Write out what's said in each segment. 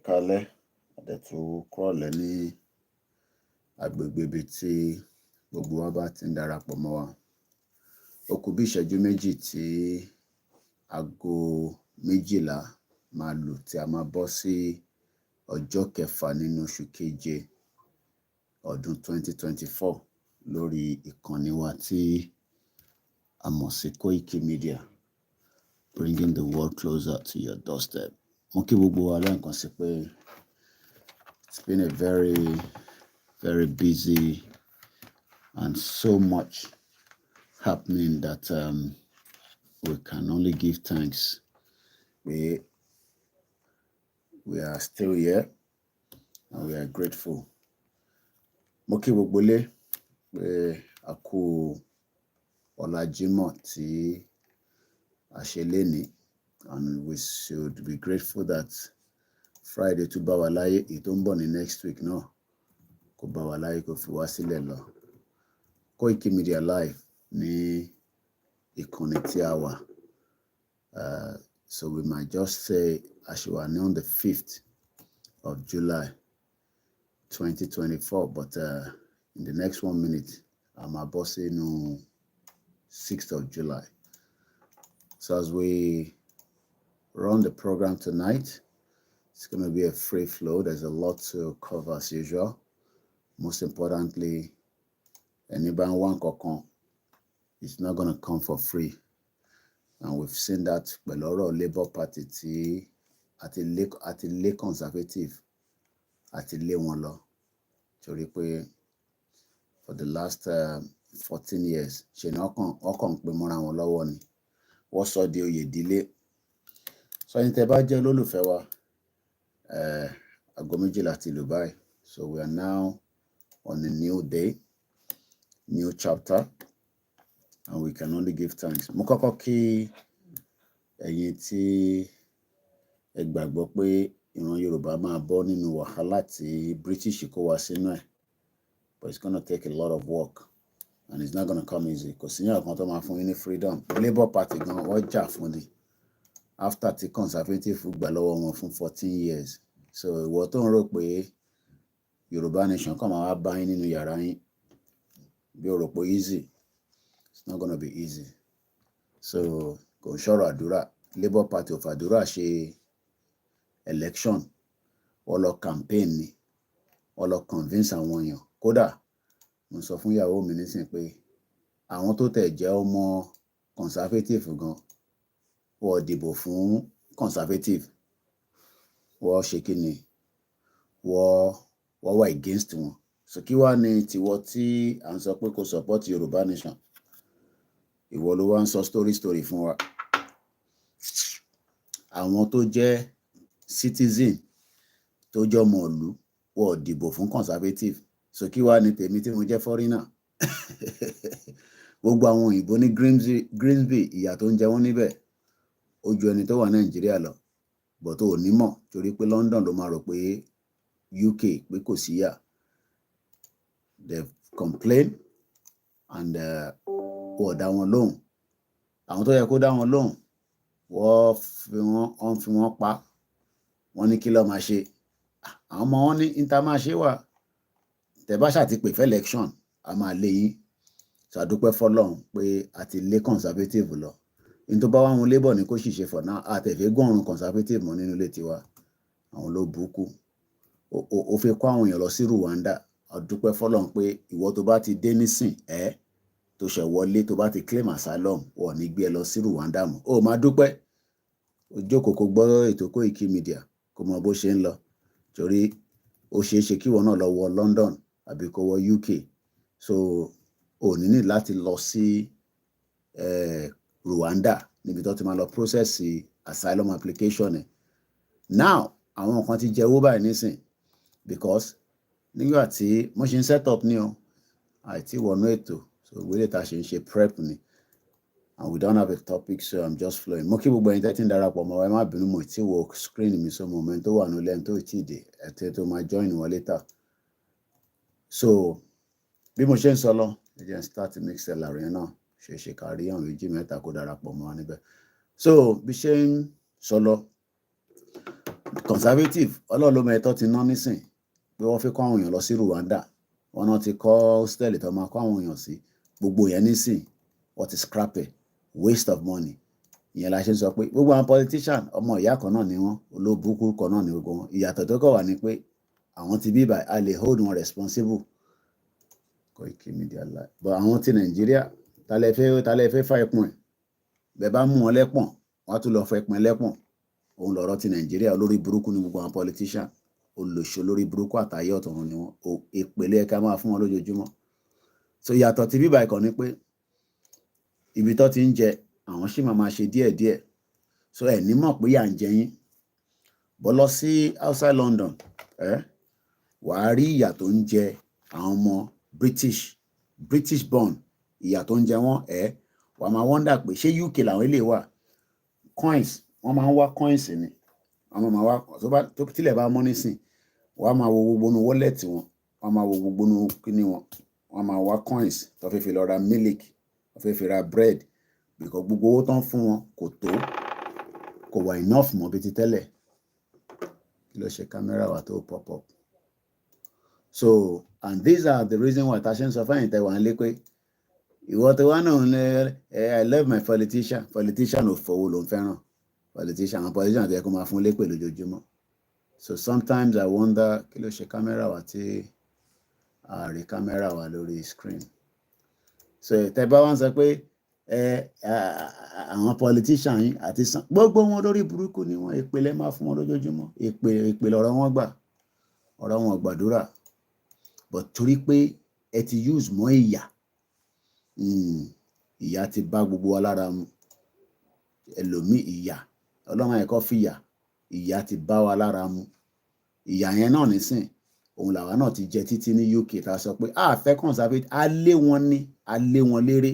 ẹ̀kálẹ́ àdẹ̀tú kúrọ̀lẹ́ ní agbègbè ibi tí gbogbo wa bá ti ń darapọ̀ mọ́ wa. Ó kù bí ìṣẹ́jú méjì tí aago 12 máa lù tí a máa bọ́ sí ọjọ́ kẹfà nínú oṣù keje ọdún 2024 lórí ìkànnì wa tí a mọ̀ sí Koikimedia, bringing the world closer to your doorstep. Mo kí gbogbo wa lẹ́ẹ̀kan sí pé it's been a very, very busy and so much happening that we can only give thanks. We are still here and we are grateful. Mo kí gbogbo lé pé a kú ọ̀la Jímọ̀ tí a ṣe lénìí, and we should be grateful that Friday tún bá wa láyé, èyí tó ń bọ̀ ní next week náà kó bá wa láyé kó fi wá sílẹ̀ lọ. Koikimedia live ní ìkànnì tí a wà. So we might just say Ashwani on the 5th of July 2024, but in the next 1 minute I'm about saying no 6th of July. So as we run the program tonight, it's going to be a free flow. There's a lot to cover as usual. Most importantly, anybody want kokon, it's not going to come for free. And we've seen that Beloro Labour Party tí àti lé conservative àti lé wọn lọ. Torí pé for the last 14 years, ṣe ni ọkàn pé mọ́ra wọn lọ́wọ́ ni. Wọ́n sọ di oyè ìdílé. So ẹni tẹ́ bá jẹ́ olólùfẹ́ wa, aago 12 ti lù báyìí. So we are now on a new day, new chapter, and we can only give thanks. Mo kọ́kọ́ kí ẹ̀yin tí ẹ gbàgbọ́ pé ìran Yorùbá máa bọ́ nínú wàhálà tí British kó wa sínú ẹ̀. But it's going to take a lot of work and it's not going to come easy. Kò sí yàn kan tó máa fún yín ní freedom. Labour Party gan wọ́n jà fún ni after tí conservative gbà lọ́wọ́ wọn fún 14 years. So ìwọ tó ń rò pé Yorùbá nation kàn máa wá bá yín nínú yàrá yín bí o rò pé easy, it's not going to be easy. So kò ṣọ̀rọ̀ àdúrà. Labour Party ò fàdúrà ṣe election, wọ́n lọ campaign ni, wọ́n lọ convince àwọn èèyàn. Kódà mo sọ fún ìyàwó mi nísìnyí pé àwọn tó tẹ̀ jẹ́ ọmọ conservative gan wọ́n dìbò fún conservative, wọ́n ṣe kí ni, wọ́n wà against wọn. So kí wá ní tiwọ tí à ń sọ pé kò support Yorùbá nation, ìwọ ló wá ń sọ story fún wa. Àwọn tó jẹ́ citizen tó jẹ́ ọmọ ìlú wọ́n dìbò fún conservative. So kí wá ní tèmi tí mo jẹ́ foreigner. Gbogbo àwọn òyìnbó ní Grimsby ìyà tó ń jẹ wọ́n níbẹ̀ ó ju ẹni tó wà Nàìjíríà lọ, but ó ní mọ̀ torí pé London ló máa rò pé UK pé kò sí yà. They've complained and wọ́n dá wọn lóhùn. Àwọn tó yẹ kó dá wọn lóhùn wọ́n fi wọ́n pa. Wọ́n ní kí ló máa ṣe. Àwọn ọmọ wọn ní inter máa ṣe wà. Tẹ́ bá ṣáà ti pè fẹ́ election a máa lé yín. So a dúpẹ́ fọ́lọ́run pé a ti lé conservative lọ. In tó bá wá wọn Labour ní kó ṣìṣe for now, a tẹ̀fẹ́ gọ́rùn conservative mọ́ nínú ilé tiwa. Àwọn ló burúkú. Ó fẹ́ kó àwọn èèyàn lọ sí Rwanda. A dúpẹ́ fọ́lọ́run pé ìwọ tó bá ti dé nísìn tó ṣẹ̀ wọlé tó bá ti claim asylum wọ́n ní gbé ẹ lọ sí Rwanda mọ́. Ó máa dúpẹ́. Ó jókòó kó gbọ́ ètò Koikimedia kó mọ bó ṣe ń lọ. Torí ó ṣeé ṣe kí ìwọ náà lọ wọ London àbí kó wọ UK. So ó ní láti lọ sí Rwanda níbi tó ti máa lọ process asylum application ẹ̀. Now àwọn kan ti jẹ owó báyìí nísìn because nígbà tí wọ́n ṣe ń set up ní o àìtí wọnú ètò. So wílé ta ṣe ń ṣe prep ni and we don't have a topic, so I'm just flowing. Mo kí gbogbo ẹ̀yin tẹ́tí ń darapọ̀ mọ́ ẹ má bínú mo tí wo screen mi so moment tó wà nílé ẹni tó ti dé ẹ̀tẹ́ tó máa join wọn later. So bí mo ṣe ń sọ lọ ẹ jẹ́ n start mixer láàrin náà ṣe kárí àwọn méjì mẹ́ta kó darapọ̀ mọ́ wa níbẹ̀. So bí ṣe ń sọ lọ conservative ọlọ́run ló mọ ẹ̀tọ́ ti ná nísìn pé wọ́n fi kọ́ àwọn èèyàn lọ sí Rwanda wọn náà ti kọ́ hostel tó máa kọ́ àwọn èèyàn sí gbogbo yẹn nísìn wọ́n ti scrap it waste of money ìyẹn la ṣe ń sọ pé gbogbo àwọn politician ọmọ ìyá kan náà ni wọ́n olóbùkún kan náà ni gbogbo wọn ìyàtọ̀ tó kọ̀ wà ní pé àwọn ti bíbà a lè hold wọn responsible Koikimedia live but àwọn ti Nàìjíríà talẹ̀ fẹ́ fa ẹpọ̀n ẹ̀ bẹ́ẹ̀ bá mú wọn lẹ́pọ̀n wọ́n á tún lọ fọ ẹpọ̀n lẹ́pọ̀n òun lọ̀rọ̀ ti Nàìjíríà olórí burúkú ni gbogbo àwọn politician olóṣò lórí burúkú àtàyè ọ̀tọ̀run ni wọ́n ìpele ẹ̀ka máa fún wọn lójoojúmọ́ so ìyàtọ̀ ti bíbà ẹ̀kọ́ ni pé ibi tó ti ń jẹ àwọn sì máa ṣe díẹ̀díẹ̀ so ẹ̀ ní mọ̀ pé yà ń jẹ yín bọ́ lọ sí outside London wàá rí ìyà tó ń jẹ àwọn ọmọ British born ìyà tó ń jẹ wọ́n wàá máa wonder pé ṣé UK làwọn ilé wà coins wọ́n máa ń wá coins ni àwọn máa wá tó tilẹ̀ bá mọ́ nísìn wàá máa wo gbogbo nu wallet wọn wọ́n máa wo gbogbo nu kíní wọn wọ́n máa wá coins tó fẹ́ fi lọ ra milk tó fẹ́ fi ra bread because gbogbo owó tán fún wọn kò wà enough mọ́ bí ti tẹ́lẹ̀ kí ló ṣe kámẹ́rà wa tó pop up so and these are the reason why tasha ń sọ fún ìtẹ̀wà ń lé pé ìwọ tó wá náà ní I love my politician ò fowó ló ń fẹ́ràn politician tó yẹ kó máa fún lépè lójoojúmọ́ so sometimes I wonder kí ló ṣe kámẹ́rà wa tí ààrẹ kámẹ́rà wa lórí screen so tẹ bá wọn sọ pé àwọn politician yìí àti gbogbo wọn lórí burúkú ni wọn ìpele máa fún wọn lójoojúmọ́ ìpele ọ̀rọ̀ wọn gbà ọ̀rọ̀ wọn gbàdúrà but torí pé ẹ ti use mọ́ ìyà ti bá gbogbo wa lára mu ẹlòmíì ìyà ọlọ́run ẹ̀kọ́ fìyà ìyà ti bá wa lára mu ìyà yẹn náà nísìn òun làwa náà ti jẹ títí ní UK tá a sọ pé fẹ́ conservative a lé wọn léré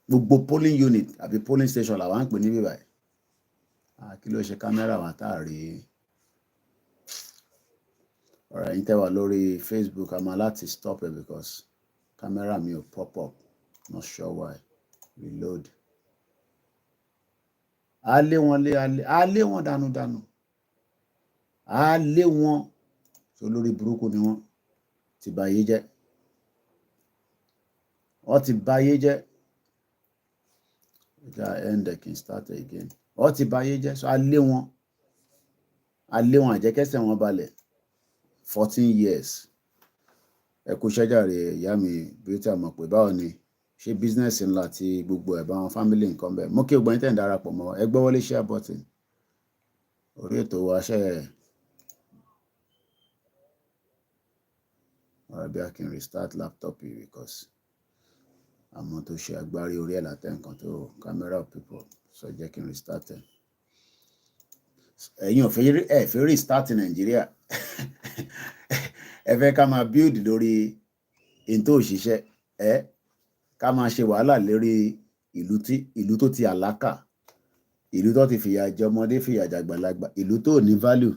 gbogbo polling unit àbí polling station làwa ń pè ní bíbá ẹ̀ kí ló ṣe kámẹ́rà wa tá a rí ọ̀rọ̀ yín tẹ́wà lórí Facebook a máa láti stop it because kámẹ́rà mi ò pop up not sure why reload a lé wọn dànù a lé wọn so lórí burúkú ni wọ́n ti bà ayé jẹ́ wọ́n ti bà ayé jẹ́ end can start again wọ́n ti bà ayé jẹ́ so a lé wọn àjẹkẹ́sẹ̀ wọn balẹ̀ 14 years ẹ kú ṣẹ́jàre ìyá mi bí ó ti àmọ̀ pé báwo ni ṣe business ńlá ti gbogbo ẹ̀ bá wọn family nǹkan bẹ́ẹ̀ mú kí ògbọ́n tẹ̀ ń darapọ̀ mọ́ ẹ gbọ́ wọlé share button orí ètò wa ṣe ọ̀rọ̀ bí I can restart laptop yìí because àmọ́ tó ṣe agbárí orí ẹ̀ látẹ̀ nǹkan tó camera people so jẹ́ kí n restart ẹ̀ ẹ̀yin ò fẹ́ restart Nàìjíríà ẹ fẹ́ ká máa build lórí ètò òṣìṣẹ́ ká máa ṣe wàhálà lórí ìlú tó ti àlákà ìlú tó ti fìyà jẹ ọmọdé fìyà jẹ àgbàlagbà ìlú tó ní value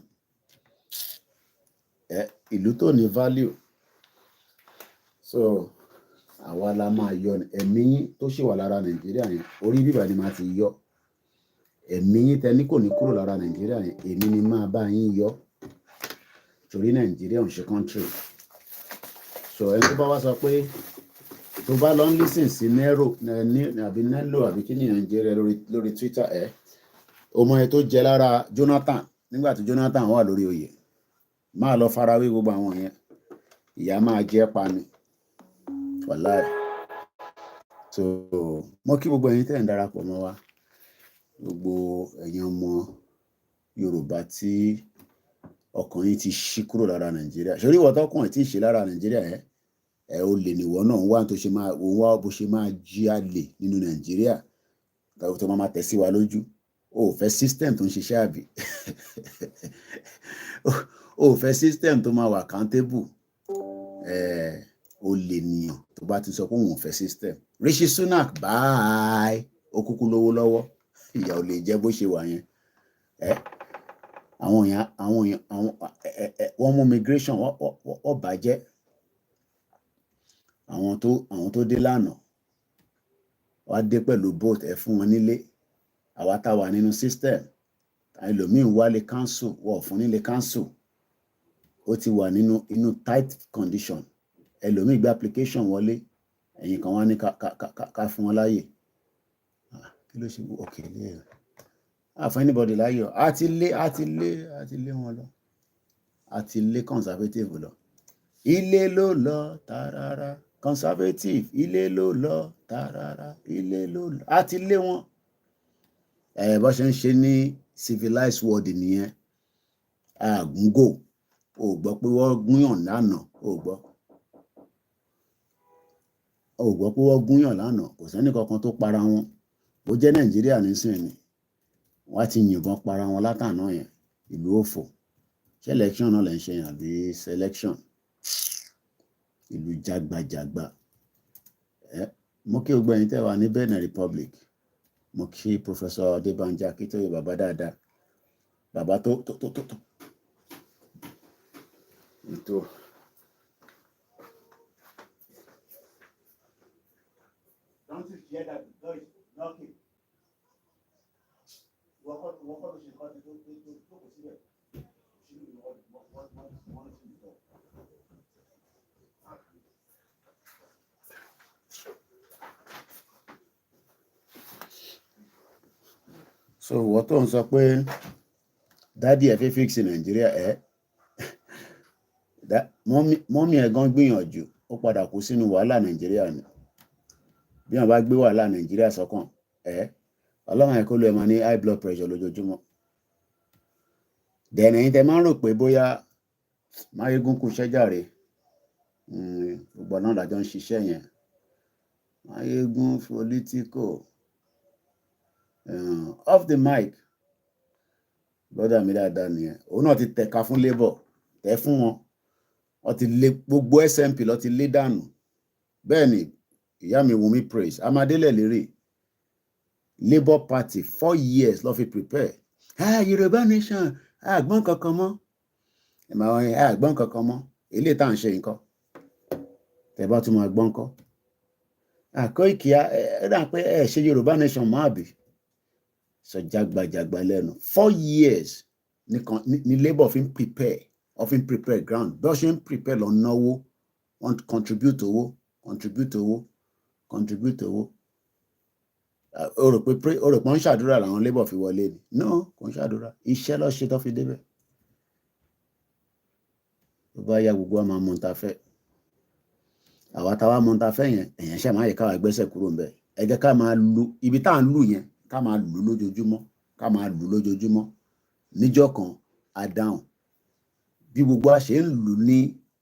ìlú tó ní value so àwa la máa yọ ẹ̀mí tó ṣì wà lára Nàìjíríà yẹn orí bíbà ni máa ti yọ ẹ̀mí yín tẹ́ ní kò ní kúrò lára Nàìjíríà yẹn èmi ni máa bá yín yọ torí Nàìjíríà ń ṣe country so ẹni tó bá wá sọ pé tó bá lọ ń listen sí nero àbí nello àbí kí ni Nàìjíríà lórí Twitter ọmọ ẹ tó jẹ lára Jonathan nígbà tí Jonathan wà lórí oyè máa lọ farawé gbogbo àwọn yẹn ìyá máa jẹ pa ni wàláì so mo kí gbogbo ẹ̀yin tẹ́ ń darapọ̀ mọ́ wa gbogbo ẹ̀yin ọmọ Yorùbá tí ọkàn yín ti ṣí kúrò lára Nàìjíríà ṣorí ìwọ tọkàn ẹ tí ì ṣe lára Nàìjíríà ó lè níwọ náà wá tó ṣe máa wá bó ṣe máa jí àlè nínú Nàìjíríà tó máa tẹ̀ sí wa lójú o ò fẹ́ system tó ń ṣiṣẹ́ àbí o ò fẹ́ system tó máa wà accountable o lè nìyàn tó bá ti sọ pé òun ò fẹ́ system Rishi Sunak bye ó kúkú lówó lọ́wọ́ ìyà ò lè jẹ́ bó ṣe wà yẹn àwọn èèyàn wọ́n mú migration wọ́n bàjẹ́ àwọn tó dé lánàá wá dé pẹ̀lú boat ẹ fún wọn nílé àwa tá wà nínú system ẹlòmíì wálé council wọ̀ fún nílé council ó ti wà inú tight condition ẹlòmíì gbé application wọlé ẹ̀yìn kan wá ní ká fún wọn láàyè kí ló ṣe òkè lé ẹ̀ àfún anybody láàyè àti lé wọn lọ àti lé conservative lọ ilé ló lọ tààràrà conservative ilé ló lọ tààràrà ilé ló lọ àti lé wọn bó ṣe ń ṣe ní civilized world nìyẹn àgúngò ò gbọ́ pé wọ́n gúnyàn lánàá ò gbọ́ pé wọ́n gúnyàn lánàá kò sẹ́ni kankan tó para wọn ó jẹ́ Nàìjíríà nísìnyí wọ́n á ti yìnbọn para wọn látàná yẹn ìlú òfò ṣé election náà lè ń ṣe yàn àbí selection ìlú jagbajagba mo kí gbogbo ẹ̀yin tẹ́ wà ní Benin Republic mo kí Professor Adébánjí Akíntóyè bàbá dáadáa bàbá tó Don't you hear that noise knocking? Wọ́n kọ́ ló ṣe kọ́ tó kò síbẹ̀. So wọ́n tó ń sọ pé dádì ẹ̀ fi fix Nàìjíríà mọ́mí ẹ̀ gan gbìyànjú ó padà kú sínú wàhálà Nàìjíríà ni bí wọ́n bá gbé wàhálà Nàìjíríà sọ́kàn ọlọ́run ẹ̀kọ́ ló ẹ̀ máa ní high blood pressure lójoojúmọ́ dẹ̀nà yín tẹ máa ń rò pé bóyá Máyégún kú ṣẹ́jàre gbogbo náà lájọ ń ṣiṣẹ́ yẹn Máyégún political off the mic brother mi dáadáa nìyẹn òun náà ti tẹ̀ka fún labour tẹ̀ fún wọn wọ́n ti lé gbogbo SMP lọ ti lé dànù bẹ́ẹ̀ ni ìyá mi Wùmí praise amadélẹ̀ lérè Labour Party 4 years ló fi prepare Yorùbá nation àgbọn kankan mọ́ àgbọn kankan mọ́ ilé tá à ń ṣe nǹkan tẹ́ bá tún máa gbọ́n kọ́ Koiki dà pé ṣe Yorùbá nation mọ́ àbí sọ jágbajàgba lẹ́nu 4 years ní Labour fi ń prepare ground bí wọ́n ṣe ń prepare lọ náwó wọ́n contribute owó o rò pé ń ṣàdúrà làwọn Labour fi wọlé ni no kò ń ṣàdúrà iṣẹ́ ló ṣe tó fi débẹ̀ tó bá yá gbogbo àmà mọ̀ntàfẹ́ àwa táwa mọ̀ntàfẹ́ yẹn èèyàn ṣe máa yẹ káwa gbẹ́sẹ̀ kúrò ńbẹ̀ ẹ jẹ́ ká máa lu ibi tá à ń lù yẹn ká máa lù lójoojúmọ́ níjọ́ kan á dáhùn bí gbogbo a ṣe ń lù ní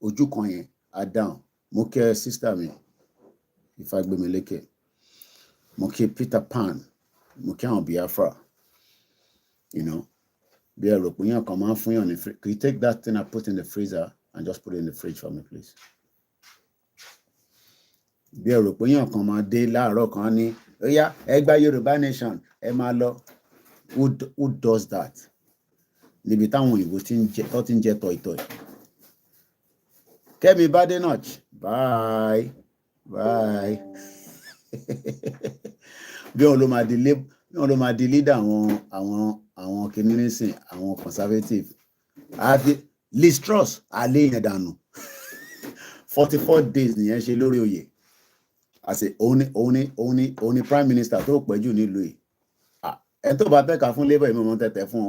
ojú kan yẹn á dáhùn mo kẹ́ sísítà mi Ìfàgbémilékè mo kí Peter Pan mo kí àwọn Biafra bí ẹrù pé yàn kan máa ń fún yàn ní could you take that thing I put in the freezer and just put it in the fridge for me please bí ẹrù pé yàn kan máa dé láàárọ̀ kan ní ó yá ẹ gba Yorùbá nation ẹ máa lọ who does that níbi táwọn òyìnbó ti ń jẹ tọ̀ìtọ̀ì Kẹ́mi Badenoch bye bí wọn ló máa di leader àwọn kìnínnísìn àwọn conservative àti Liz Truss alẹ́ yẹn dànù 44 days nìyẹn ṣe lórí oyè àti òun ni prime minister tó pẹ́jù nílùú yìí ẹ tó bá tẹ́ka fún Labour ìmọ̀ tẹ́tẹ́ fún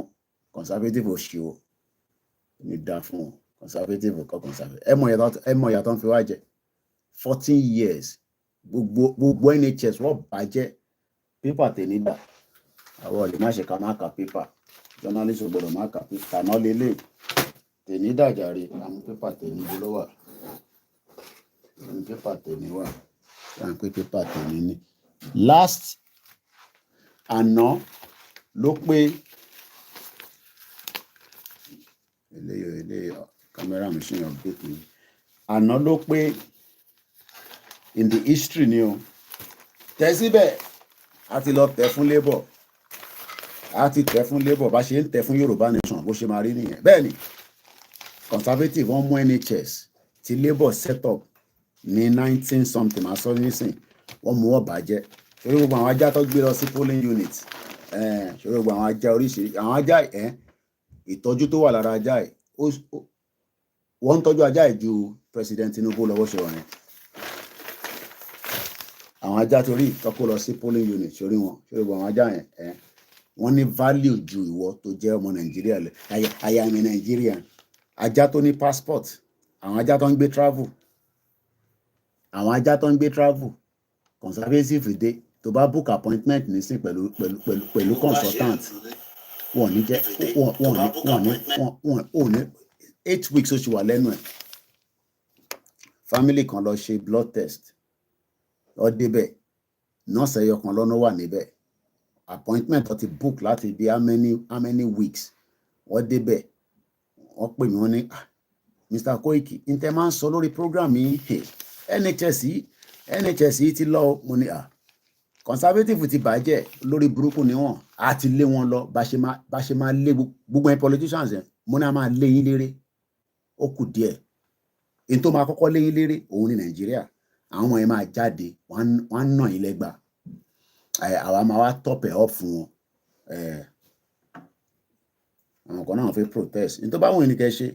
conservative òṣìwò ní dá fún conservative kọ́ conservative ẹ mọ̀ ìyàtọ̀ ń fi wá jẹ 14 years gbogbo NHS wọ́n bàjẹ́ pépà tèmi dà àwọn ọ̀lẹ́ má ṣe ká má ka pépà journalist ò gbọ́dọ̀ má ka pépà náà lélẹ̀ tèmi dàjàre àwọn pépà tèmi ló wà àwọn pépà tèmi wà àwọn pépà tèmi ní last àná ló pé eléyìí kámẹ́rà mi ṣe yàn gbé pé àná ló pé in the history ni o tẹ síbẹ̀ a ti lọ tẹ̀ fún Labour bá ṣe ń tẹ̀ fún Yorùbá nation bó ṣe máa rí nìyẹn bẹ́ẹ̀ ni conservative wọ́n mú NHS ti Labour set up ní 19 something máa sọ nísìn wọ́n mú wọ́n bàjẹ́ torí gbogbo àwọn ajá tó gbé lọ sí polling unit ṣòro gbogbo àwọn ajá oríṣiríṣi àwọn ajá ìtọ́jú tó wà lára ajá ẹ̀ wọ́n ń tọ́jú ajá ẹ̀ ju President Tinubu lọ́wọ́ ṣe wà yẹn. Àwọn ajá torí ìtọ́kọ lọ sí polling unit sórí wọn ṣòro gbogbo àwọn ajá yẹn wọ́n ní value ju ìwọ tó jẹ́ ọmọ Nàìjíríà lẹ̀. I am a Nigerian. Ajá tó ní passport, àwọn ajá tó ń gbé travel, àwọn ajá tó ń gbé travel conservative dé tó bá book appointment nísìn pẹ̀lú consultant wọ́n ní jẹ́ wọ́n ní 8 weeks oṣù wà lẹ́nu ẹ̀. Family kan lọ ṣe blood test ó débẹ̀ nọ́ọ̀sì ẹyọ kan lọ́nà wà níbẹ̀ appointment tó ti book láti bí how many weeks wọ́n débẹ̀ wọ́n pè mí wọ́n ní Mr. Koiki n tẹ́ máa ń sọ lórí program yìí NHS yìí ti lọ mo ní conservative ti bàjẹ́ lórí burúkú ni wọ́n á ti lé wọn lọ bá ṣe máa lé gbogbo ẹ̀ politicians yẹn mo ní a máa lé yín léré ó kù díẹ̀ n tó máa kọ́kọ́ lé yín léré òun ní Nàìjíríà àwọn ọmọ yẹn máa jáde wọ́n á nà yín lẹ́gbàá àwa máa wá top ẹ̀ up fún wọn àwọn kan náà fẹ́ protest ní tó bá wọn ní kẹ́ ṣe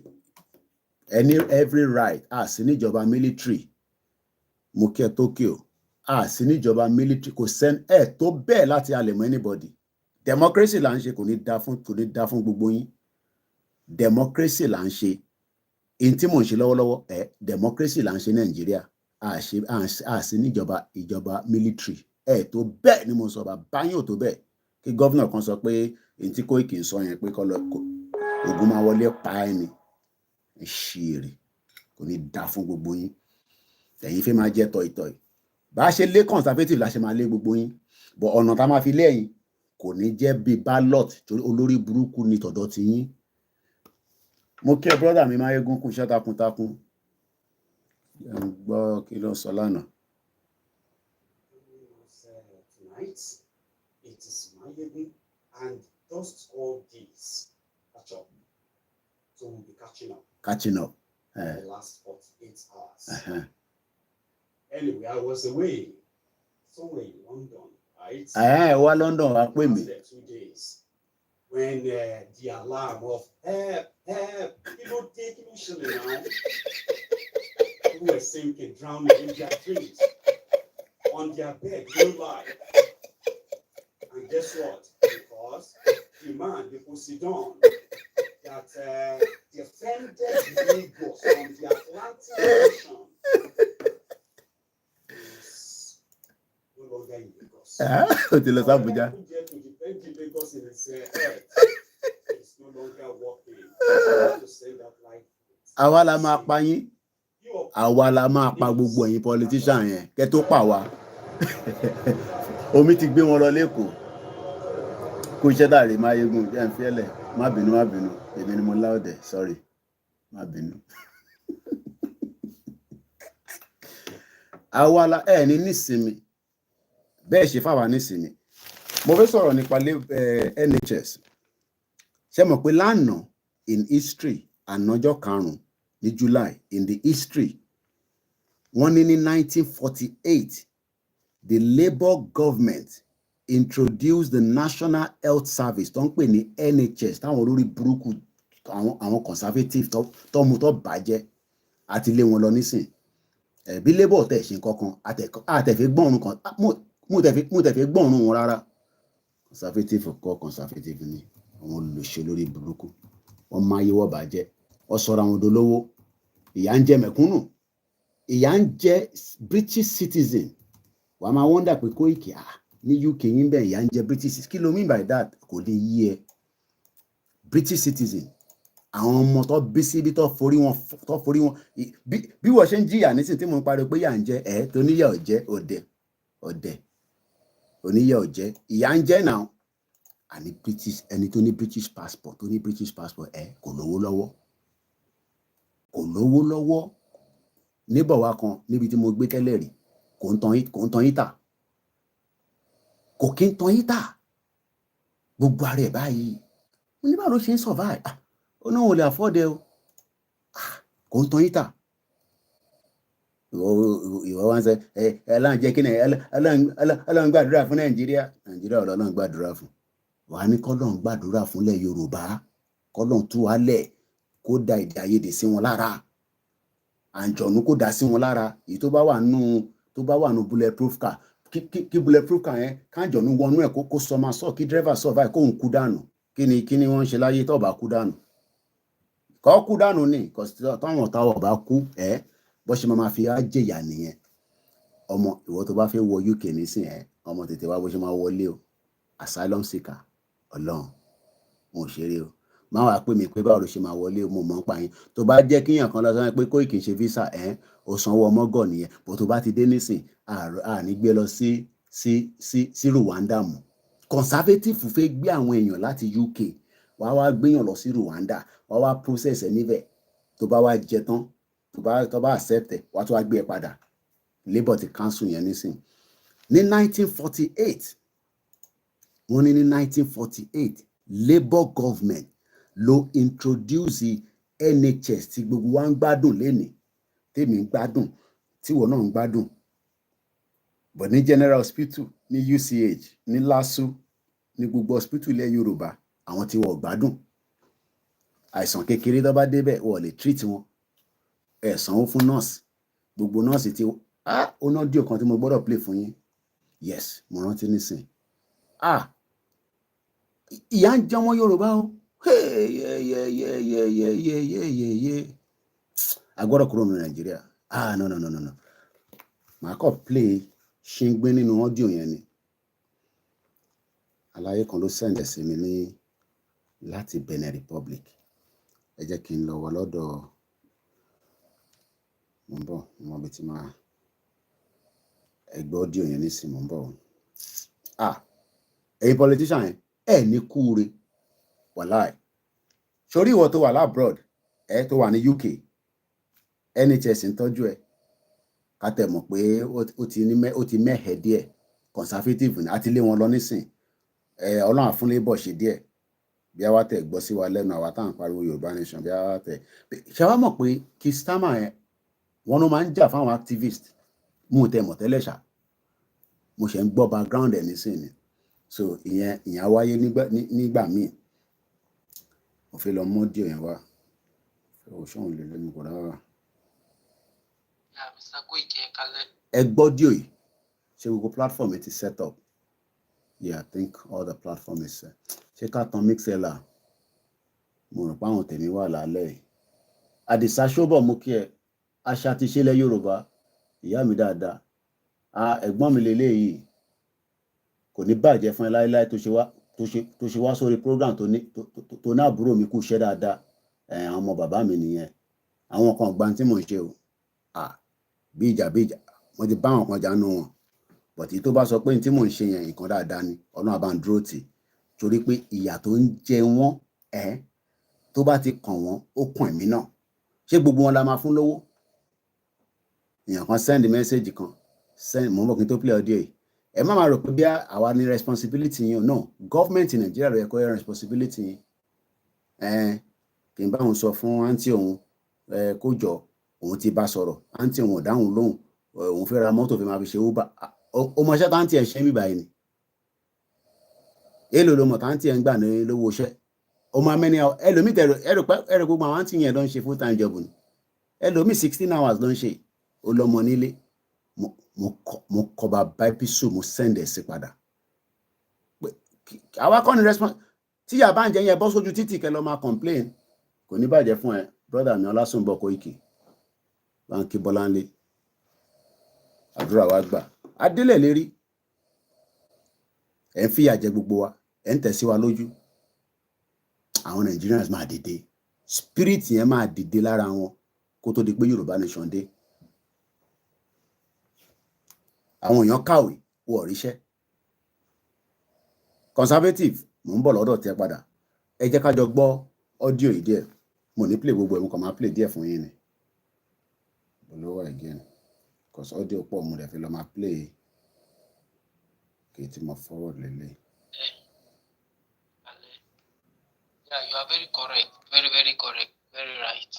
any every right sí níjọba military mo kí ẹ Tokyo sí níjọba military kò sẹ́ni tó bẹ́ẹ̀ láti halẹ̀ mọ́ anybody democracy là ń ṣe kò ní dá fún gbogbo yín democracy là ń ṣe èyí tí mò ń ṣe lọ́wọ́lọ́wọ́ democracy là ń ṣe Nàìjíríà sí níjọba military tó bẹ́ẹ̀ ni mo sọ bàbá yín ò tó bẹ́ẹ̀ kí gọ́vnà kan sọ pé èyí tí Koiki ń sọ yẹn pé ogun máa wọlé pa ẹni ṣìírí kò ní dá fún gbogbo yín ẹ̀yin fẹ́ máa jẹ́ tọ̀ìtọ̀ì bá ṣe lé conservative la ṣe máa lé gbogbo yín bọ̀ ọ̀nà tá máa fi lẹ́yìn kò ní jẹ́ bí ballot torí olórí burúkú ni tọ̀dọ̀ ti yín. Mo kí ẹ brọ́dà mi máa yégún kú iṣẹ́ takuntakun ẹ̀ ń gbọ́ kí ló sọ lánàá. It is Mayegun and just all this catch up. So we'll be catching up. The last 48 hours. Anyway, I was away somewhere in London, right? Wá London wá pè mí. 2 days when the alarm of help, kí ló ṣẹlẹ̀ now? People were sinking, drowning in their dreams, on their bed, no lie. And guess what? Because the man, the Poseidon, that defended Lagos from the Atlantic Ocean is no longer in Lagos. However, to defend the Lagos in its earth is no longer working. To say that like àwa la máa pa yín àwa la máa pa gbogbo ẹ̀yin politician yẹn kẹ́ tó pa wá omi ti gbé wọn lọ lẹ́kọ̀ọ́ kó iṣẹ́ dàrí máa yégún jẹ́ ń fẹ́lẹ̀ má bínú èmi ni mo láòdẹ̀ sorry má bínú. àwa la ní nísinmi bẹ́ẹ̀ ṣe fáwa nísinmi mo fẹ́ sọ̀rọ̀ nípa NHS ṣé mọ̀ pé lánàá in history ànájọ́ 5 ní July in the history wọ́n ní 1948 the Labour government introduced the National Health Service tó ń pè ní NHS táwọn olórí burúkú àwọn conservative tó mú tó bàjẹ́ àti lé wọn lọ nísìn bí Labour tẹ̀ ṣe kankan àtẹ̀fẹ́ gbọ́nrún kan mú tẹ̀fẹ́ gbọ́nrún wọn rárá conservative kọ́ conservative ni àwọn olùṣe lórí burúkú wọ́n máa yíwọ́ bàjẹ́ wọ́n sọ̀rọ̀ àwọn dolówó ìyà ń jẹ mẹ̀kúnnù ìyà ń jẹ British citizen wàá máa wọ́ndà pé Koiki ní UK yín bẹ́ẹ̀ ìyà ń jẹ British kí ló mean by that kò lè yí ẹ British citizen àwọn ọmọ tó bí síbi tó forí wọn bí wọ́n ṣe ń jìyà nísìnyí tí mo ń pariwo pé ìyà ń jẹ tó níyà ò jẹ ọ̀dẹ̀ oníyà ò jẹ ìyà ń jẹ náà àní British ẹni tó ní British passport kò lówó lọ́wọ́ níbọ̀ wá kan níbi tí mo gbé tẹ́lẹ̀ rí kò ń tan yíta kò kí ń tan yíta gbogbo ara ẹ̀ báyìí mo ní báwo ló ṣe ń survive ó náà ò lè afford ẹ o kò ń tan yíta ìwọ wá ń sẹ ẹlọ́run jẹ́ kí Ọlọ́run gbàdúrà fún Nàìjíríà Ọlọ́run gbàdúrà fún wàá ní kọ́lọ́n gbàdúrà fúnlẹ̀ Yorùbá kọ́lọ́n tú wálẹ̀ kó da èdè àìyedè sí wọn lára àǹjọ̀nú kó dá sí wọn lára èyí tó bá wà nù bulletproof car kí bulletproof car yẹn káǹjọ̀nú wọnú ẹ̀ kó sọ máa sọ kí driver survive kóun kú dànù kí ni wọ́n ń ṣe láyé tó bá kú dànù kọ́ kú dànù ni táwọn ọ̀tá ọba kú bó ṣe máa fi á jẹ̀yà nìyẹn ọmọ ìwọ tó bá fẹ́ wọ UK nísìn ọmọ tètè wá bó ṣe máa wọlé o asylum seeker Ọlọ́run wọn ò ṣeré o máa wà pé mi pé báwo ló ṣe máa wọlé o mo mọ̀ ń pa yín tó bá jẹ́ kíyàn kan lọ sọ pé Koiki ń ṣe visa ó sanwó ọmọgọ̀ nìyẹn bó tó bá ti dé nísìn àní gbé lọ sí Rwanda mọ́ conservative fẹ́ gbé àwọn èèyàn láti UK wá gbéyàn lọ sí Rwanda wá process ẹ̀ níbẹ̀ tó bá wá jẹ tán tó bá accept ẹ̀ wá tó wá gbé ẹ padà Labour ti cancel yẹn nísìn ní 1948 wọ́n ní 1948 Labour government ló introduce NHS tí gbogbo wa ń gbádùn lénìí tèmi ń gbádùn tíwọ náà ń gbádùn but ní General Hospital ní UCH ní LASU ní gbogbo hospital ilẹ̀ Yorùbá àwọn tí wọ́n gbádùn àìsàn kékeré tó bá débẹ̀ wọ́n lè treat wọn sanwó fún nurse gbogbo nurse tí ó ná díò kan tí mo gbọ́dọ̀ play fún yín yes mo rántí nísìn ìyà ń jẹ ọmọ Yorùbá o agbọ́dọ̀ kúrò ní Nàìjíríà no màá kọ́ play ṣe ń gbé nínú ọ́díò yẹn ni aláyé kan ló sẹ́ǹdẹ̀ sí mi ní láti Benin Republic ẹ jẹ́ kí n lọ wọ lọ́dọ̀ mo ń bọ̀ mo bí ti máa ẹgbẹ́ ọ́díò yẹn nísìn mo ń bọ̀ ẹ̀yin politician yẹn ẹ̀ ní kúure wàláì sórí ìwọ tó wà labroad tó wà ní UK NHS ń tọ́jú ẹ̀ ká tẹ̀ mọ̀ pé ó ti mẹ́hẹ̀ díẹ̀ conservative ní àti lé wọn lọ nísìn Ọlọ́run àfúnlé bọ̀ ṣe díẹ̀ bí a wá tẹ̀ gbọ́ sí wa lẹ́nu àwa táwọn pariwo Yorùbá nation bí a wá tẹ̀ ṣe wá mọ̀ pé kí Starmer yẹn wọn ló máa ń jà fáwọn activist mú tẹ mọ̀ tẹ́lẹ̀ ṣá mo ṣe ń gbọ́ background ẹ̀ nísìn ni so ìyẹn wáyé nígbà míì mo fẹ́ lọ mọ́ díẹ̀ yẹn wá òṣùwọ̀n lè lẹ́nu kò dára. ẹ gbọ́ díẹ̀ yìí ṣé gbogbo platform ti set up yeah I think all the platform is set ṣé ká tan mixella mo rò pé àwọn tèmi wà lálẹ́ yìí Àdìsá ṣóbọ̀ mú kí ẹ àṣà ti ṣẹlẹ̀ Yorùbá ìyá mi dáadáa ẹ̀gbọ́n mi lélẹ́yìí kò ní bàjẹ́ fún ẹ láéláé tó ṣe wá sórí program tó ní àbúrò mi kú iṣẹ́ dáadáa àwọn ọmọ bàbá mi nìyẹn àwọn kan gba tí mò ń ṣe o bí ìjà wọ́n ti bá àwọn kan jánu wọn bọ̀tí tó bá sọ pé tí mò ń ṣe yẹn nǹkan dáadáa ni Ọlọ́run àbá ń dúró tì torí pé ìyà tó ń jẹ wọ́n tó bá ti kàn wọ́n ó kàn èmi náà ṣé gbogbo wọn la máa fún lówó èèyàn kan send message kan mò ń bọ̀ kí n tó play audio yìí ẹ má máa rò pé bí àwa ní responsibility yín o no government Nàìjíríà rẹ̀ kọ́ ẹ responsibility yín kì í bá òun sọ fún àǹtí òun kó jọ òun ti bá sọ̀rọ̀ àǹtí òun ò dáhùn lóhùn òun fẹ́ ra mọ́tò fi máa fi ṣe uber ó mọṣẹ́ táǹtí ẹ̀ ṣe ń bíbá yìí ni èèlò ló mọ̀ táǹtí ẹ̀ ń gbà ní lówó iṣẹ́ ọmọ amẹ́ni ẹlòmíì ẹrù gbogbo àwọn àǹtí yẹn ló ń ṣe full time job ni ẹlòmíì 16 hours ló ń ṣe ó lọ́mọ nílé mo kọ bá báípísù mo send ẹ̀ sí padà àwa kọ́ ni response tí ìyá bá ń jẹ yẹn bọ́ sójú títì kẹ́ lọ máa complain kò ní bàjẹ́ fún ẹ brother mi Ọlásùnbọ̀ Koiki báńkì Bọ́láńlé àdúrà wa gbà adélẹ̀ lérí ẹ̀ ń fìyà jẹ gbogbo wa ẹ̀ ń tẹ̀ sí wa lójú àwọn Nigerians máa dìde spirit yẹn máa dìde lára wọn kó tó di pé Yorùbá nation dé àwọn èèyàn kàwé wọ̀ ríṣẹ́ conservative mò ń bọ̀ lọ́dọ̀ tẹ padà ẹ jẹ́ ká jọ gbọ́ ọ́díò yìí díẹ̀ mo ní play gbogbo ẹ̀ mo kàn máa play díẹ̀ fún yín ni olówó again cause ọ́díò pọ̀ mo dẹ̀ fi lọ máa play kì í ti mọ forward lélẹ̀. Yeah, you are very correct, very correct, very right.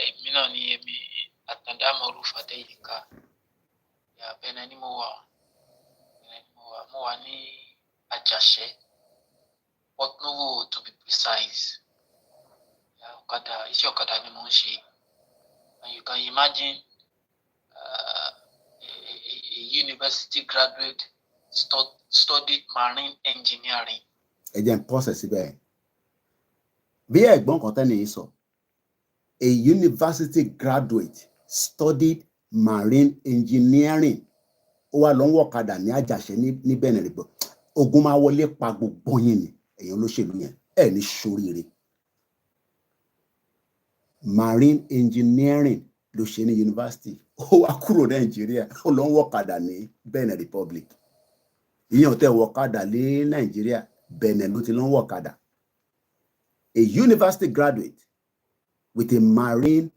Èmi náà ni èmi Àtàndá Mọ̀rúfù Adéyínká. Bẹ́ẹ̀ ni mo wà ní Àjàṣẹ́ Port Novo to be precise. Yeah, Okada, it's your Okada Nimonshi. And you can imagine a university graduate studied marine engineering. Again, process it. Be a bon content so. A university graduate studied marine engineering. Ó wá lọ ń wọ̀kadà ní Àjàṣẹ́ ní Benin Republic. Ogun máa wọlé pa gbogbo yín ni èèyàn olóṣèlú yẹn ẹ ní ṣoríire. Marine engineering ló ṣe ní university. Ó wá kúrò Nàìjíríà ó lọ ń wọ̀kadà ní Benin Republic. Ìyẹn ò tẹ wọ̀kadà ní Nàìjíríà Benin ló ti lọ ń wọ̀kadà. A university graduate with a marine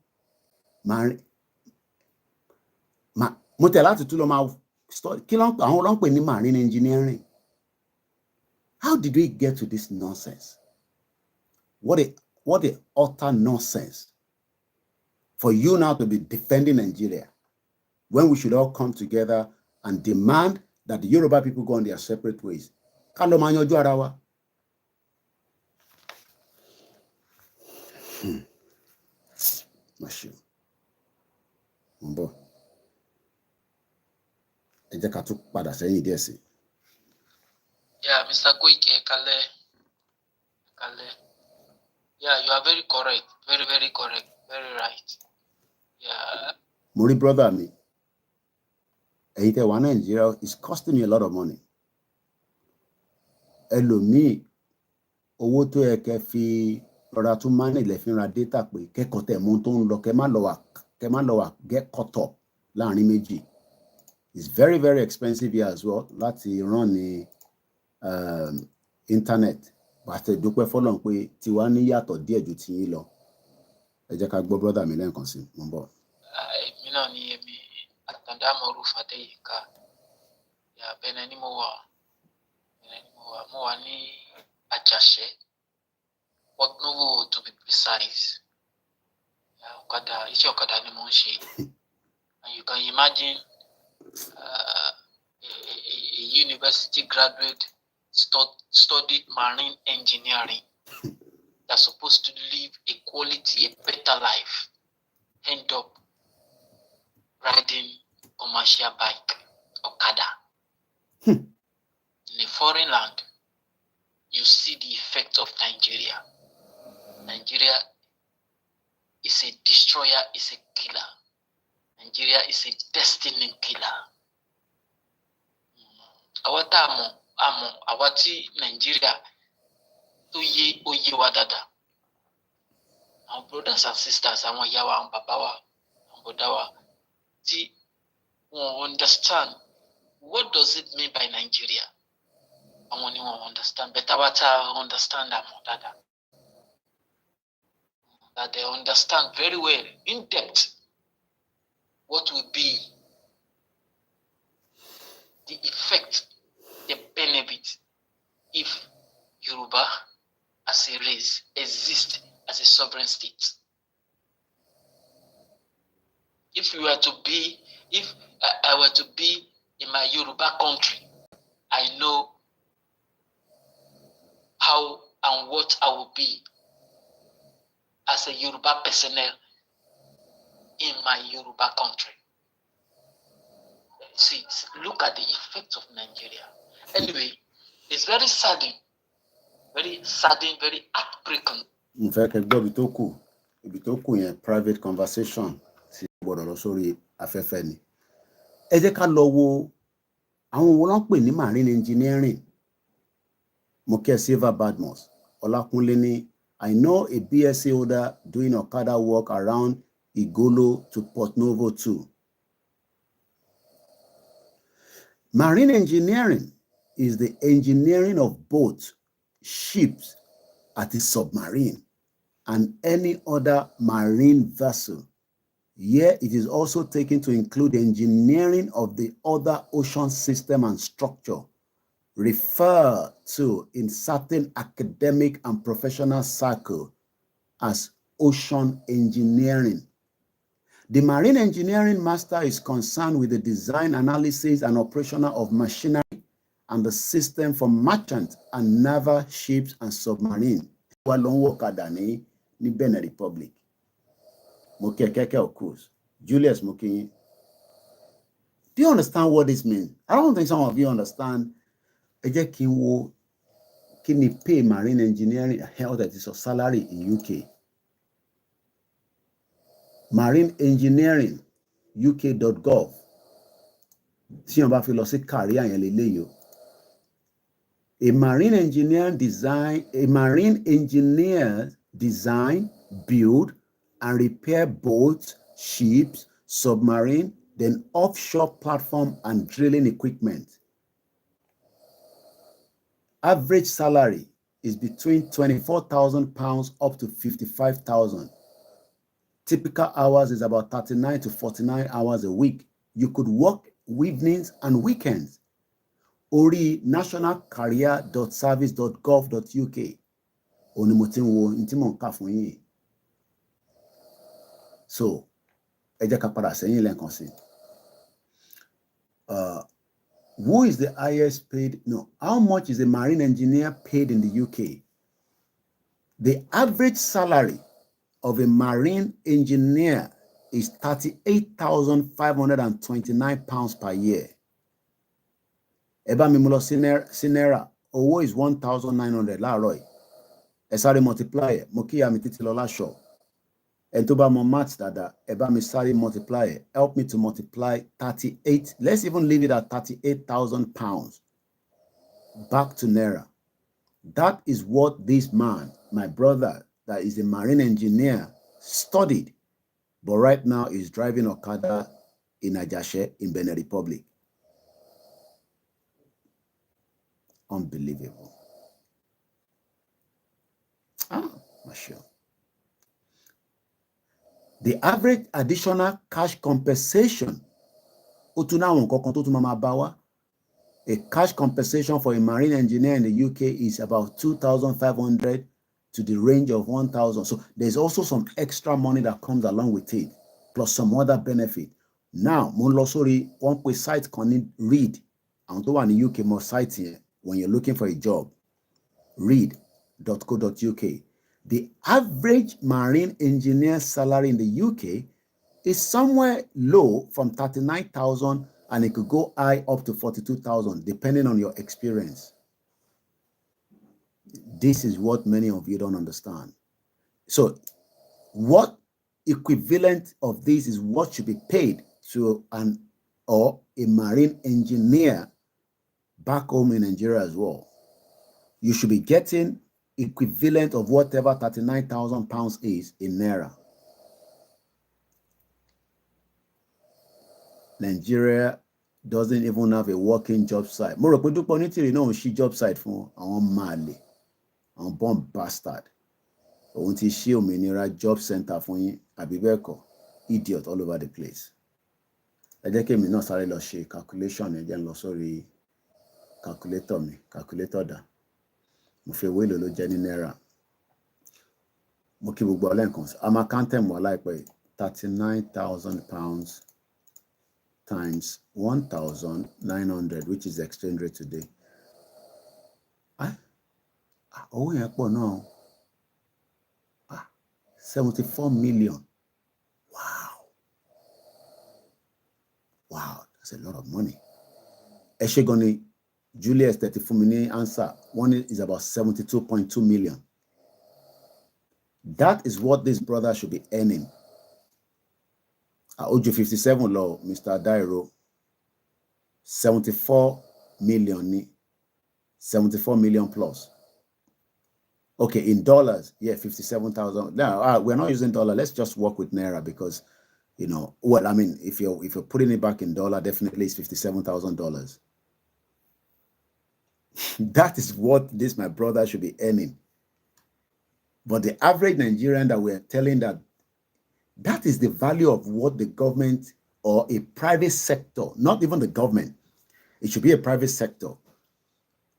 mo tẹ̀ láti tún lọ máa study kí ló ń pè àwọn ló ń pè ní marine engineering. How did we get to this nonsense? What a utter nonsense for you now to be defending Nigeria when we should all come together and demand that the Yoruba people go on their separate ways. Ká lọ máa yanjú ara wa. Mashu. Mbo. Ẹ jẹ́ ká tún padà sẹ́yìn díẹ̀ sí. Yeah, Mr. Koiki, Kale. Yeah, you are very correct. Very, very correct. Very right. Yeah. Mo rí brother mi. Ẹ̀yin tẹ́ wà Nàìjíríà is costing me a lot of money. Ẹlòmíì owó tó yẹ kẹ́ fi rọra tún manage lẹ fi ra data pé kẹ́kọ̀ọ́ tẹ̀ mú tó ń lọ kẹ́ má lọ wà get caught up láàrin méjì. It's very, very expensive here as well láti run ní internet. Bàtẹ̀ dúpẹ́ fọ́lọ́run pé tiwa ní yàtọ̀ díẹ̀ ju ti yín lọ. Ẹ jẹ́ ká gbọ́ brother mi lẹ́ẹ̀kan sí mo ń bọ̀. Èmi náà ni èmi Àtàndá Mọ̀rú Fàdéyìká. Yeah, Benin ni mo wà. Mo wà ní Àjàṣẹ́. Port Novo to be precise. Yeah, Okada, iṣẹ́ Okada ni mo ń ṣe. And you can imagine a university graduate studied marine engineering that's supposed to live a quality, a better life, end up riding commercial bike, Okada. In a foreign land, you see the effect of Nigeria. Nigeria is a destroyer, is a killer. Nigeria is a destiny killer. Àwa tí Nigeria tó yé oyé wa dáadáa. Our brothers and sisters, àwọn ìyá wa, àwọn bàbá wa, àwọn bọ̀dá wa, tí wọ́n understand what does it mean by Nigeria. Àwọn ni wọ́n understand, but àwa tá understand àmọ́ dáadáa. That they understand very well, in depth, what will be the effect, the benefit if Yoruba as a race exists as a sovereign state. If I were to be in my Yoruba country, I know how and what I will be as a Yoruba personnel in my Yoruba country. See, look at the effect of Nigeria. Anyway, it's very saddening, very heartbreaking. In fact, ibi tó kù yẹn private conversation tí gbọ́dọ̀ lọ sórí afẹ́fẹ́ ni. Ẹ jẹ́ ká lọ wo àwọn wo ló ń pè ní marine engineering. Mo kí Silver Badmus, Olakunle ní I know a BSc holder doing Okada work around Igolo to Port Novo too. Marine engineering is the engineering of boats, ships, at a submarine, and any other marine vessel. Here it is also taken to include engineering of the other ocean system and structure, referred to in certain academic and professional circles as ocean engineering. The marine engineering master is concerned with the design, analysis, and operation of machinery and the system for merchant and naval ships and submarine. Ní Benin Republic. Cruise. Julius Moki. Do you understand what this means? I don't think some of you understand. Can pay marine engineering health that is a salary in UK? Marine engineering, uk.gov. See on fi lọ sí career yẹn lélẹ́yìí o. A marine engineer design, build, and repair boats, ships, submarine, then offshore platform and drilling equipment. Average salary is between £24,000 up to £55,000. Typical hours is about 39 to 49 hours a week. You could work evenings and weekends. Ori nationalcareer.service.gov.uk. So, who is the highest paid? No, how much is a marine engineer paid in the UK? The average salary of a marine engineer is £38,529 per year. Eba mimulo sinera owo is 1,900 láàárọ̀. Esari multiply mokiya mi titi lola show. And to ba mo maths dada eba mi sari multiply. Help me to multiply 38. Let's even leave it at £38,000 back to naira. That is what this man, my brother, that is a marine engineer, studied, but right now is driving Okada in Ajashe in Benin Republic. Unbelievable. Sure. The average additional cash compensation, a cash compensation for a marine engineer in the UK is about 2,500 to the range of 1,000. So there's also some extra money that comes along with it, plus some other benefit. Now, one way site can read. And to one in the UK more sites here when you're looking for a job. Read.co.uk. The average marine engineer salary in the UK is somewhere low from 39,000 and it could go high up to 42,000 depending on your experience. This is what many of you don't understand. So what equivalent of this is what should be paid to a marine engineer back home in Nigeria as well? You should be getting equivalent of whatever £39,000 is in naira. Nigeria doesn't even have a working job site. More she job site for our Mali, our bomb bastard. Until she job center for you, Abibeko, idiot all over the place. I just came in not sorry lo she calculation again lo sorry calculator da. Mo fe we lo jẹ ní naira. Mo kí gbogbo ọlẹ́ǹkan. I'm accounting more like £39,000 times 1,900, which is the exchange rate today. Oh, yeah, no. 74 million. Wow, that's a lot of money. Eshegoni, Julius 34 million answer. One is about 72.2 million. That is what this brother should be earning. Oju 57 law, Mr. Dairo, 74 million, 74 million plus. Okay, in dollars, yeah, 57,000. Now, we're not using dollar. Let's just work with naira because, you know, well, I mean, if you're putting it back in dollar, definitely it's $57,000. That is what this my brother should be earning. But the average Nigerian that we're telling that is the value of what the government or a private sector, not even the government, it should be a private sector,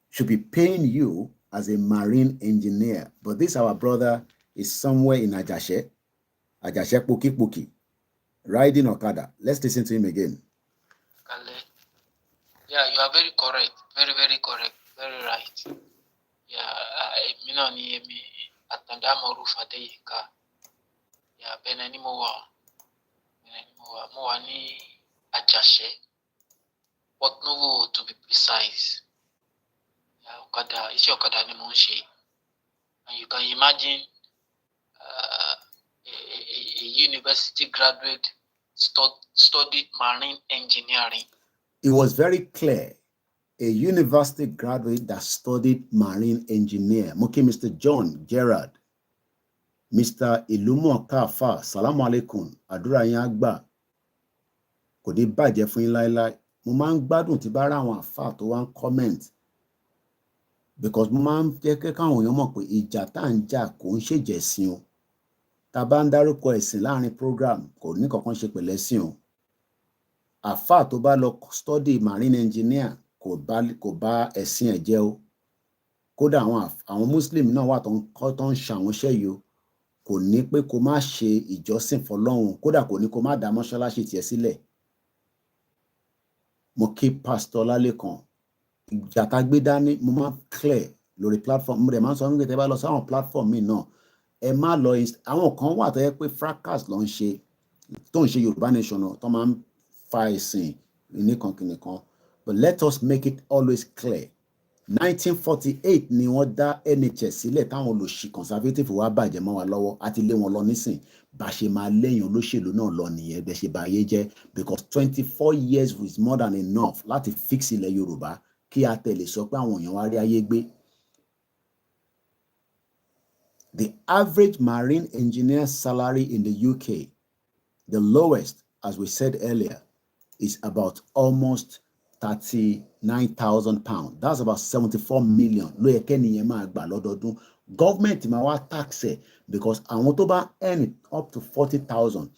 should be paying you as a marine engineer. But this our brother is somewhere in Ajashe Puki, riding Okada. Let's listen to him again. Yeah, you are very correct. Very, very correct. Very right. Yeah, me no ni me atanda morufa de yinka. Yeah, benani mo wa ni ajashe. But no to be precise. Yeah, okada, isi okada ni mo nse. And you can imagine a university graduate studied marine engineering. It was very clear. A university graduate that studied marine engineer. Moki Mr. John Gerard. Mr. Ilumo Kafa. Salamu alaikum. Àdúrà yín á gbà. Kò ní bàjẹ́ fún yín láíláí. Mo máa ń gbádùn tí bá rá àwọn àfáà tó wá ń comment. Because mo máa ń jẹ́ kí káwọn èèyàn mọ̀ pé ìjà tá à ń jà kò ń ṣèjẹ̀sìn o. Tá bá ń dárúkọ ẹ̀sìn láàrin program kò ní kankan ṣe pẹ̀lú ẹ̀sìn o. Àfáà tó bá lọ study marine engineer kò bá ẹ̀sìn ẹ̀ jẹ́ o. Kódà àwọn Muslim náà wà tó ń ṣe àwọn iṣẹ́ yìí o. Kò ní pé kó má ṣe ìjọsìn fọlọ́run. Kódà kò ní kó má dá mọ́ṣáláṣí tiẹ̀ sílẹ̀. Mo kí Pastor Lálẹ́kan. Ìjà tá gbé dání mo máa clear lórí platform. Mo dẹ̀ máa ń sọ wípé tẹ́ bá lọ sáwọn platform mi náà ẹ má lọ àwọn kan wà tó yẹ pé fracas ló ń ṣe tó ń ṣe Yorùbá nation náà tó máa ń fa ìsìn nìkan kìnìkan. But let us make it always clear. 1948 ni wọ́n dá NHS sílẹ̀ táwọn olòṣì conservative wá bàjẹ́ mọ́ wa lọ́wọ́ àti lé wọn lọ nísìn bá ṣe máa lẹ́yìn olóṣèlú náà lọ nìyẹn bẹ́ẹ̀ ṣe bá ayé jẹ́ because 24 years is more than enough láti fix ilẹ̀ Yorùbá kí a tẹ̀lé sọ pé àwọn èèyàn wá rí ayé gbé. The average marine engineer salary in the UK, the lowest, as we said earlier, is about almost £39,000. That's about 74 million. Ló yẹ kẹ́niyẹn máa gbà lọ́dọọdún. Government máa wá tax ẹ̀ because àwọn tó bá earn up to 40,000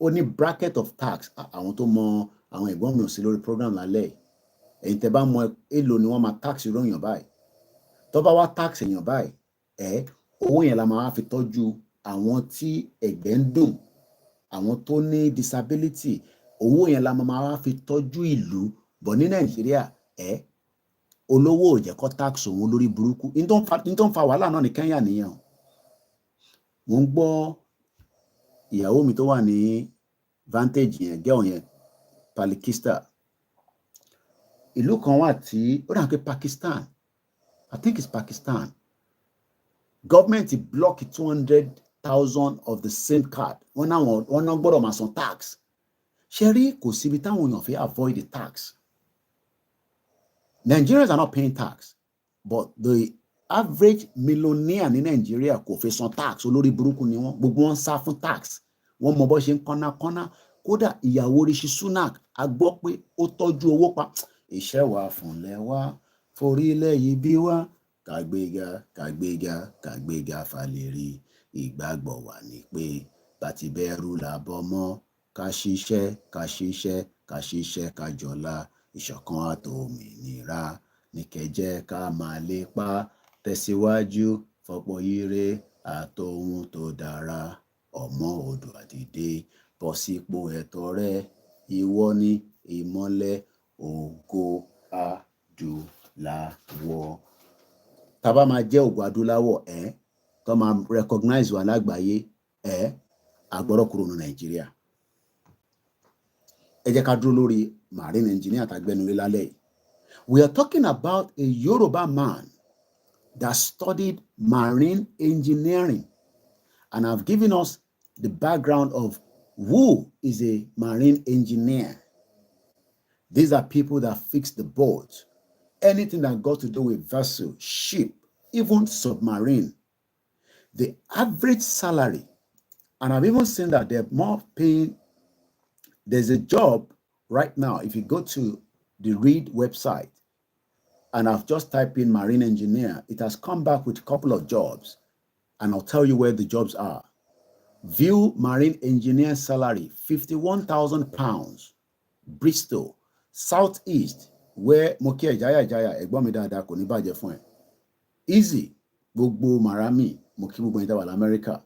ó ní bracket of tax. Àwọn tó mọ àwọn ẹ̀gbọ́n mi ò sí lórí program lálẹ́ ẹ̀yin tẹ́ bá mọ èlò ni wọ́n máa tax irú èèyàn báyìí. Tó bá wá tax èèyàn báyìí owó yẹn la máa fi tọ́jú àwọn tí ẹ̀gbẹ́ ń dùn, àwọn tó ní disability. Owó yẹn la máa fi tọ́jú ìlú. Bọ̀ ní Nàìjíríà olówó ò jẹ́ kó tax òun lórí burúkú. Ní tó ń fa wàhálà náà ní Kenya nìyẹn. Mo ń gbọ́ ìyàwó mi tó wà ní Vantage yẹn girl yẹn Palikista. Ìlú kan wà tí ó dà pé Pakistan, I think it's Pakistan. Government block 200,000 of the same card. Wọ́n náà gbọ́dọ̀ máa san tax. Ṣé rí kò síbi táwọn èèyàn fi avoid the tax. Nigerians are not paying tax, but the average millionaire ní Nigeria kò fi san tax. Olórí burúkú ni wọ́n. Gbogbo wọn sá fún tax. Wọ́n mọ bó ṣe ń kọ́nà. Kódà ìyàwó Rishi Sunak a gbọ́ pé ó tọ́jú owó pa. Iṣẹ́ wa fúnlẹ̀ wa forílẹ̀ yìí bí wá. Kàgbéga falẹ̀rí. Ìgbàgbọ́ wà ní pé bàtí bẹ́rù làbọ̀ mọ́. Ká ṣiṣẹ́ ká jọlá. Ìṣọ̀kan àtòmìnira ní kẹ́jẹ́ ká máa lépa. Tẹ̀síwájú fọ́pọ̀ ire àtòhun tó dára. Ọmọ Oòduà dìde bọ́ sípò ẹ̀tọ́ rẹ. Ìwọ ni ìmọ́lẹ̀ ògo adúláwọ̀. Tá bá máa jẹ́ ògo adúláwọ̀ tó máa recognize wa lágbàáyé àgbọ̀rọ̀ kúrò ní Nàìjíríà. Ẹ jẹ́ ká dúró lórí marine engineer àtàgbẹ́nulé lálẹ́. We are talking about a Yoruba man that studied marine engineering, and I've given us the background of who is a marine engineer. These are people that fix the boat, anything that got to do with vessel, ship, even submarine. The average salary, and I've even seen that they're more paying. There's a job right now, if you go to the Reed website, and I've just typed in marine engineer, it has come back with a couple of jobs, and I'll tell you where the jobs are. View marine engineer salary, £51,000, Bristol, Southeast, where Mokia Jaya ẹ̀gbọ́n mi dáadáa kò ní bàjẹ́ fún ẹ. Easy, gbogbo Marami, Moki gbogbo ẹ̀dá wà l'Amẹ́ríkà.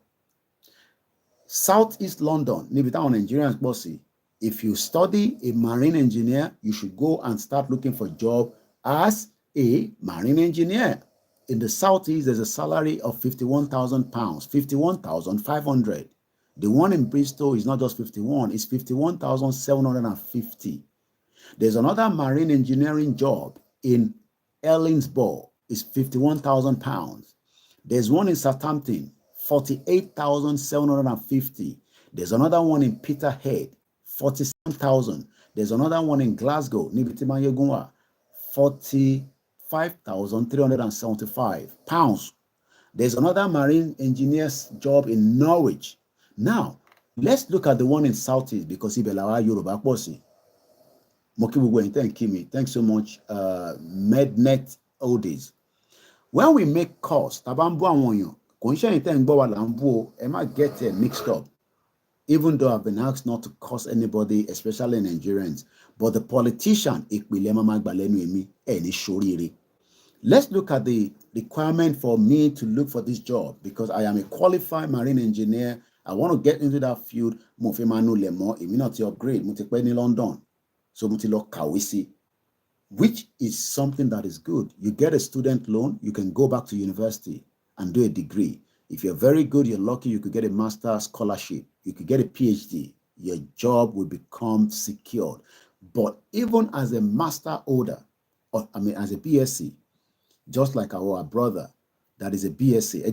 Southeast London, níbi táwọn Nigerians pọ̀ sí. If you study a marine engineer, you should go and start looking for a job as a marine engineer. In the southeast, there's a salary of £51,000, 51,500. The one in Bristol is not just 51, it's 51,750. There's another marine engineering job in Ellingsborg, it's £51,000. There's one in Southampton, 48,750. There's another one in Peterhead, 47,000. There's another one in Glasgow, Nibitima Yegunwa, 45,375 pounds. There's another marine engineer's job in Norwich. Now, let's look at the one in Southeast because Ibelawa Yoruba Posi. Thanks so much, MedNet Oldies. When we make calls, I might get mixed up. Even though I've been asked not to curse anybody, especially Nigerians, but the politician, let's look at the requirement for me to look for this job because I am a qualified marine engineer. I want to get into that field. Upgrade, London. So which is something that is good. You get a student loan, you can go back to university and do a degree. If you're very good, you're lucky, you could get a master's scholarship. You could get a PhD. Your job will become secured. But even as a master holder, as a BSc, just like our brother that is a BSc,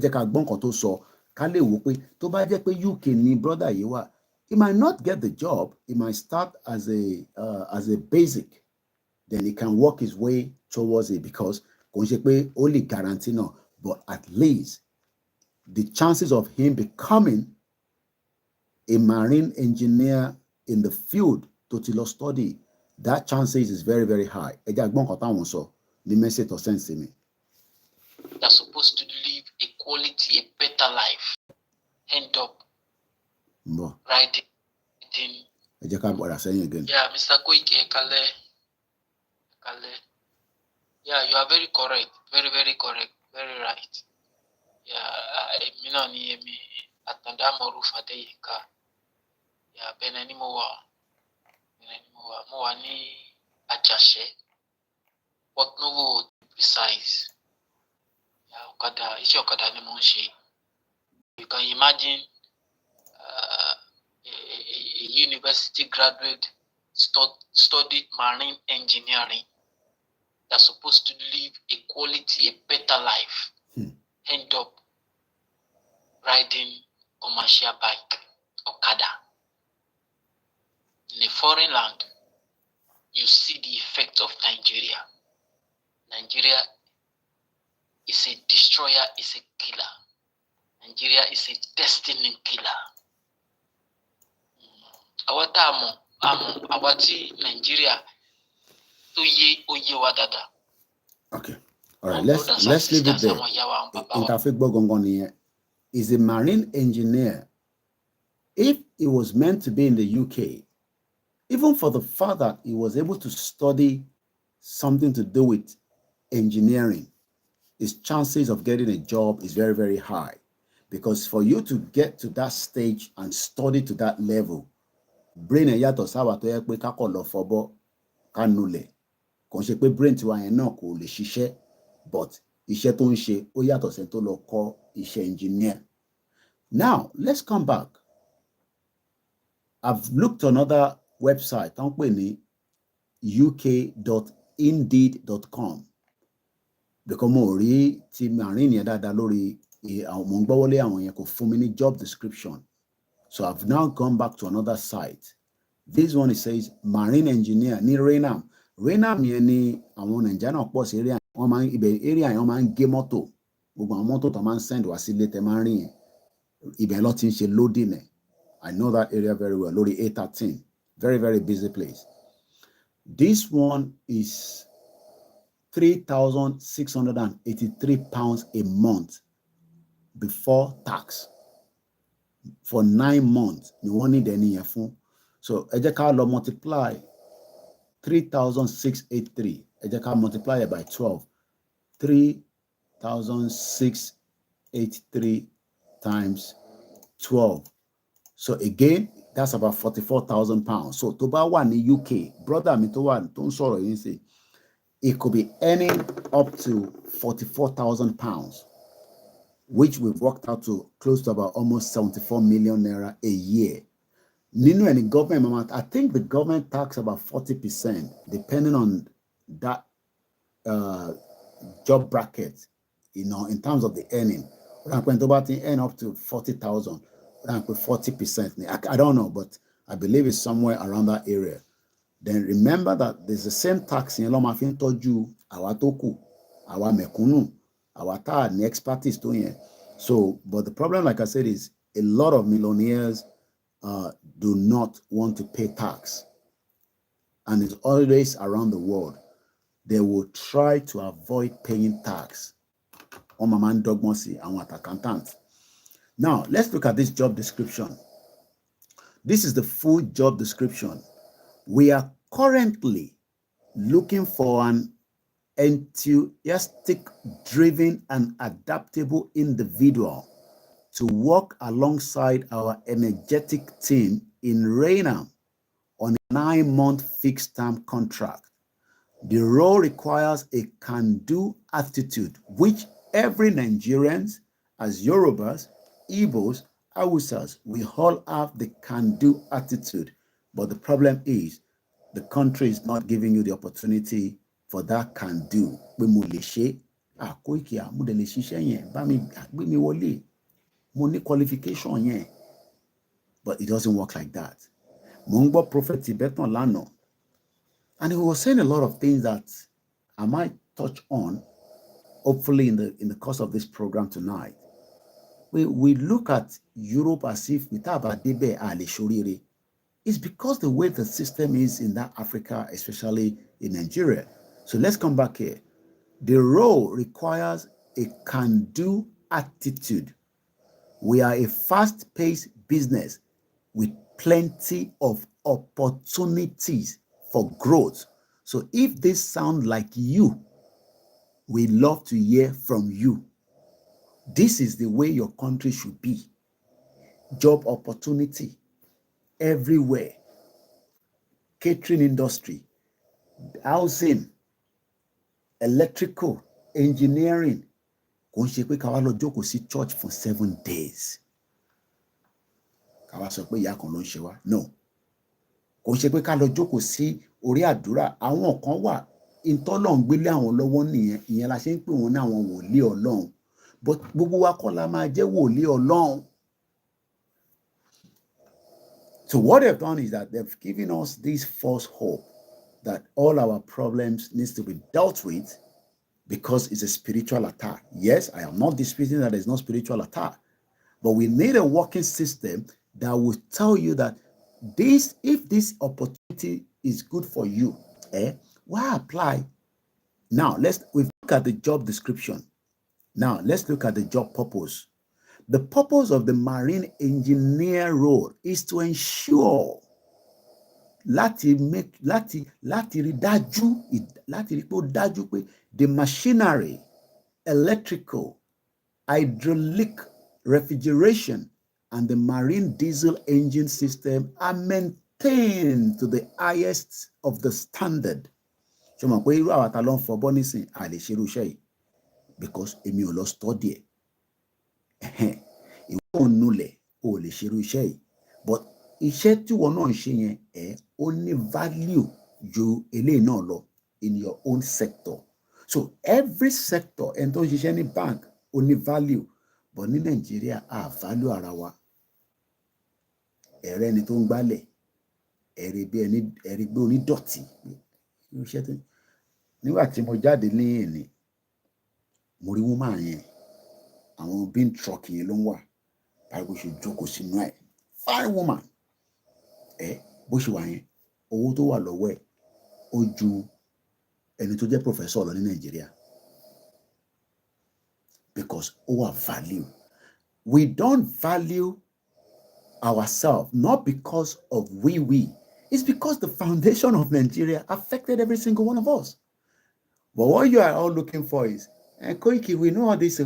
UK ni brother yiwa, he might not get the job. He might start as a basic. Then he can work his way towards it because only guarantee no, but at least the chances of him becoming a marine engineer in the field to study, that chances is very, very high. They're supposed to live a quality, a better life. End up riding. Yeah, Mr. Koiki, Kale. Yeah, you are very correct. Very, very correct. Very right. Yeah, atanda morufa deika. Yeah, benani mowa ni ajashe. But no precise. Yeah, okada ishi okada ni monshi. You can imagine a university graduate studied marine engineering. They're supposed to live a quality, a better life. End up riding commercial bike, Okada. In a foreign land, you see the effect of Nigeria. Nigeria is a destroyer, is a killer. Nigeria is a destiny killer. Awati Nigeria okay. All right, let's leave it there. Is a marine engineer, if he was meant to be in the UK, even for the fact that he was able to study something to do with engineering, his chances of getting a job is very, very high. Because for you to get to that stage and study to that level, brain and yato sawa to ekpe kakolo fobo kanule. Konse brain tiwa yen na ko le ṣiṣẹ́, but iṣẹ́ tó ń ṣe ó yàtọ̀ sí tó lọ kọ́ iṣẹ́ engineer. Now, let's come back. I've looked at another website, uk.indeed.com. Because mo rí ti marine yẹn dáadáa lórí mo ń gbọ́wọ́lé àwọn yẹn kò fún mi ní job description. So I've now gone back to another site. This one, it says marine engineer ní Renam. Renam yẹn ni àwọn Nàìjíríà náà pọ̀ sí area wọn máa ń ibẹ̀ area yẹn wọ́n máa ń gé mọ́tò. Gbogbo àwọn mọ́tò tó máa ń send wá sí ilé tẹ máa ń rìn yẹn. Ibẹ̀ ló ti ń ṣe loading ẹ̀. I know that area very well. Lórí A13. Very, very busy place. This one is £3,683 a month before tax. For 9 months, you won't need any phone. So, ejeka multiply 3,683. Ejeka multiply it by 12. 3,683 times 12. So again, that's about £44,000. So to buy one in UK, brother me to one, don't sorrow you say. it could be earning up to 44,000 pounds, which we've worked out to close to about almost 74 million naira a year. Nino and the government, I think the government tax about 40%, depending on that job bracket, in terms of the earning. When to earn up to 40,000, 40%. I don't know, but I believe it's somewhere around that area. Then remember that there's the same tax in Lomafin Toju, our Toku, our Mekunu, our Ta, the expertise doing it. So, but the problem, like I said, is a lot of millionaires do not want to pay tax. And it's always around the world. They will try to avoid paying tax. On my man Dogmosi and what accountant. Now, let's look at this job description. This is the full job description. We are currently looking for an enthusiastic, driven, and adaptable individual to work alongside our energetic team in Raynham on a 9-month fixed-term contract. The role requires a can-do attitude, which every Nigerian, as Yorubas, Igbos, Hausas, we all have the can-do attitude. But the problem is, the country is not giving you the opportunity for that can-do. Qualification, but it doesn't work like that. Mungbo Prophet Tibetan Lano, and he was saying a lot of things that I might touch on, hopefully in the course of this program tonight. We look at Europe as if it's because the way the system is in that Africa, especially in Nigeria. So let's come back here. The role requires a can-do attitude. We are a fast-paced business with plenty of opportunities for growth. So if this sounds like you, we love to hear from you. This is the way your country should be. Job opportunity everywhere. Catering industry, housing, electrical, engineering. Kò ń ṣe pé ká wá lọ jókòó sí church for 7 days. Ká wá sọ pé ìyà kan ló ń ṣe wá. No. Kò ń ṣe pé ká lọ jókòó sí orí àdúrà. Àwọn kan wà ìtọ́lọ́run gbélé àwọn lọ́wọ́ nìyẹn. Ìyẹn la ṣe ń pè wọ́n ní àwọn wòlíì Ọlọ́run. But gbogbo wa kọ́ la máa jẹ́ wòlíì Ọlọ́run. So what they've done is that they've given us this false hope that all our problems needs to be dealt with because it's a spiritual attack. Yes, I am not disputing that there's no spiritual attack, but we need a working system that will tell you that if this opportunity is good for you, why apply? Now, we look at the job description. Now, let's look at the job purpose. The purpose of the marine engineer role is to ensure láti rí dájú pé the machinery, electrical, hydraulic, refrigeration, and the marine diesel engine system are maintained to the highest of the standard. So mo pé irú àwa tá lọ ń fọbọ́ nísìn a lè ṣe irú iṣẹ́ yìí because èmi ò lọ study ẹ̀. Ìwọ ò nulẹ̀ o lè ṣe irú iṣẹ́ yìí, but iṣẹ́ tí wọ́n náà ń ṣe yẹn ó ní value ju eléyìí náà lọ in your own sector. So every sector ẹni tó ń ṣiṣẹ́ ní bank ó ní value, but ní Nàìjíríà a value ara wa. Ẹ̀rẹ́ ẹni tó ń gbálẹ̀ ẹ̀rí gbé onídọ̀tí. Nígbà tí mo jáde ní èní mo rí woman yẹn, àwọn bin truck yẹn ló ń wà báyìí bó ṣe jókòó sínú ẹ̀. Fine woman. Bó ṣe wà yẹn owó tó wà lọ́wọ́ ẹ̀ ó ju ẹni tó jẹ́ professor lọ ní Nàìjíríà because ó wà value. We don't value ourselves not because of we. It's because the foundation of Nigeria affected every single one of us. But what you are all looking for is, Koiki, we know all this,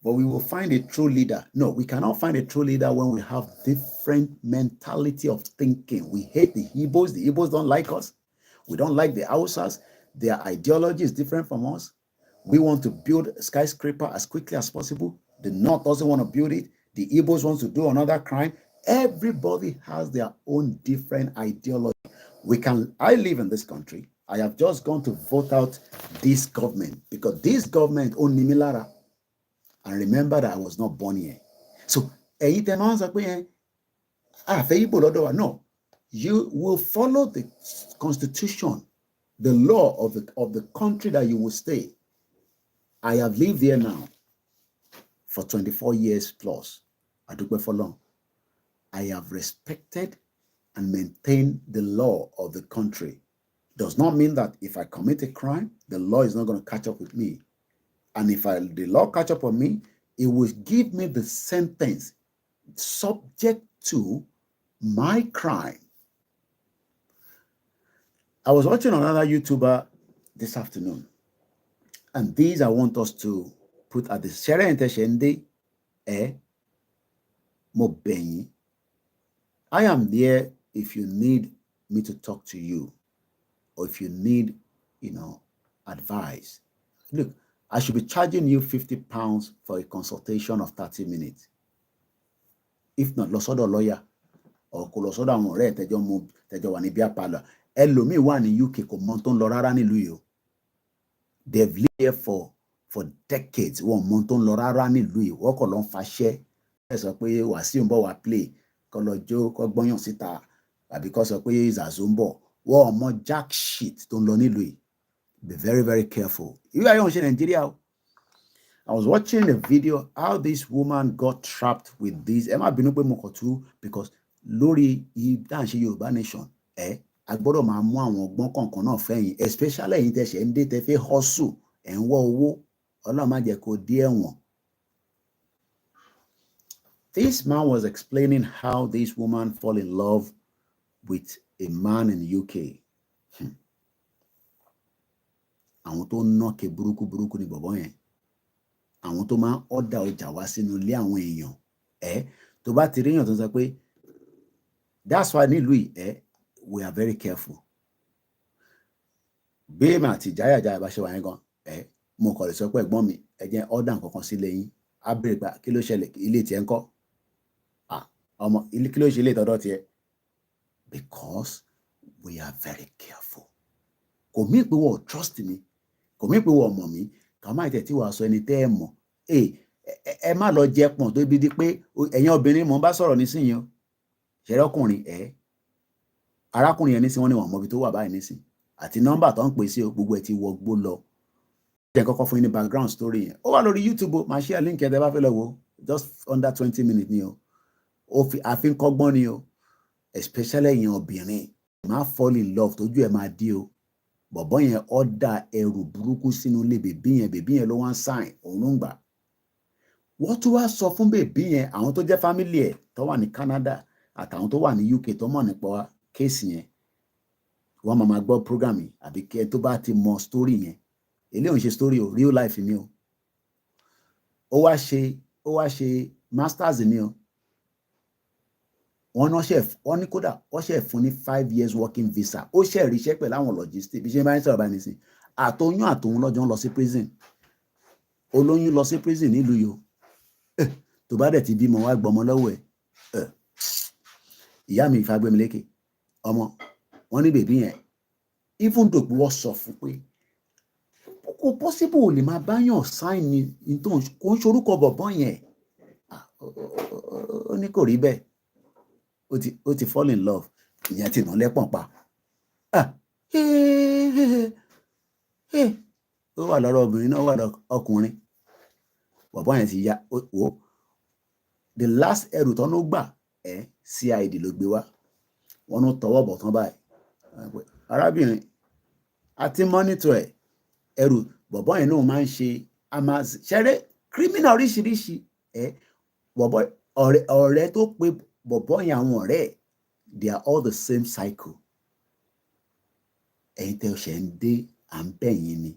but we will find a true leader. No, we cannot find a true leader when we have different mentality of thinking. We hate the Igbos. The Igbos don't like us. We don't like the Hausas. Their ideology is different from us. We want to build a skyscraper as quickly as possible. The North doesn't want to build it. The Igbos want to do another crime. Everybody has their own different ideology. I live in this country. I have just gone to vote out this government because this government own Nimilara. And remember that I was not born here. So, no, you will follow the constitution, the law of the country that you will stay. I have lived here now for 24 years plus. I took for long. I have respected and maintained the law of the country. Does not mean that if I commit a crime, the law is not going to catch up with me. And if the law catch up on me, it will give me the sentence subject to my crime. I was watching another YouTuber this afternoon, and these I want us to put at the Shere Inteshende Mobenyi. I am there if you need me to talk to you, or if you need, advice. Look, I should be charging you £50 for a consultation of 30 minutes. If not, losodo lawyer or kolosodo àwọn ọ̀rẹ́ tẹjọ wà ní bíà parlour. Ẹlòmíì wà ní UK kò mọ tó ń lọ rárá nílùú yìí. They've lived here for decades. Wọ́n mọ tó ń lọ rárá nílùú yìí. Wọ́n kọ̀ lọ ń faṣẹ́. Ẹ sọ pé Wàsíù ń bọ̀ wá play kọ́ lọ jó kọ́ gbọ́yàn síta àbí kọ́ sọ pé Ìzàzó ń bọ̀. Wọ́n mọ jack shit tó ń lọ nílùú yìí. Be very, very careful. You are in Nigeria. I was watching a video how this woman got trapped with this. Emma Binupe Mokotu, because lórí ìdáǹṣe Yorùbá nation, agbọ́dọ̀ máa mú àwọn ọgbọ́n kọ̀ọ̀kan náà fẹ́yìn, especially ẹ̀yin tẹ̀ṣẹ̀ ń dé tẹ́fẹ́ hustle, ẹ̀ ń wọ́ owó, Ọlọ́run má jẹ́ kó dé ẹ̀wọ̀n. This man was explaining how this woman fell in love with a man in the UK. Àwọn tó ń ná ke burúkú ni bọ̀bọ́ yẹn. Àwọn tó máa ń ọ̀dà ọjà wá sínú ilé àwọn èèyàn. Tó bá ti ríyàn tó sọ pé that's why nílùú yìí we are very careful. Bí èmi àti ìjáyàjá bá ṣe wà yẹn gan, mo kọ̀ lè sọ pé ẹ̀gbọ́n mi ẹ jẹ́ ọ̀dà nǹkan sílé yín. Á bèrè pé kí ló ṣẹlẹ̀ ilé tiẹ̀ ń kọ́? Ọmọ ilé kí ló ṣe ilé ìtọ́dọ̀ tiẹ̀? Because we are very careful. Kò mí pé wọ́n trust me. Kò mí pé wọ́n mọ̀ mí. Kà má tẹ̀ tí wàá sọ ẹni tẹ́ ẹ mọ̀. Ẹ má lọ jẹ pọ̀n tó ibi di pé ẹ̀yin obìnrin mò ń bá sọ̀rọ̀ nísìnyí o. Ṣẹ̀rẹ̀ ọkùnrin arákùnrin yẹn nísìnyí wọ́n ní wọ́n mọ̀ ibi tó wà báyìí nísìnyí. Àti nọ́mbà tó ń pè sí o gbogbo ẹ̀ ti wọgbó lọ. Jẹ́ kọ́kọ́ fún yín ní background story yẹn. Ó wà lórí YouTube o. Màá share link ẹ̀ tẹ́ bá fẹ́ lọ wò. Just under 20 minutes ni o. Àfi ń kọ́gbọ́n ni o. Especially ẹ̀yin obìnrin. Má fall in love tójú ẹ̀ máa dí o. Bọ̀bọ́ yẹn ọ̀dà ẹrù burúkú sínú ilé bèbí yẹn ló wá ń sign òun ló ń gbà. Wọ́n tún wá sọ fún bèbí yẹn àwọn tó jẹ́ family ẹ̀ tó wà ní Canada àtàwọn tó wà ní UK tó mọ̀ nípa kéèsì yẹn. Wọ́n máa gbọ́ program yìí àbí kẹ́ tó bá ti mọ story yẹn. Eléyìí ò ń ṣe story o, real life ni o. Ó wá ṣe masters ni o. Wọ́n ní kódà wọ́n ṣe fún ní 5 years working visa. Ó ṣe ríṣẹ́ pẹ̀lú àwọn logistics bí ṣe máa ń sọ̀rọ̀ báyìí nísìn. Àtọyún àtòun lọ́jọ́ ń lọ sí prison. Olóyún lọ sí prison nílùú yìí o. Tó bá dẹ̀ ti bímọ wá gbọmọ lọ́wọ́ ẹ̀. Ìyá mi Ìfagbémilékè ọmọ wọn ní bèbí yẹn even though wọ́n sọ fún pé kò possible ò lè máa báyàn sign ní tó kò ń ṣorúkọ bọ̀bọ́ yẹn. Ó ní kò rí bẹ́ẹ̀. Ó ti fall in love. Ìyẹn ti nà lẹ́pọ̀n pa. Ó wà lọ́rọ̀ obìnrin náà, ó wà lọ́rọ̀ ọkùnrin. Bọ̀bọ́ yẹn ti ya wò. The last ẹrù tán ló gbà CID ló gbé wá. Wọ́n ló tọwọ́ bọ̀ tán báyìí. Arábìnrin àti mọ́nítọ̀ ẹrù bọ̀bọ́ yẹn náà máa ń ṣe ṣẹ́rẹ́ criminal oríṣiríṣi. Bọ̀bọ́ ọ̀rẹ́ tó pe bọ̀bọ́ yẹn àwọn ọ̀rẹ́ they are all the same cycle. Ẹ̀yin tẹ́ ṣẹ̀ ń dé à ń bẹ̀ yín ni.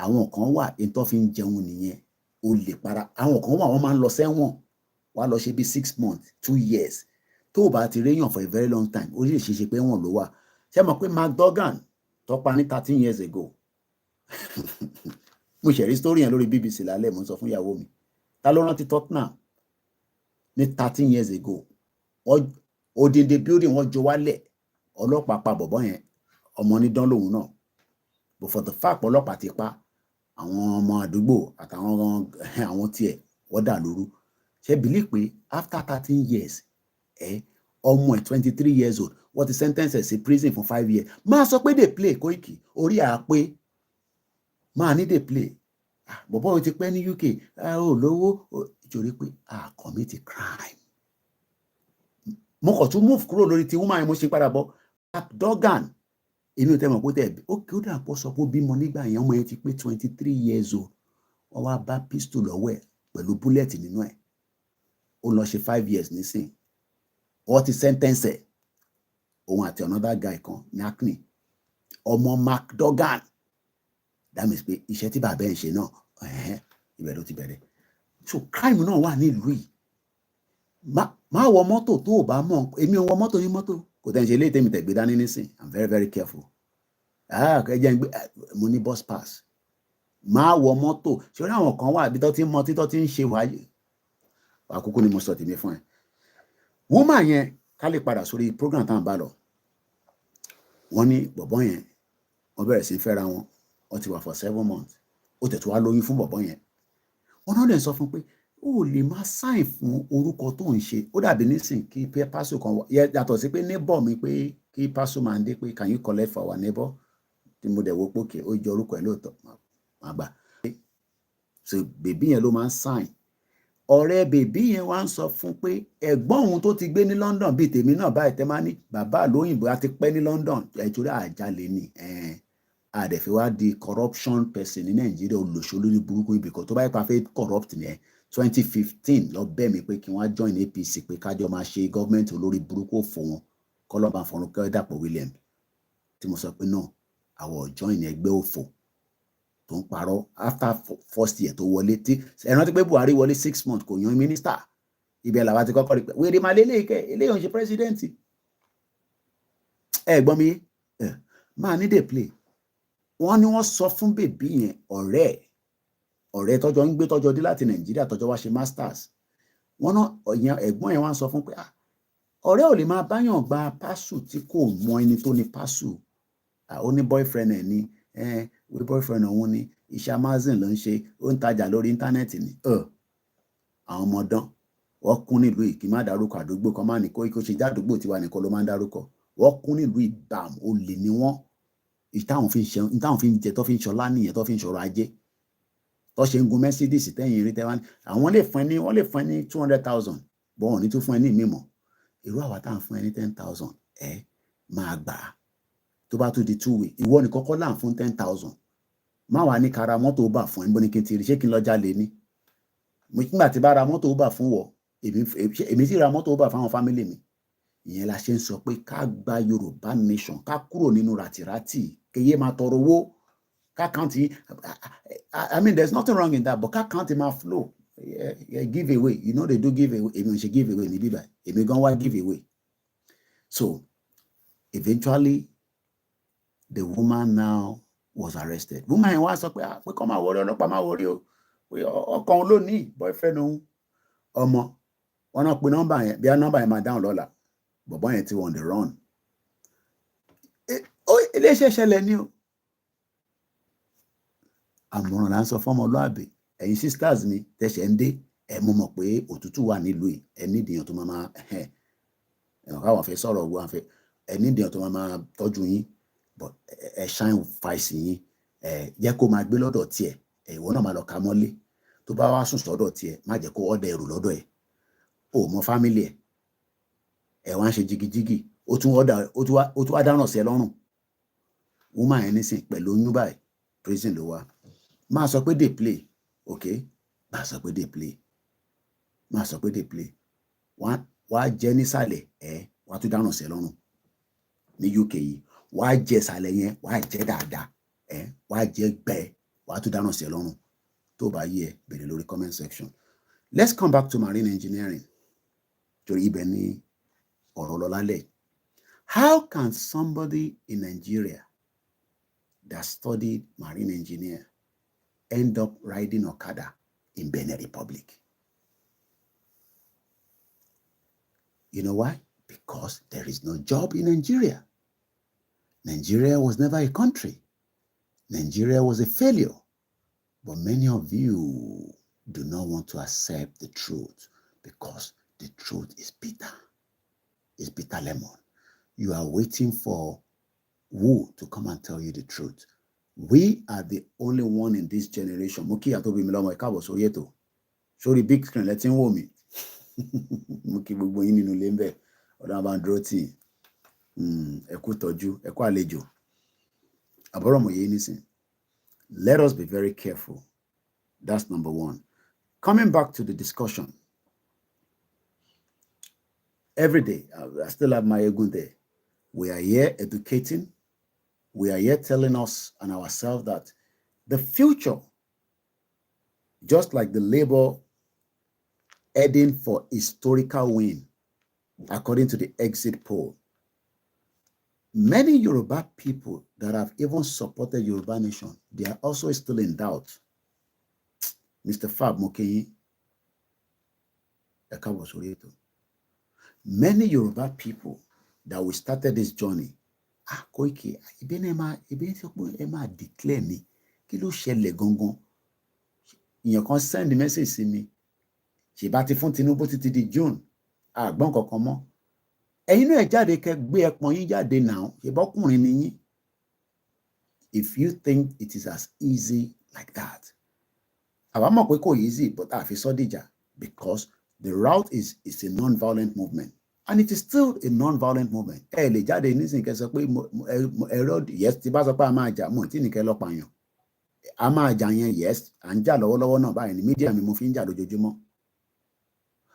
Àwọn kan wà ní tó fi ń jẹun nìyẹn. O lè para. Àwọn kan wà wọ́n máa ń lọ sẹ́wọ̀n. Wọ́n á lọ ṣe bí 6 months 2 years. Tó o bá ti réyàn for a very long time ó lè ṣe pé wọ́n ló wà. Ṣé mọ̀ pé McDogan tó pa ní 13 years ago. Mo ṣe rí story yẹn lórí BBC lálẹ́, mo sọ fún ìyàwó mi. Ta ló rántí Tottenham ní 13 years ago? Odindi building wọ́n jó wálẹ̀, ọlọ́pàá pa bọ̀bọ́ yẹn, ọmọ onídán lòun náà. But for the fact ọlọ́pàá ti pa àwọn ọmọ àdúgbò àtàwọn àwọn tiẹ̀ wọ́n dà lóru. Ṣé believe pé after 13 years ọmọ ẹ̀ 23 years old wọ́n ti sentence ẹ̀ sí prison for 5 years. Máa sọ pé dey play Koiki, orí à pé máa ní dey play. Bọ̀bọ́ o ti pẹ́ ní UK, ó lówó, ìjòrí pé commit a crime. Mo kàn tún move kúrò lórí ti woman yẹn, mo ṣe padà bọ̀. Dogan, èmi ò tẹ́ mọ̀ pé tẹ̀ ó dà pọ̀ sọ pé ó bímọ nígbà yẹn, ọmọ yẹn ti pé 23 years old. Wọ́n wá bá pistol lọ́wọ́ ẹ̀ pẹ̀lú bullet nínú ẹ̀. Ó lọ ṣe 5 years nísìn. Wọ́n ti sentence ẹ̀. Òun àti another guy kan ní Hackney. Ọmọ Mark Dogan. That means pé iṣẹ́ tí bàbá ẹ̀ ń ṣe náà, ibẹ̀ ló ti bẹ̀rẹ̀. So crime náà wà ní ìlú yìí. Má wọ mọ́tò tó o bá mọ̀. Èmi ò wọ mọ́tò ní mọ́tò. Kò tẹ̀ ń ṣe léè tèmi tẹ̀ gbé dání nísìn. I'm very very careful. Kẹ́jẹ́ ń gbé mo ní bus pass. Má wọ mọ́tò. Ṣé orí àwọn kan wà bí tó ti ń mọ títọ́ ti ń ṣe wáyé. Àkókò ni mo sọ tèmi fún ẹ. Woman yẹn ká lè padà sórí program tá à ń bá lọ. Wọ́n ní bọ̀bọ́ yẹn wọ́n bẹ̀rẹ̀ sí fẹ́ra wọn. Wọ́n ti wà for 7 months. Ó tẹ̀ tó wá lóyún fún bọ̀bọ́ yẹn. Wọ́n náà dẹ̀ sọ fún pé ó lè máa sign fún orúkọ tó ń ṣe. Ó dàbí nísìn kí pásò kan yàtọ̀ sí pé neighbor mi pé kí pásò máa ń dé pé can you collect for our neighbor? Tí mo dẹ̀ wo pókè ó jọ orúkọ ẹ̀ lóòótọ́ máa gbà. So bèbí yẹn ló máa ń sign. Ọ̀rẹ́ bèbí yẹn wá ń sọ fún pé ẹ̀gbọ́n òun tó ti gbé ní London bíi tèmi náà báyìí tẹ́ máa ní bàbá lóyìnbó á ti pẹ́ ní London ẹ̀túrẹ́ àjálè ni. Àdẹ̀fẹ́ wá di corruption person ní Nàìjíríà, olùṣọ́ lórí burúkú ibì kan tó bá yẹ pa fẹ́ corrupt ni ẹ̀. 2015 lọ bẹ̀ mí pé kí wọ́n join APC pé kájọ máa ṣe gọ́ọ̀mẹ̀ntì olórí burúkú òfò wọn kọ́lọ́ba fọ̀run kẹ́ Dàpọ̀ William. Tí mo sọ pé náà àwọn join ẹgbẹ́ òfò tó ń parọ́ after first year tó wọlé tí ẹ rántí pé Buhari wọlé 6 months kò yan minister. Ibẹ̀ làwa ti kọ́kọ́ rí pé wèrè máa lélẹ̀ kẹ́ eléyìí ò ń ṣe president. Gbọ́n mi máa ní dey play. Wọ́n ní wọ́n sọ fún bèbí yẹn ọ̀rẹ́ tọ́jọ́ ń gbé tọ́jọ́ dé láti Nàìjíríà tọ́jọ́ wá ṣe masters. Wọ́n náà ẹ̀gbọ́n yẹn wá ń sọ fún pé ọ̀rẹ́ ò lè máa báyàn gba pásù tí kò mọ ẹni tó ní pásù. Ó ní boyfriend ẹ̀ ní wí boyfriend òun ní iṣẹ́ Amazon ló ń ṣe, ó ń tajà lórí íńtánẹ́ẹ̀tì ni. Àwọn ọmọdán wọ́n kún nílùú yìí kí má dárúkọ àdúgbò kan má ní kó ṣe jádùúgbò tiwa nìkan ló máa ń dárúkọ. Wọ́n kún nílùú ìbàm olè ni wọ́n. Ìtàwọn fi ń jẹ tó fi ń ṣọlá nìyẹn tó fi ń ṣọrọ̀ ajé. Tó ṣe ń gun Mercedes tẹ́yìn rí tẹ́wá ní àwọn lè fún ẹ ní 200,000 bọ́ wọn ní tó fún ẹ ní mímọ́. Irú àwa tá à ń fún ẹ ní 10,000 máa gbà á. Tó bá tún di 2 weeks ìwọ ní kọ́kọ́ là ń fún 10,000. Má wàá ní kára mọ́tò bà fún ẹ níbo ni kí n ti rí, ṣé kí n lọ jalè ni? Nígbà tí bá ra mọ́tò bà fún wọ èmi sì ra mọ́tò bà fáwọn fámílì mi. Ìyẹn la ṣe ń sọ pé ká gba Yorùbá nation ká kúrò nínú ràtìràtì kéye máa tọrọ owó ká kàǹtì. I mean there's nothing wrong in that but ká kàǹtì máa flow. Give away you know they do give away. Èmi ò ṣe give away ní bíbá èmi gan wá give away. So eventually the woman now was arrested. Woman yẹn wá sọ pé kọ́ máa wọlé ọlọ́pàá máa wọlé o pé ọkàn ló ní boyfriend òun. Ọmọ wọn náà pe nọ́mbà yẹn bí nọ́mbà yẹn máa dáhùn lọ́la. Bọ̀bọ́ yẹn ti on the run. Iléeṣẹ́ ṣẹlẹ̀ ni o. Àmọ̀ràn là ń sọ fọ́mọlúàbí. Ẹ̀yin sisters mi tẹ̀sẹ̀ ń dé mo mọ̀ pé òtútù wà nílùú yìí nídìyàn tó máa káwọn fẹ́ sọ̀rọ̀ owó àfẹ́ nídìyàn tó máa tọ́jú yín but shine face yín jẹ́ kó máa gbé lọ́dọ̀ tiẹ̀ ìwọ náà máa lọ ka mọ́lé tó bá wá sùn sọ́dọ̀ tiẹ̀ má jẹ́ kó ọ̀dẹ̀ ẹrù lọ́dọ̀ ẹ̀ o mọ family ẹ̀ wá ń ṣe jigijigi ó tún wá dáná sí ẹ lọ́rùn. Woman yẹn nísìn pẹ̀lú oyún báyìí prison ló wà. Máa sọ pé dey play okay máa sọ pé dey play máa sọ pé dey play wá jẹ́ nísàlẹ̀ wá tún dáná sí ẹ lọ́rùn ní UK yìí wá jẹ́ ìsàlẹ̀ yẹn wá jẹ́ dáadáa wá jẹ́ gbẹ wá tún dáná sí ẹ lọ́rùn. Tó bá yẹ bèrè lórí comment section. Let's come back to marine engineering. Torí ibẹ̀ ni ọ̀rọ̀ lọ lálẹ́. How can somebody in Nigeria that studied marine engineer end up riding Okada in Benin Republic. You know why? Because there is no job in Nigeria. Nigeria was never a country. Nigeria was a failure. But many of you do not want to accept the truth because the truth is bitter. It's bitter lemon. You are waiting for who to come and tell you the truth. We are the only one in this generation. Muki atobi milomo ekabo soyeto. Sorry big screen letting wo me. Muki gbogbo yin nínú ilé ńbẹ̀. Oda ba dúró tì. Ẹ kú tọ́jú, ẹ kú àlejò. Àbọ̀rọ̀ mo yé nísìn. Let us be very careful. That's number one. Coming back to the discussion. Every day, I still have my ego there. We are here educating. We are here telling us and ourselves that the future, just like the Labour heading for historical win, according to the exit poll, many Yoruba people that have even supported Yoruba Nation, they are also still in doubt. Mr. Fab Mokeyi, many Yoruba people that we started this journey, Koiki, Ema declare me, kí ló ṣẹlẹ̀ gangan. Ìyẹn kan send the message sí mi. Ṣé bá ti fún Tinubu títí di June, àgbọn kankan mọ́. Ẹ̀yin náà jáde kẹ́ gbé ẹpọn yín jáde now, ṣé bọ́kùnrin ni yín. If you think it is as easy like that, àwa mọ̀ pé kò easy, but àfi sọ dìjà because the route is a non-violent movement. And it is still a non-violent movement. Ẹ lè jáde nísìnyí kẹ́ sọ pé ẹ̀rọ yes tí bá sọ pé a máa jà mọ̀ tí nìkẹ́ lọ pààyàn. A máa jà yẹn yes, à ń jà lọ́wọ́lọ́wọ́ náà báyìí ní mídíà mi mo fi ń jà lójoojúmọ́.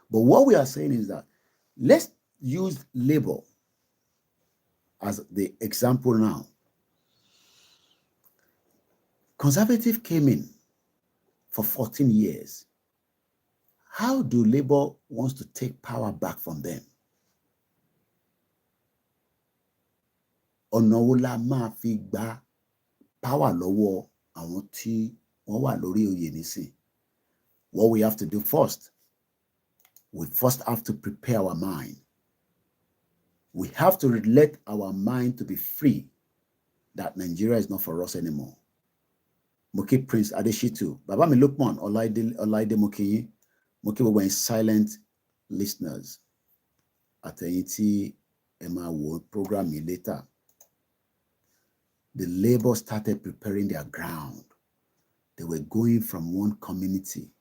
But what we are saying is that let's use Labour as the example now. Conservative came in for 14 years. How do Labour wants to take power back from them? Ọ̀nà wo la máa fi gba power lọ́wọ́ àwọn tí wọ́n wà lórí oyè nísìn? What we have to do first, we first have to prepare our mind. We have to let our mind to be free that Nigeria is not for us anymore. Moki Prince Adeshitu, Baba mi Lukman, Olaide Moki, Moki we were silent listeners. Àtẹ̀yin tí ẹ máa wo program mi later. The Labour started preparing their ground. They were going from one community.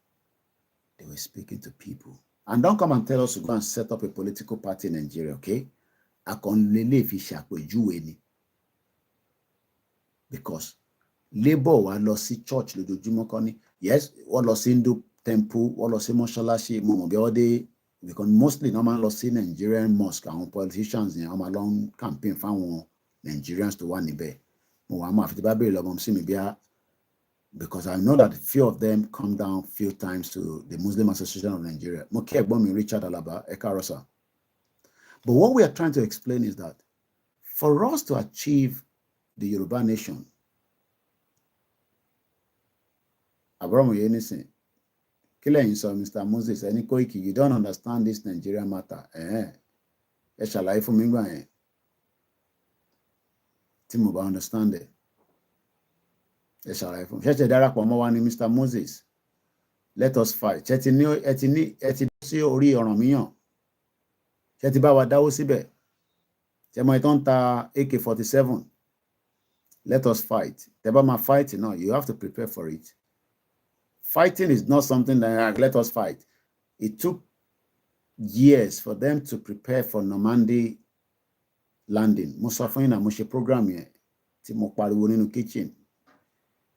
They were speaking to people. And don't come and tell us to go and set up a political party in Nigeria, okay? Because Labour wa lọ sí church lójoojúmọ́ kọ́ ni. Yes, wọ́n lọ sí Hindu temple, wọ́n lọ sí mọ́ṣáláṣí, mo mọ̀ bí wọ́n dé, because mostly no man lọ sí Nigerian mosque, àwọn politicians yẹn, àwọn long campaign fáwọn Nigerians tó wà níbẹ̀. Mo wà máa fi ti bá bèrè lọ́mọ sí mi bí because I know that a few of them come down few times to the Muslim Association of Nigeria. Mo kí ẹ̀gbọ́n mi Richard Alaba, ẹ káàárọ̀ sà. But what we are trying to explain is that for us to achieve the Yoruba nation, Abraham Yenison, killing so Mr. Moses, any Koiki, you don't understand this Nigerian matter. Shall I for me? Timuba understand it. Shall I from Mr. Moses? Let us fight. Etini ori oramiyan. Chetiba wa dawo síbẹ̀. Chemo iton ta AK-47. Let us fight. Teba ma fight now. You have to prepare for it. Fighting is not something that let us fight. It took years for them to prepare for Normandy landing. Musafina Mushe program here. Timo pariwo nínú kitchen.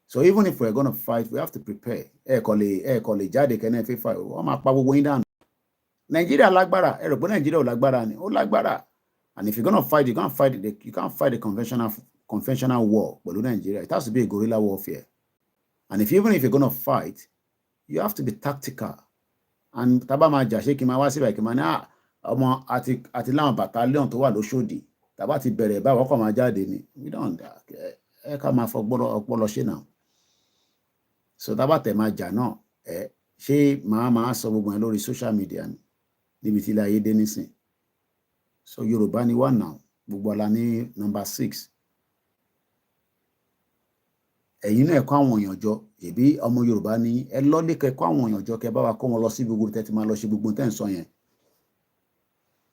So even if we're going to fight, we have to prepare. Jade kene fi fight. O ma pa gbogbo yin down. Nigeria lágbára. Ẹ rò pé Nigeria ò lágbára ni. Ó lágbára. And if you're going to fight, you can't fight the conventional war. But Nigeria, it has to be a guerrilla warfare. And even if you're going to fight, you have to be tactical. And taba ma jà ṣe kí ma wá síbẹ̀ kí ma ní ọmọ àti láwọn battalion tó wà lóṣòdì. Taba ti bẹ̀rẹ̀ bá wọ́n kọ̀ máa jáde ni. We don't ẹ ká máa ọpọlọ ṣe náà. So tá bá tẹ̀ máa jà náà, ṣé máa sọ gbogbo ẹ̀ lórí social media ni níbi tí ilé ayé dé nísìn. So Yorùbá ni wà náà, gbogbo ọ̀la ní number 6. Ẹ̀yin náà ẹ̀kọ́ àwọn èèyàn jọ, ẹ̀bí ọmọ Yorùbá ní ẹ lọ́lé kẹ́kọ́ àwọn èèyàn jọ kẹ́ bá wa kó wọn lọ sí gbogbo tẹ́ ti máa lọ ṣe gbogbo tẹ́ ń sọ yẹn.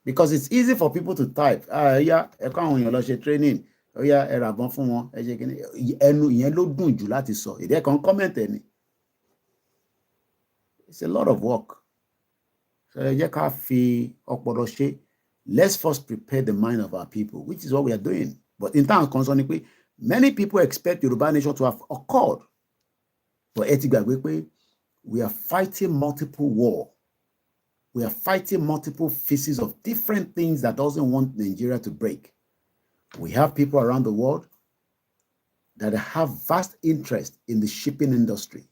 Because it's easy for people to type, ẹ̀yà ẹ̀kọ́ àwọn èèyàn lọ ṣe training, ẹ̀yà ẹ ràbọn fún wọn, ẹ ṣe kíní, ẹnu ìyẹn ló dùn jù láti sọ. Èdè ẹ̀kan comment ẹ̀ ni. It's a lot of work. So ẹ jẹ́ ká fi ọpọlọ ṣe. Let's first prepare the mind of our people, which is what we are doing. But in terms concerning pé many people expect Yoruba nation to have occurred. But ẹ ti gbàgbé pé we are fighting multiple war. We are fighting multiple phases of different things that doesn't want Nigeria to break. We have people around the world that have vast interest in the shipping industry.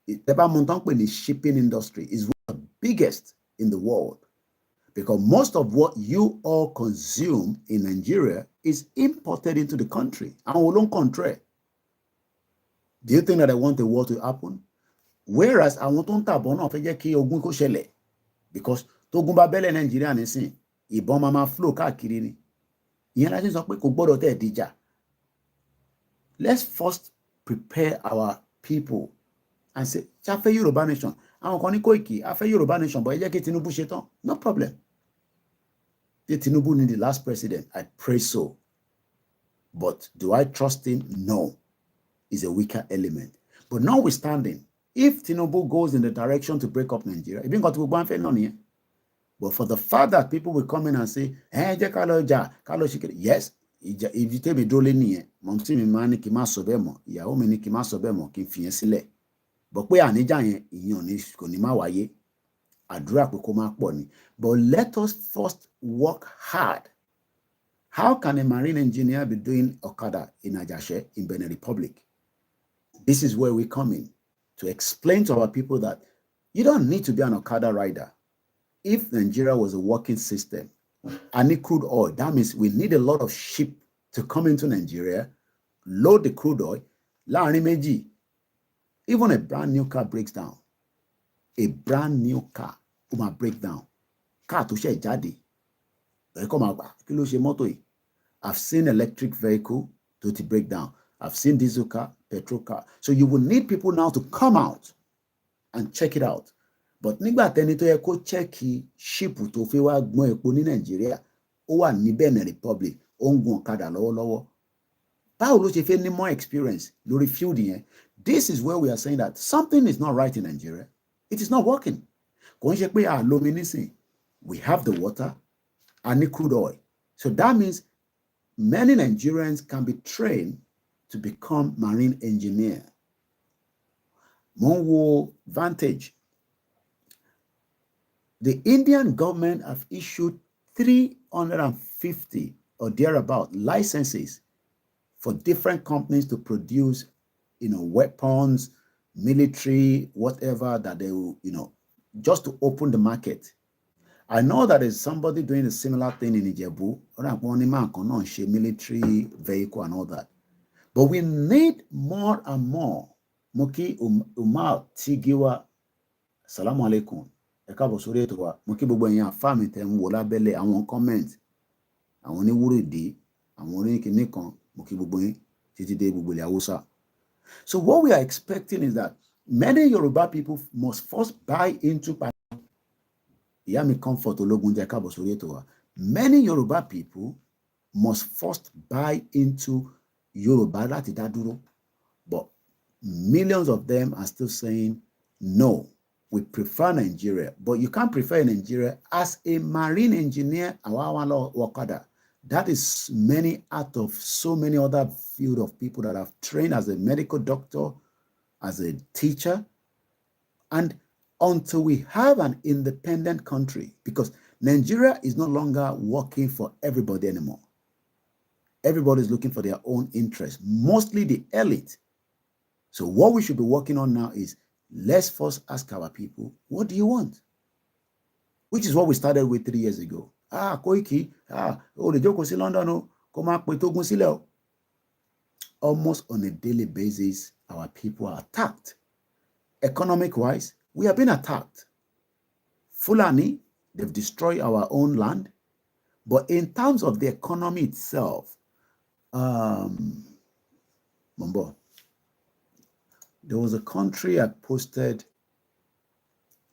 The shipping industry is one of the biggest in the world because most of what you all consume in Nigeria is imported into the country. And we don't control. Do you think that I want the war to happen? Whereas I want to because tógun bá bẹ́lẹ̀ Nàìjíríà nísìn ìbọn máa flow káàkiri ni. Ìyẹn láti sọ pé kò gbọ́dọ̀ tẹ̀ dìjà. Let's first prepare our people and say, ṣá fẹ́ Yorùbá nation. Àwọn kan ní Koiki, a fẹ́ Yorùbá nation, but ẹ jẹ́ kí Tinubu ṣe tán. No problem. Did Tinubu need the last president? I pray so. But do I trust him? No. He's a weaker element. But notwithstanding, if Tinubu goes in the direction to break up Nigeria, it got to go. But for the fact that people will come in and say, yes, if you tell me drolling, Momsi mi mani ki ma sobemo, ìyàwó mi ni ki ma sobemo, ki fi yẹn sílẹ̀. But pé àníjà yẹn ìyẹn ni kò ní má wáyé. Àdúrà pé kó má pọ̀ ni. But let us first work hard. How can a marine engineer be doing Okada in Ajashe in Benin Republic? This is where we come in to explain to our people that you don't need to be an Okada rider. If Nigeria was a working system, and need crude oil, that means we need a lot of ship to come into Nigeria, load the crude oil, láàrin méjì. Even a brand new car breaks down. A brand new car will break down. Car tó ṣe jáde. I've seen electric vehicle to break down. I've seen diesel car, petrol car. So you will need people now to come out and check it out. But nígbà tẹ́ni tó yẹ kó check ship tó fi wá gbọ́n epo ní Nàìjíríà, ó wà ní Benin Republic, ó ń gun ọ̀kadà lọ́wọ́lọ́wọ́. Báwo ló ṣe fẹ́ ní more experience lórí field yẹn? This is where we are saying that something is not right in Nigeria. It is not working. Kò ń ṣe pé àlómi nísìn. We have the water and the crude oil. So that means many Nigerians can be trained to become marine engineer. Mo Vantage. The Indian government have issued 350 or thereabout licenses for different companies to produce, weapons, military, whatever that they will, just to open the market. I know that there's somebody doing a similar thing in Ijebu, military vehicle and all that. But we need more and more. Moki Umar Tigiwa, Assalamu alaikum. Ẹ̀káàbọ̀ sórí ètò wa. Mo kí gbogbo ẹ̀yin àfáà mi tẹ́ ń wò lábẹ́lẹ̀ àwọn comment, àwọn oníwúrìdí, àwọn oníkìní kan, mo kí gbogbo yín títí dé gbogbo ilẹ̀ Haúsá. So what we are expecting is that many Yoruba people must first buy into ìyá mi comfort ológun jẹ́ káàbọ̀ sórí ètò wa. Many Yoruba people must first buy into Yoruba láti dá dúró. But millions of them are still saying no. We prefer Nigeria, but you can't prefer Nigeria as a marine engineer. That is many out of so many other field of people that have trained as a medical doctor, as a teacher. And until we have an independent country, because Nigeria is no longer working for everybody anymore. Everybody is looking for their own interests, mostly the elite. So what we should be working on now is let's first ask our people, what do you want? Which is what we started with 3 years ago. Koiki, the joke was in London, come up with Togun Sile. almost on a daily basis, our people are attacked. Economic-wise, we have been attacked. Fulani, they've destroyed our own land. But in terms of the economy itself, Mambo, there was a country I posted.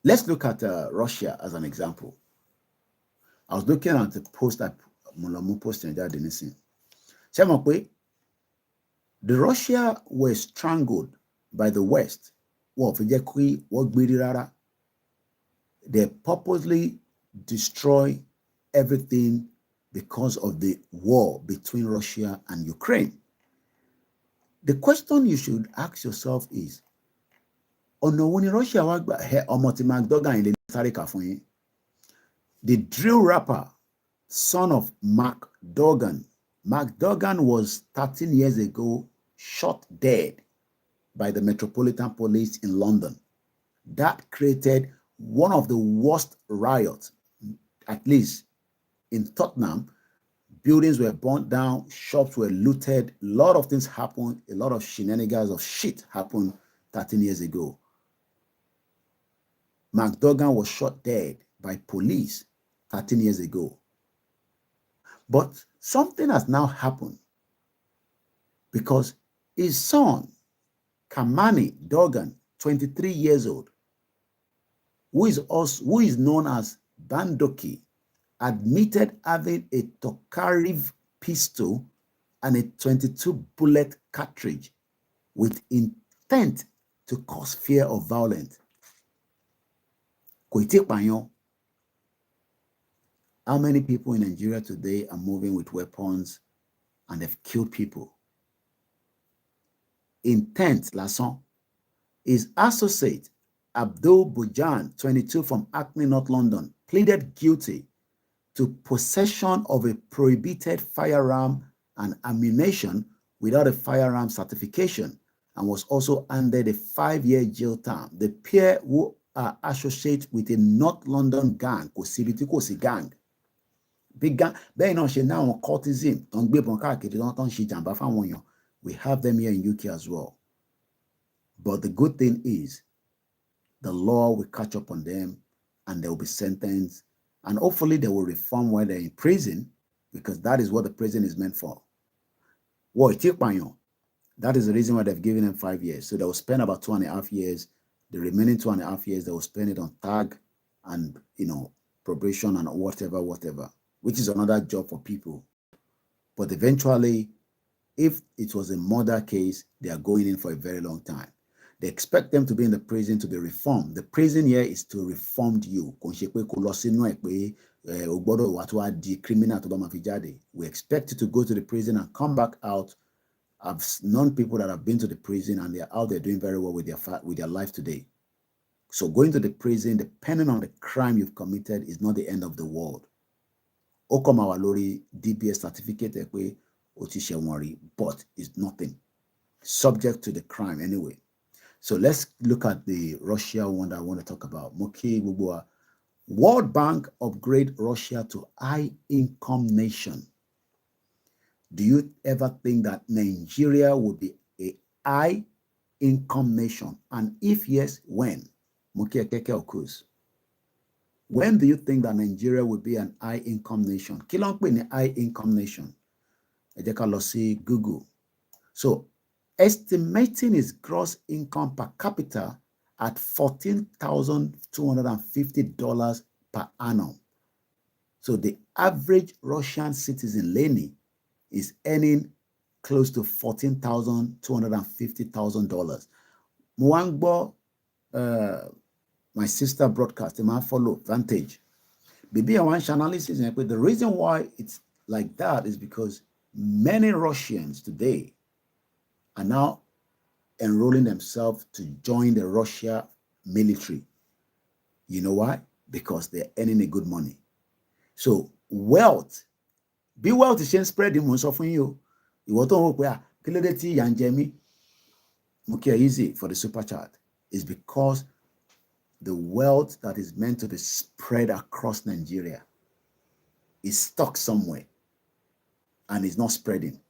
Let's look at Russia as an example. I was looking at the post that Mulamu posted that Denison. The Russia were strangled by the West. They purposely destroy everything because of the war between Russia and Ukraine. The question you should ask yourself is, the drill rapper, son of Mark Duggan. Mark Duggan was 13 years ago shot dead by the Metropolitan Police in London. That created one of the worst riots, at least in Tottenham. Buildings were burnt down, shops were looted, a lot of things happened, a lot of shenanigans of shit happened 13 years ago. Mark Duggan was shot dead by police 13 years ago. But something has now happened because his son, Kamani Duggan, 23 years old, who is known as Bandoki, admitted having a Tokarev pistol and a 22 bullet cartridge with intent to cause fear of violence. How many people in Nigeria today are moving with weapons and they've killed people? Intent, Lasson. His associate, Abdul Bujan, 22, from Hackney, North London, pleaded guilty to possession of a prohibited firearm and ammunition without a firearm certification and was also handed a 5-year jail term. The pair, who are associated with a North London gang, Kosibiti gang, big gang, now courtesan, we have them here in UK as well. But the good thing is, the law will catch up on them and they will be sentenced. And hopefully they will reform while they're in prison, because that is what the prison is meant for. That is the reason why they've given them 5 years. So they will spend about 2.5 years. The remaining 2.5 years, they will spend it on tag and, probation and whatever, which is another job for people. But eventually, if it was a murder case, they are going in for a very long time. They expect them to be in the prison to be reformed. The prison here is to reform you. We expect you to go to the prison and come back out. I've known people that have been to the prison and they're out there doing very well with their life today. So going to the prison, depending on the crime you've committed, is not the end of the world. Okoma Walori DBS certificate, but it's nothing. Subject to the crime anyway. So let's look at the Russia one that I want to talk about. World Bank upgrade Russia to high-income nation. Do you ever think that Nigeria would be a high-income nation? And if yes, when? When do you think that Nigeria would be an high-income nation? Kilongpe high-income nation. Google. So, estimating its gross income per capita at $14,250 per annum. So the average Russian citizen, Lenny, is earning close to $14,250,000. Mwangbo, my sister broadcast, the man follow Vantage. Maybe I want analysis, but the reason why it's like that is because many Russians today are now enrolling themselves to join the Russia military. You know why? Because they're earning a good money. So wealth, be wealth is spread in most of you. You want to hope where Kilodeti Yanjemi Mukia easy for the super chat is because the wealth that is meant to be spread across Nigeria is stuck somewhere and is not spreading.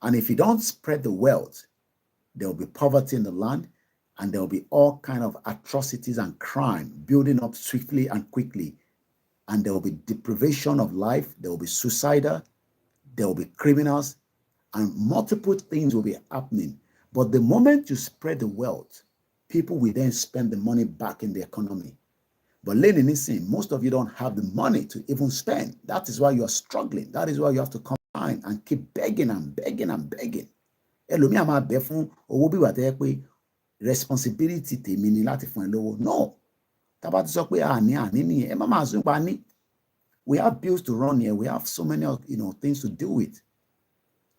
And if you don't spread the wealth, there will be poverty in the land, and there will be all kind of atrocities and crime building up swiftly and quickly. And there will be deprivation of life, there will be suicidal, there will be criminals, and multiple things will be happening. But the moment you spread the wealth, people will then spend the money back in the economy. But ladies, listen, most of you don't have the money to even spend. That is why you are struggling. That is why you have to combine and keep begging and begging and begging. Ẹlòmíà máa bẹ̀ fún owó bí wà tẹ́ pé responsibility tèmi ni láti fún ẹ lówó. No. Tá bá ti sọ pé àní nìyẹn, ẹ má máa sún pa ní. We have bills to run here. We have so many things to deal with.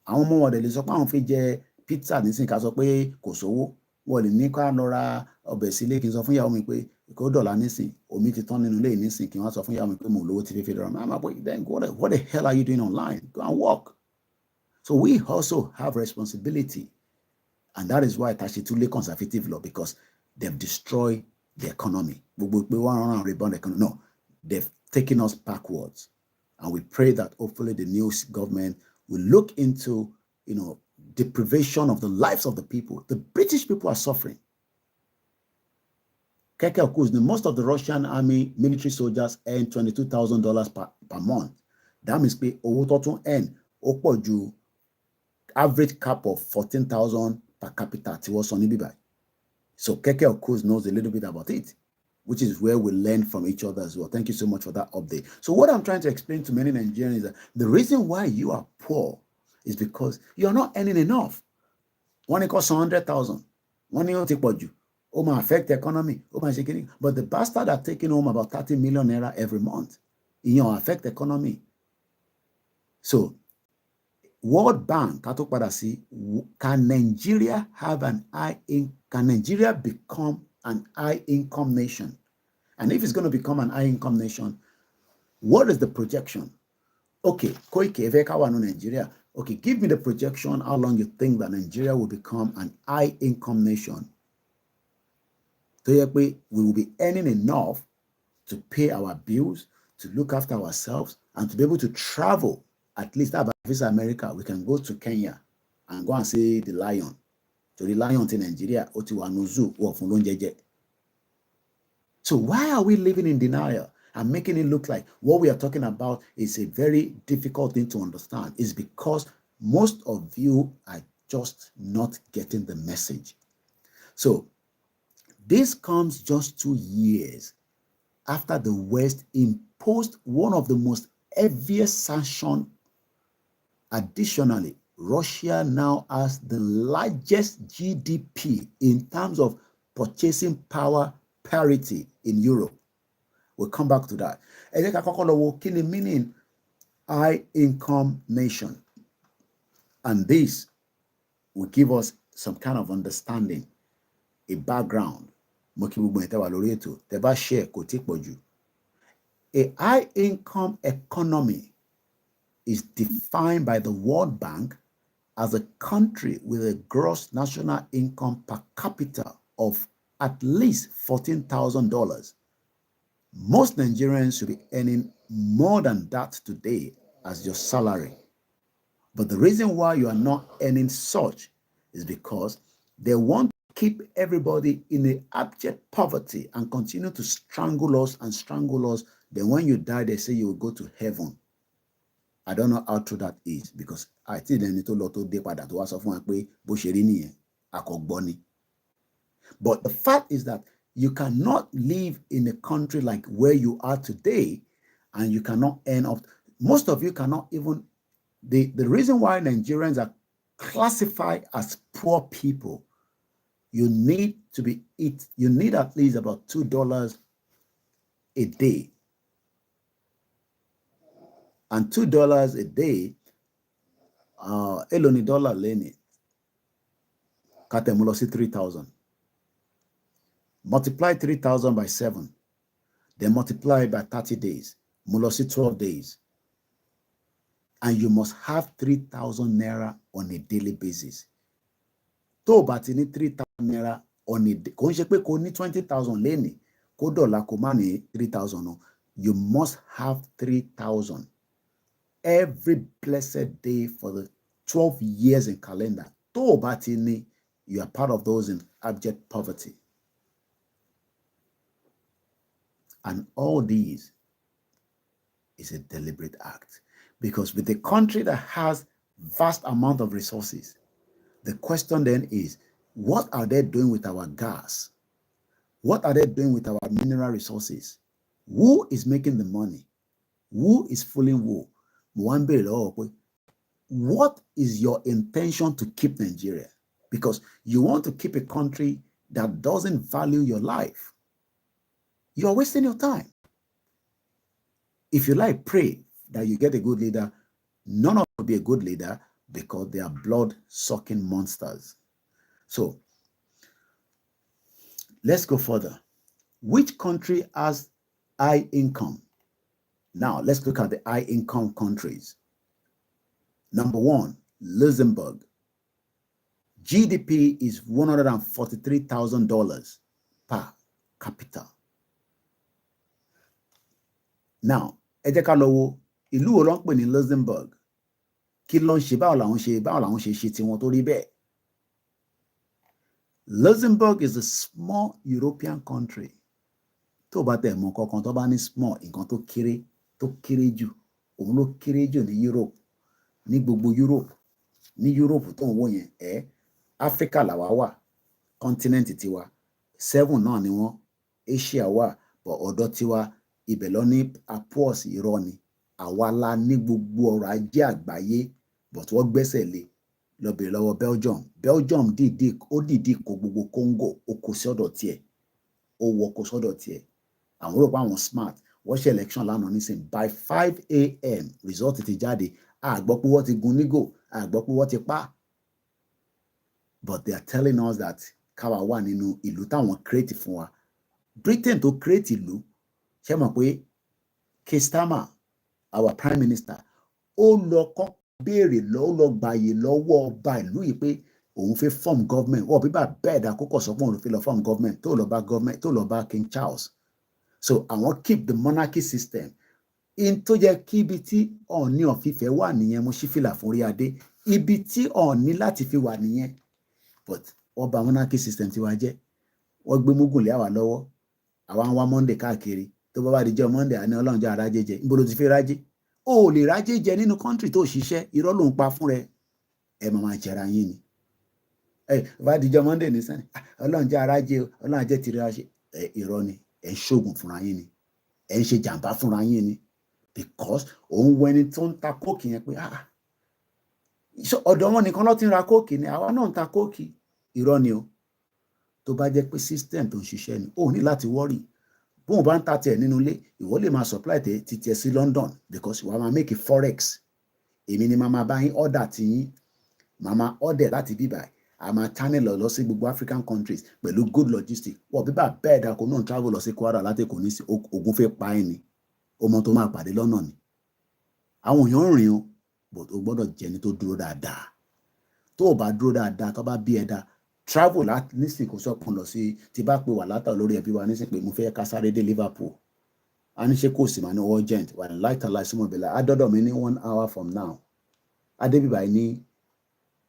Àwọn ọmọ wọn dẹ̀ lè sọ pé àwọn fi jẹ pizza nísìnyí ká sọ pé kò sówó. Wọ́n lè ní ká lọ ra ọbẹ̀ sílé kí n sọ fún ìyàwó mi pé kó dọ̀là nísìn omi ti tán nínú ilé nísìn kí wọ́n sọ fún ìyàwó mi pé mo lówó tí fífi lọ́rọ̀ máa pé then what the hell are you doing online? Go and work. So we also have responsibility, and that is why Tashitule conservative law, because they've destroyed the economy. No, they've taken us backwards, and we pray that hopefully the new government will look into deprivation of the lives of the people. The British people are suffering. Most of the Russian army military soldiers earn $22,000 per month. That means pé owó tó tún earn ó pọ̀ ju average cap of 14,000 per capita tí wọ́n sọ ní bíbá. So Keke of course knows a little bit about it, which is where we learn from each other as well. Thank you so much for that update. So what I'm trying to explain to many Nigerians is that the reason why you are poor is because you're not earning enough. One it costs 100,000. One you take what you. It might affect the economy. But the bastard are taking home about 30 million naira every month. It affect the economy. So World Bank, can Nigeria have can Nigeria become an high income nation? And if it's going to become an high income nation, what is the projection? Okay, Koiki, Nigeria. Okay, give me the projection how long you think that Nigeria will become an high income nation. So we will be earning enough to pay our bills, to look after ourselves, and to be able to travel. At least about Visa America, we can go to Kenya and go and see the lion. So the lion in Nigeria, so why are we living in denial and making it look like what we are talking about is a very difficult thing to understand? It's because most of you are just not getting the message. So this comes just 2 years after the West imposed one of the most heaviest sanctions. Additionally, Russia now has the largest GDP in terms of purchasing power parity in Europe. We'll come back to that. Meaning high income nation. And this will give us some kind of understanding, a background. A high income economy is defined by the World Bank as a country with a gross national income per capita of at least $14,000. Most Nigerians should be earning more than that today as your salary. But the reason why you are not earning such is because they want to keep everybody in the abject poverty and continue to strangle us and strangle us. Then when you die, they say you will go to heaven. I don't know how true that is, because I think they need to lot of that was of one way, but the fact is that you cannot live in a country like where you are today, and you cannot earn up. Most of you cannot even. The reason why Nigerians are classified as poor people, you need at least about $2 a day. And $2 a day, eloni dollar leni, katemulosi 3,000. Multiply 3,000 by 7, then multiply by 30 days, mulosi 12 days. And you must have 3,000 naira on a daily basis. To batini 3,000 naira on a day, ko nse pe ko ni 20,000 leni, ko dollar ko ma ni 3,000 no. You must have 3,000 every blessed day for 12 years in calendar. Tó o bá ti ní, you are part of those in abject poverty. And all these is a deliberate act. Because with a country that has vast amount of resources, the question then is, what are they doing with our gas? What are they doing with our mineral resources? Who is making the money? Who is fooling who? What is your intention to keep Nigeria? Because you want to keep a country that doesn't value your life. You're wasting your time. If you like, pray that you get a good leader. None of them will be a good leader because they are blood-sucking monsters. So, let's go further. Which country has high income? Now, let's look at the high income countries. Number 1, Luxembourg. GDP is $143,000 per capita. Now, ẹ jẹ́ ká lọ wo ìlú wo ló ń pè ní Luxembourg. Kí ló ń ṣe, báwo làwọn ṣe ṣe tiwọn tó rí bẹ́ẹ̀. Luxembourg is a small European country. Tó bá tẹ̀ mọ́ kankan tó bá ní small, nǹkan tó kéré jù, òun ló kéré jù ní Europe. Ní gbogbo Europe, ní Europe tó ń wò yẹn, Africa làwa wà, continent tiwa, 7 náà ni wọ́n, Asia wà, but ọ̀dọ̀ tiwa, ibẹ̀ lọ ní apos irọ́ ni. Àwa la ní gbogbo ọrọ̀ ajé àgbáyé, but wọ́n gbẹ́sẹ̀ lé lọ bèrè lọ́wọ́ Belgium. Belgium dìídì kó gbogbo Congo, ó kó sí ọ̀dọ̀ tiẹ̀, ó wọ kó sọ́dọ̀ tiẹ̀. Àwọn rò pé àwọn smart, wọ́n ṣe election lánàá nísìn, by 5 a.m. result ti jáde, a gbọ́ pé wọ́n ti gun nígò, a gbọ́ pé wọ́n ti pa. But they are telling us that káwa wà nínú ìlú táwọn create fún wa. Britain tó create ìlú, ṣé mọ̀ pé Keir Starmer, our prime minister, ó lọ kọ́ béèrè lọ gbàyè lọ́wọ́ ọba ìlú yìí pé òun fẹ́ form government. Wọ́n bí bá bẹ́ẹ̀ dá kókò sọ pé òun fẹ́ lọ form government, tó lọ bá King Charles. So àwọn keep the monarchy system. In tó jẹ́ kí ibi tí Ọọ̀ni of Ifẹ̀ wà nìyẹn, mo ṣí fìlà fún orí adé. Ibi tí Ọọ̀ni láti fi wà nìyẹn. But wọ́n bà monarchy system tiwa jẹ́. Wọ́n gbé Mugun lé àwa lọ́wọ́. Àwa ń wá Monday káàkiri. Tó bá di jẹ́ Monday, àní Ọlọ́run jẹ́ arájé jẹ. Níbo ló ti fi rájé? O ò lè rájé jẹ nínú country tó ṣiṣẹ́. Irọ́ ló ń pa fún rẹ. Ẹ máa jẹra yín ni. Bá di jẹ́ Monday ní sẹ́ni. Ọlọ́run jẹ́ arájé, Ọlọ́run jẹ́ tìrẹ ṣe. Irọ́ ni. Ẹ ń ṣoògùn fúnra yín ni. Ẹ ń ṣe jàǹbá fúnra yín ni. Because òun wẹni tó ń ta kóòkì yẹn pé ọ̀dọ̀ wọn nìkan ló ti ń ra kóòkì ni, àwa náà ń ta kóòkì. Irọ́ ni o. Tó bá jẹ́ pé system tó ń ṣiṣẹ́ ni, ó ní láti worry. Bóun bá ń ta tiẹ̀ nínú ilé, ìwọ lè máa supply tiẹ̀ sí London because wàá máa make forex. Èmi ni màá bá yín order ti yín. Màá order láti bíbà. A máa channel lọ sí gbogbo African countries pẹ̀lú good logistics. Wọ́n bíbà bẹ́ẹ̀ dà kó náà travel lọ sí Kwara láti kò ní sí ogun fẹ́ pa ẹ́ ni. Ọmọ tó máa pàdé lọ́nà ni. Àwọn èèyàn ń rìn o, but o gbọ́dọ̀ jẹni tó dúró dáadáa. Tó o bá dúró dáadáa, tó bá bí ẹ dá, travel láti nísìnyí kò sọ́kùn lọ sí, tí bá pe wà látà lórí ẹbí wa nísìnyí pé mo fẹ́ ká sáré dé Liverpool. A ní ṣe kò sì máa ní urgent, wà ní láìta láì súnmọ́ ìbílẹ̀. A dọ́dọ̀ mi ní 1 hour from now. A dé bí báyìí ní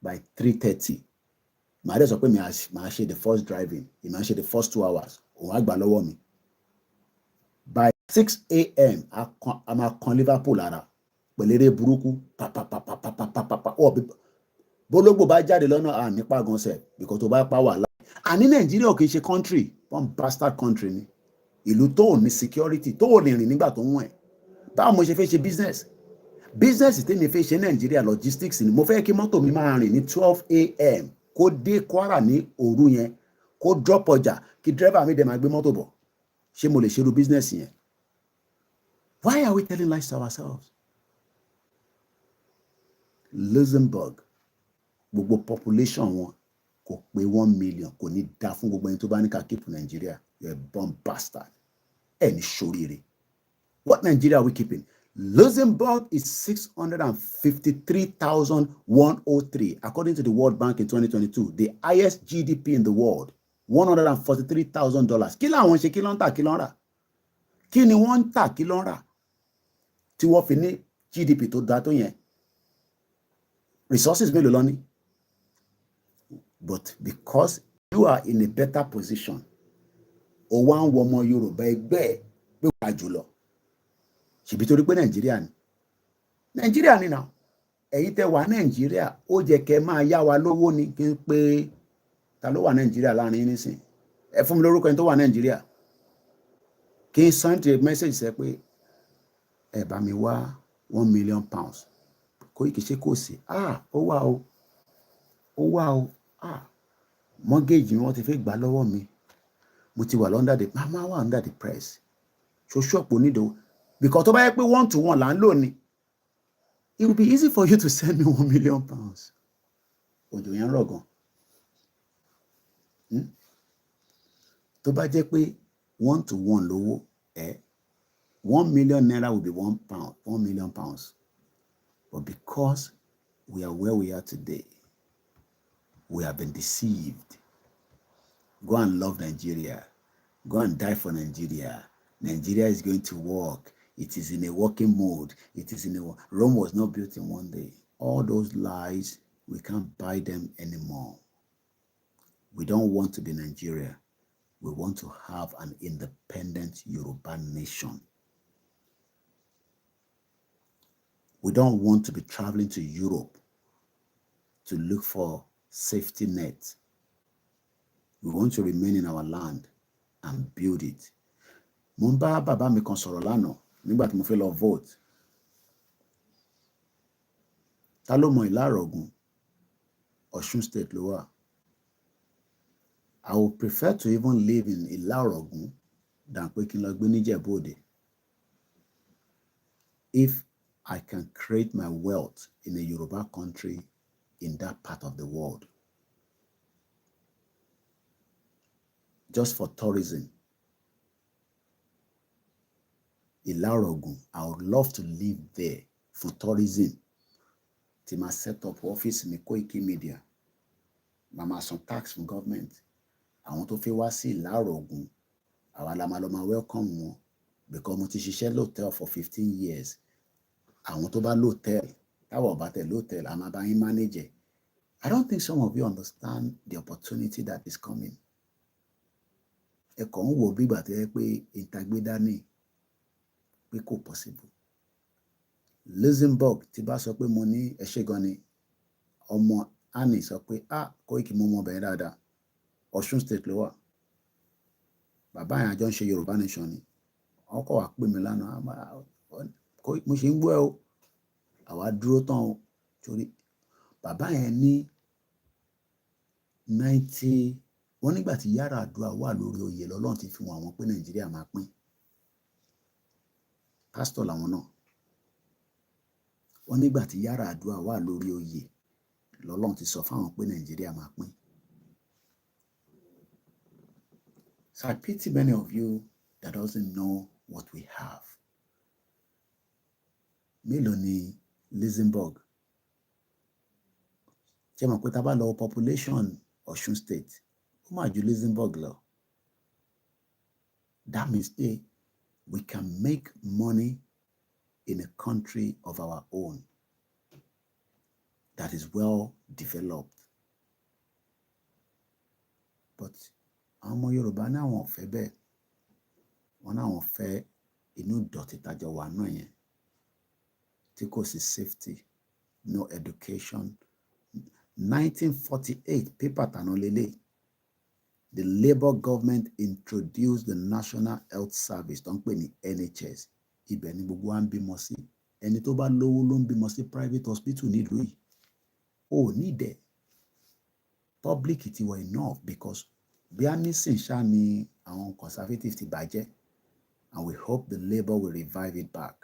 by 3:30. Màá dẹ̀ sọ pé màá ṣe the first driving, màá ṣe the first 2 hours. Òun á gbà lọ́wọ́ mi. By 6 a.m. a máa kan Liverpool lára pẹ̀lú eré burúkú papapapapapapa. Bólógbò bá jáde lọ́nà nípa gan-an because tó bá pa wà láì. Àní Nàìjíríà kì í ṣe country, one bastard country ni. Ìlú tó ò ní security, tó ò lè rìn nígbà tó ń wọ̀n ẹ̀. Báwo mo ṣe fẹ́ ṣe business? Business tí mi fẹ́ ṣe Nàìjíríà logistics ni. Mo fẹ́ kí mọ́tò mi máa rìn ní 12 a.m. kó dé Kwara ní òru yẹn, kó drop ọjà, kí driver mi dẹ̀ máa gbé mọ́tò bọ̀. Ṣé mo lè ṣerú business yẹn? Why are we telling lies to ourselves? Luxembourg, gbogbo population wọn kò pé 1 million, kò ní dá fún gbogbo ẹni tó bá ní ká keep Nigeria. You're a bomb bastard. Ẹni ṣoríire. What Nigeria are we keeping? Luxembourg is 653,103 according to the World Bank in 2022, the highest GDP in the world. $143,000. Kí làwọn ṣe, kí ló ń tà, kí ló ń rà? Kí ni wọ́n ń tà, kí ló ń rà? Tí wọ́n fi ní GDP tó dá tó yẹn. resources mélòó lọ ní. But because you are in a better position, o wá ń wọ ọmọ Yorùbá ẹgbẹ́ ẹ̀ pé wàá jùlọ. Ṣèbí torí pé Nàìjíríà ni. Nàìjíríà ni náà. Ẹ̀yin tẹ́ wà Nàìjíríà, ó jẹ́ kẹ́ máa yá wa lówó ni kí n pé ta ló wà Nàìjíríà láàrin yín nísìn. Ẹ fún mi lórúkọ ẹni tó wà Nàìjíríà. Kí n send a message sẹ pé ẹ bá mi wá £1 million. Koiki ṣe kò sí. Ó wà o. Ó wà o. Mortgage mi wọ́n ti fẹ́ gbà lọ́wọ́ mi. Mo ti wà under the mama wà under the press. Ṣoṣọ́pọ̀ onídòwò. Because tó bá yẹ pé 1-to-1 là ń lò ní, it will be easy for you to send me £1 million. Òjò yẹn rọ̀ gan. Tó bá jẹ́ pé 1-to-1 lówó, 1 million naira will be £1 million. But because we are where we are today, we have been deceived. Go and love Nigeria. Go and die for Nigeria. Nigeria is going to work. It is in a working mode. It is in a Rome was not built in one day. All those lies, we can't buy them anymore. We don't want to be Nigeria. We want to have an independent Yoruba nation. We don't want to be traveling to Europe to look for safety net. We want to remain in our land and build it. Mo ń bá bàbá mi kan sọ̀rọ̀ lánàá nígbà tí mo fẹ́ lọ vote. Ta ló mọ Ìlá-Ọ̀ràngún? Ọ̀ṣun State ló wà. I would prefer to even live in Ìlá-Ọ̀ràngún than pé kí n lọ gbé ní Ìjẹ̀bú-Òde. If I can create my wealth in a Yoruba country in that part of the world, just for tourism. Ìlá-Ọ̀ràngún, I would love to live there for tourism. Tí máa set up office mi Koikimedia. Màá san tax from government. Àwọn tó fẹ́ wá sí Ìlá-Ọ̀ràngún, àwa la máa lọ máa welcome wọn. Because mo ti ṣiṣẹ́ lóòtẹ́ẹ̀lì for 15 years. Àwọn tó bá lóòtẹ́ẹ̀lì, táwọn ọ̀bá tẹ̀ lóòtẹ́ẹ̀lì, a máa bá yín manage. I don't think some of you understand the opportunity that is coming. Ẹ kàn ń wò bí ìgbà tó yẹ pé ìtagbé dání pé kò possible. Luxembourg tí bá sọ pé mo ní ẹṣẹ́ gan ni, ọmọ Annie sọ pé Koiki mo mọ bẹ̀rẹ̀ dáadáa. Ọ̀ṣun State ló wà. Bàbá yẹn àjọ ń ṣe Yorùbá nation ni. Wọ́n kọ̀ wá pè mí lánàá. Mo ṣe ń gbọ́ ẹ o. Àwa dúró tán o. Torí bàbá yẹn ní 90. Wọ́n nígbà tí Yar'Adua wà lórí oyè lọ́lọ́run ti fi wọn àwọn pé Nàìjíríà máa pín. Pásítọ̀ làwọn náà. Wọ́n nígbà tí Yar'Adua wà lórí oyè lọ́lọ́run ti sọ fáwọn pé Nàìjíríà máa pín. So I pity many of you that doesn't know what we have. Mélòó ni Luxembourg? Ṣé mọ̀ pé tá bá lọ population Ọ̀ṣun State, ó máa ju Luxembourg lọ. That means we can make money in a country of our own that is well developed. But àwọn ọmọ Yorùbá náà wọ́n fẹ́ bẹ́ẹ̀. Wọ́n náà wọ́n fẹ́ inú ìdọ̀tí tájọ wà náà yẹn. Tí kò sí safety, no education. 1948 paper tàná lélẹ̀. The Labour government introduced the National Health Service tó ń pè ní NHS. Ibẹ̀ ni gbogbo wa ń bímọ sí. Ẹni tó bá lówó ló ń bímọ sí private hospital nílùú yìí. O ní dẹ̀. Public ti were enough because bí a ní sìn ṣá ni àwọn conservative ti bàjẹ́, and we hope the Labour will revive it back.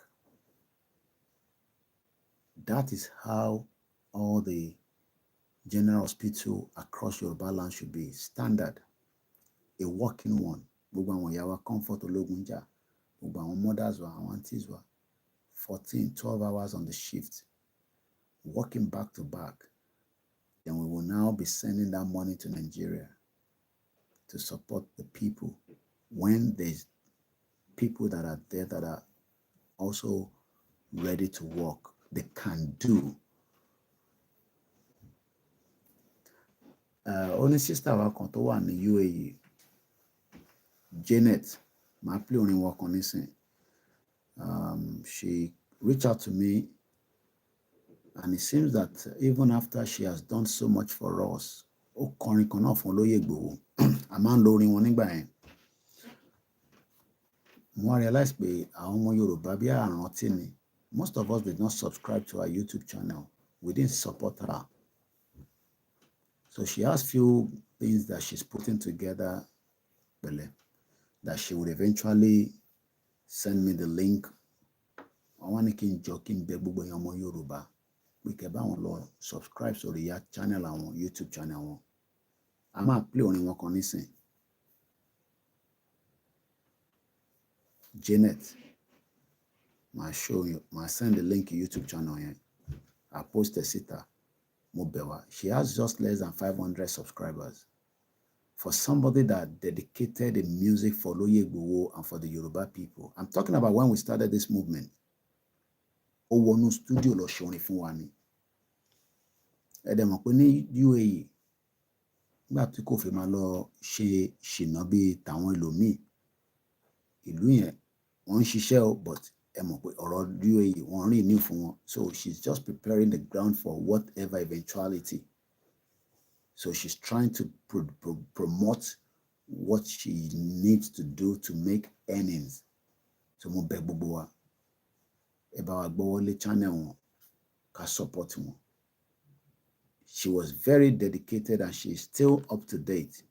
That is how all the general hospital across Yoruba land should be. Standard. A working one. Gbogbo àwọn ìyá wa comfort ológun jà. Gbogbo àwọn mothers wa, àwọn aunties wa. 14-12 hours on the shift. Working back to back. Then we will now be sending that money to Nigeria to support the people. When there's people that are there that are also ready to work, they can do. Ó sister wa kan tó wà ní UAE, Janet, máa play orin wọn kan nísìn. She reached out to me, and it seems that even after she has done so much for us, ó kọrin kan náà fún Olóyè Ìgbòho. A máa ń lo orin wọn nígbà yẹn. Mo realize pé àwọn ọmọ Yorùbá bí àrántí ni. Most of us did not subscribe to her YouTube channel. We didn't support her. So she has few things that she's putting together that she would eventually send me the link. I want to keep joking gbogbo èèyàn ọmọ Yorùbá. We can subscribe to the channel on YouTube channel. I'm going to play orin wọn kan nísìn. Janet, my show you, my send the link to YouTube channel here. I post a sitter. She has just less than 500 subscribers. For somebody that dedicated the music for Olóyè Ìgbòho and for the Yoruba people. I'm talking about when we started this movement. Ó wọnú studio lọ ṣe orin fún wa ni. Ẹ dẹ̀ mọ̀ pé ní UAE, nígbà tí kò fi máa lọ ṣe ṣìnà bí tàwọn ẹlòmíì, ìlú yẹn wọ́n ń ṣiṣẹ́ o, but ẹ mọ̀ pé ọ̀rọ̀ UAE wọ́n rí ní fún wọn. So she's just preparing the ground for whatever eventuality. So she's trying to promote what she needs to do to make earnings. So mo bẹ̀ gbogbo wa, ẹ bá wa gbọ́wọ́lé channel wọn, ká support wọn. She was very dedicated and she is still up to date.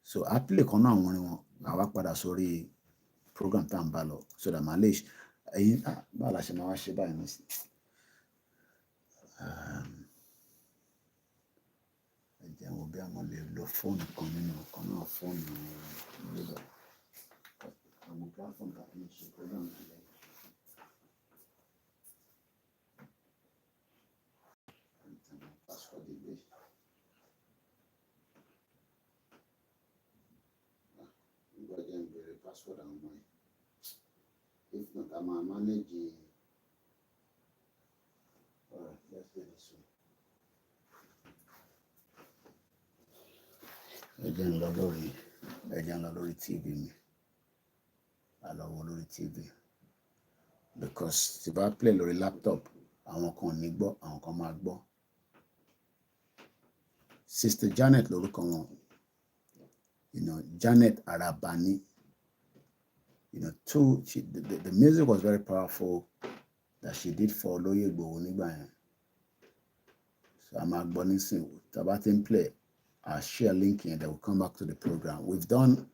So I play kan náà àwọn orin wọn, àwa padà sórí program tá ń bá lọ, so that Malish ẹ̀yin bá la ṣe máa wá ṣe báyìí ní. Ẹ jẹ́ wo bí àwọn lè lo fóònù kan nínú kan náà fóònù nígbà. Àwọn platform tá fi ń ṣe program yẹn. Password ìgbé. Nígbà jẹ́ ń bèrè password àwọn ọmọ yìí. If not, I'm manage. All right, let's do this one. Ẹ jẹ́ ń lọ lórí TV mi. A lọ wo lórí TV. Because tí bá play lórí laptop, àwọn kan ní gbọ́, àwọn kan máa gbọ́. Sister Janet lórúkọ wọn. Janet Arabani. The music was very powerful that she did for Olóyè Ìgbòho nígbà yẹn. So I'm a nísìn, tá bá ti ń play, I'll share a link here that will come back to the program. We've done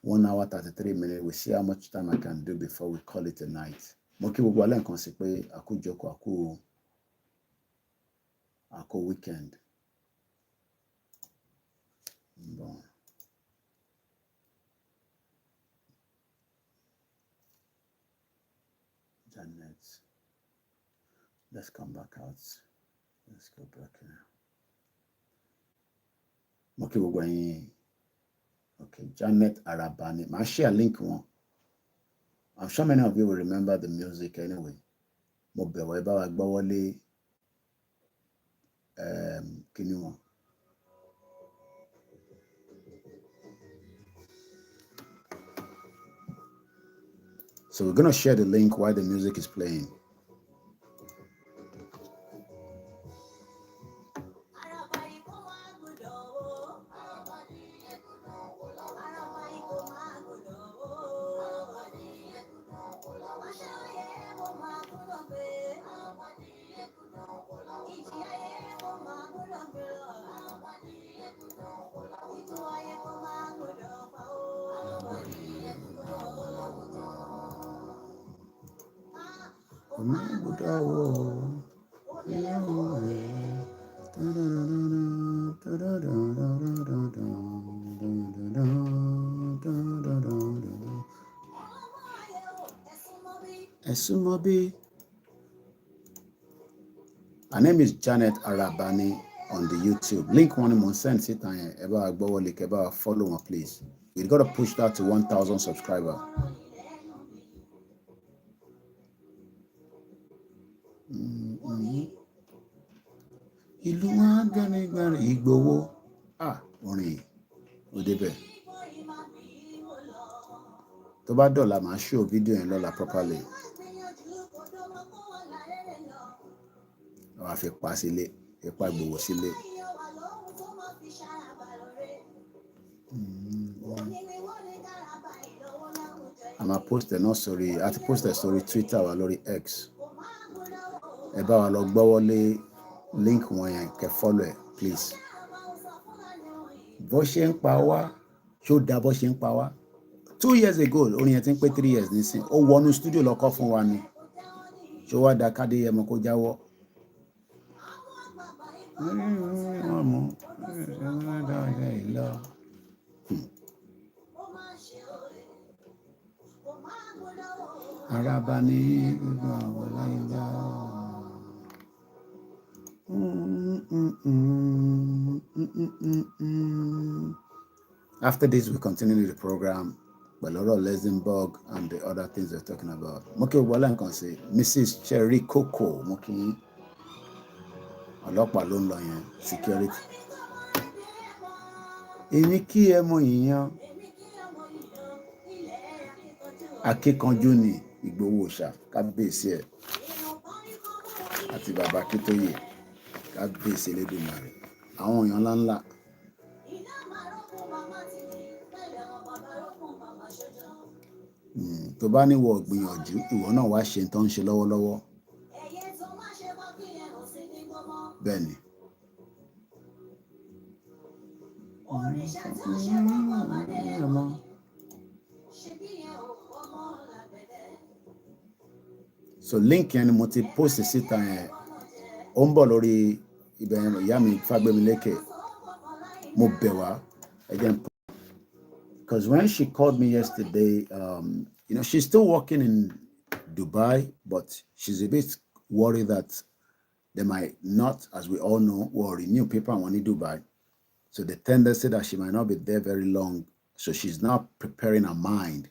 1 hour 33 minutes. We'll see how much time I can do before we call it a night. Mo kí gbogbo alẹ́ nǹkan sí pé àkójọpọ̀ àkó weekend. Bon. Janet. Let's come back out. Let's go back here. Okay, we're going. Okay, Janet Arabani. I'll share a link one. I'm sure many of you will remember the music anyway. Mo bẹ̀wọ̀ ẹ bá wa gbọ́wọ́lé kíni wọn. So we're going to share the link while the music is playing. Her name is Janet Arabani on the YouTube. Link one more send sit and ever follow her, please. We got to push that to 1,000 subscribers. Ìlú wa gbẹ̀mí Ìgbòho orin ó débẹ̀. Tó bá dọ̀la màá show video yẹn lọ́la properly. Wàá fi pa sílé, ipa gbowó sílé. A máa post ẹ̀ náà sórí, àti post ẹ̀ sórí Twitter wa lórí X. Ẹ bá wa lọ gbọ́wọ́ lé link wọn yẹn kẹ́ follow ẹ̀ please. Bó ṣe ń pa wá, ṣó dá bó ṣe ń pa wá. 2 years ago orin yẹn ti ń pé 3 years nísìn. Ó wọnú studio lọ́kọ́ fún wa ni. Ṣó wá da kádé yẹmọ kó jáwọ́. Araba ni gbogbo àwọn láyé. After this, we continue the program. Beloro Luxembourg and the other things we're talking about. Moki Walan can say Mrs. Cherry Coco Moki Ọlọ́pàá ló ń lọ yẹn security. Èmi kí ẹ mọ ìyàn. Akíkanjú ni Ìgbòho Òòṣà kábíyèsí ẹ̀ àti bàbá Akíntóyè kábíyèsí Elédùmarè. Àwọn èèyàn ńláńlá. Tó bá níwọ̀ gbìyànjú ìwọ náà wá ṣe tó ń ṣe lọ́wọ́lọ́wọ́. Bẹ́ẹ̀ ni. So link yẹn ni mo ti post síta yẹn. Ó ń bọ̀ lórí ibẹ̀ yẹn ìyá mi Fágbémilékè. Mo bẹ̀ wá again. Because when she called me yesterday, you know, she's still working in Dubai, but she's a bit worried that they might not, as we all know, will renew people in Dubai. So the tendency that she might not be there very long. So she's now preparing her mind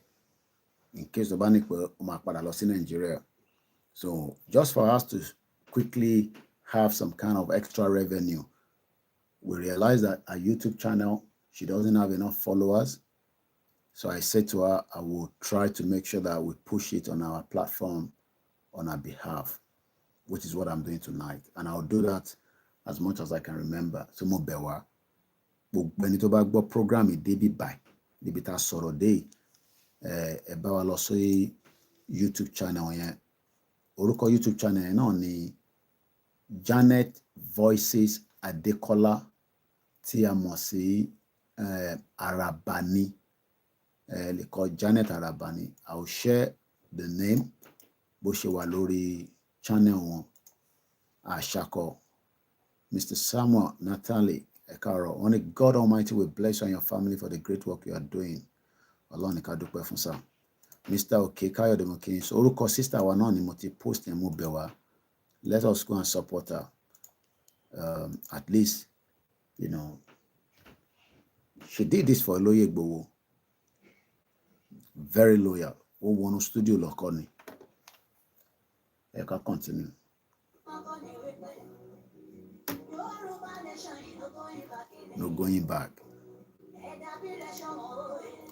in case the Banik will lost in Nigeria. So just for us to quickly have some kind of extra revenue, we realized that our YouTube channel, she doesn't have enough followers. So I said to her, I will try to make sure that we push it on our platform on her behalf, which is what I'm doing tonight. And I'll do that as much as I can remember. So mo bewa, gbogbo tó bá gbọ́ program débi báyìí, níbi tá sọ̀rọ̀ dé, ẹ bá wa lọ sí YouTube channel yẹn. Orúkọ YouTube channel yẹn náà ni Janet Voices Adekola tí a mọ̀ sí Arabani. They call Janet Arabani. I'll share the name. Bó ṣe wà lórí channel wọn. Ashako. Mr. Samuel Natalie Ekaro. Only God Almighty will bless you and your family for the great work you are doing. Allah ni ká dúpẹ́ fún sa. Mr. Okay Kayode Mokin. So orúkọ sister wa náà ni mo ti post yẹn mo bẹ̀ wá. Let us go and support her. At least, you know, she did this for Olóyè Igboho. Very loyal. Ó wọnú studio lọ́kọ́ ni. Ẹ ká continue. No going back.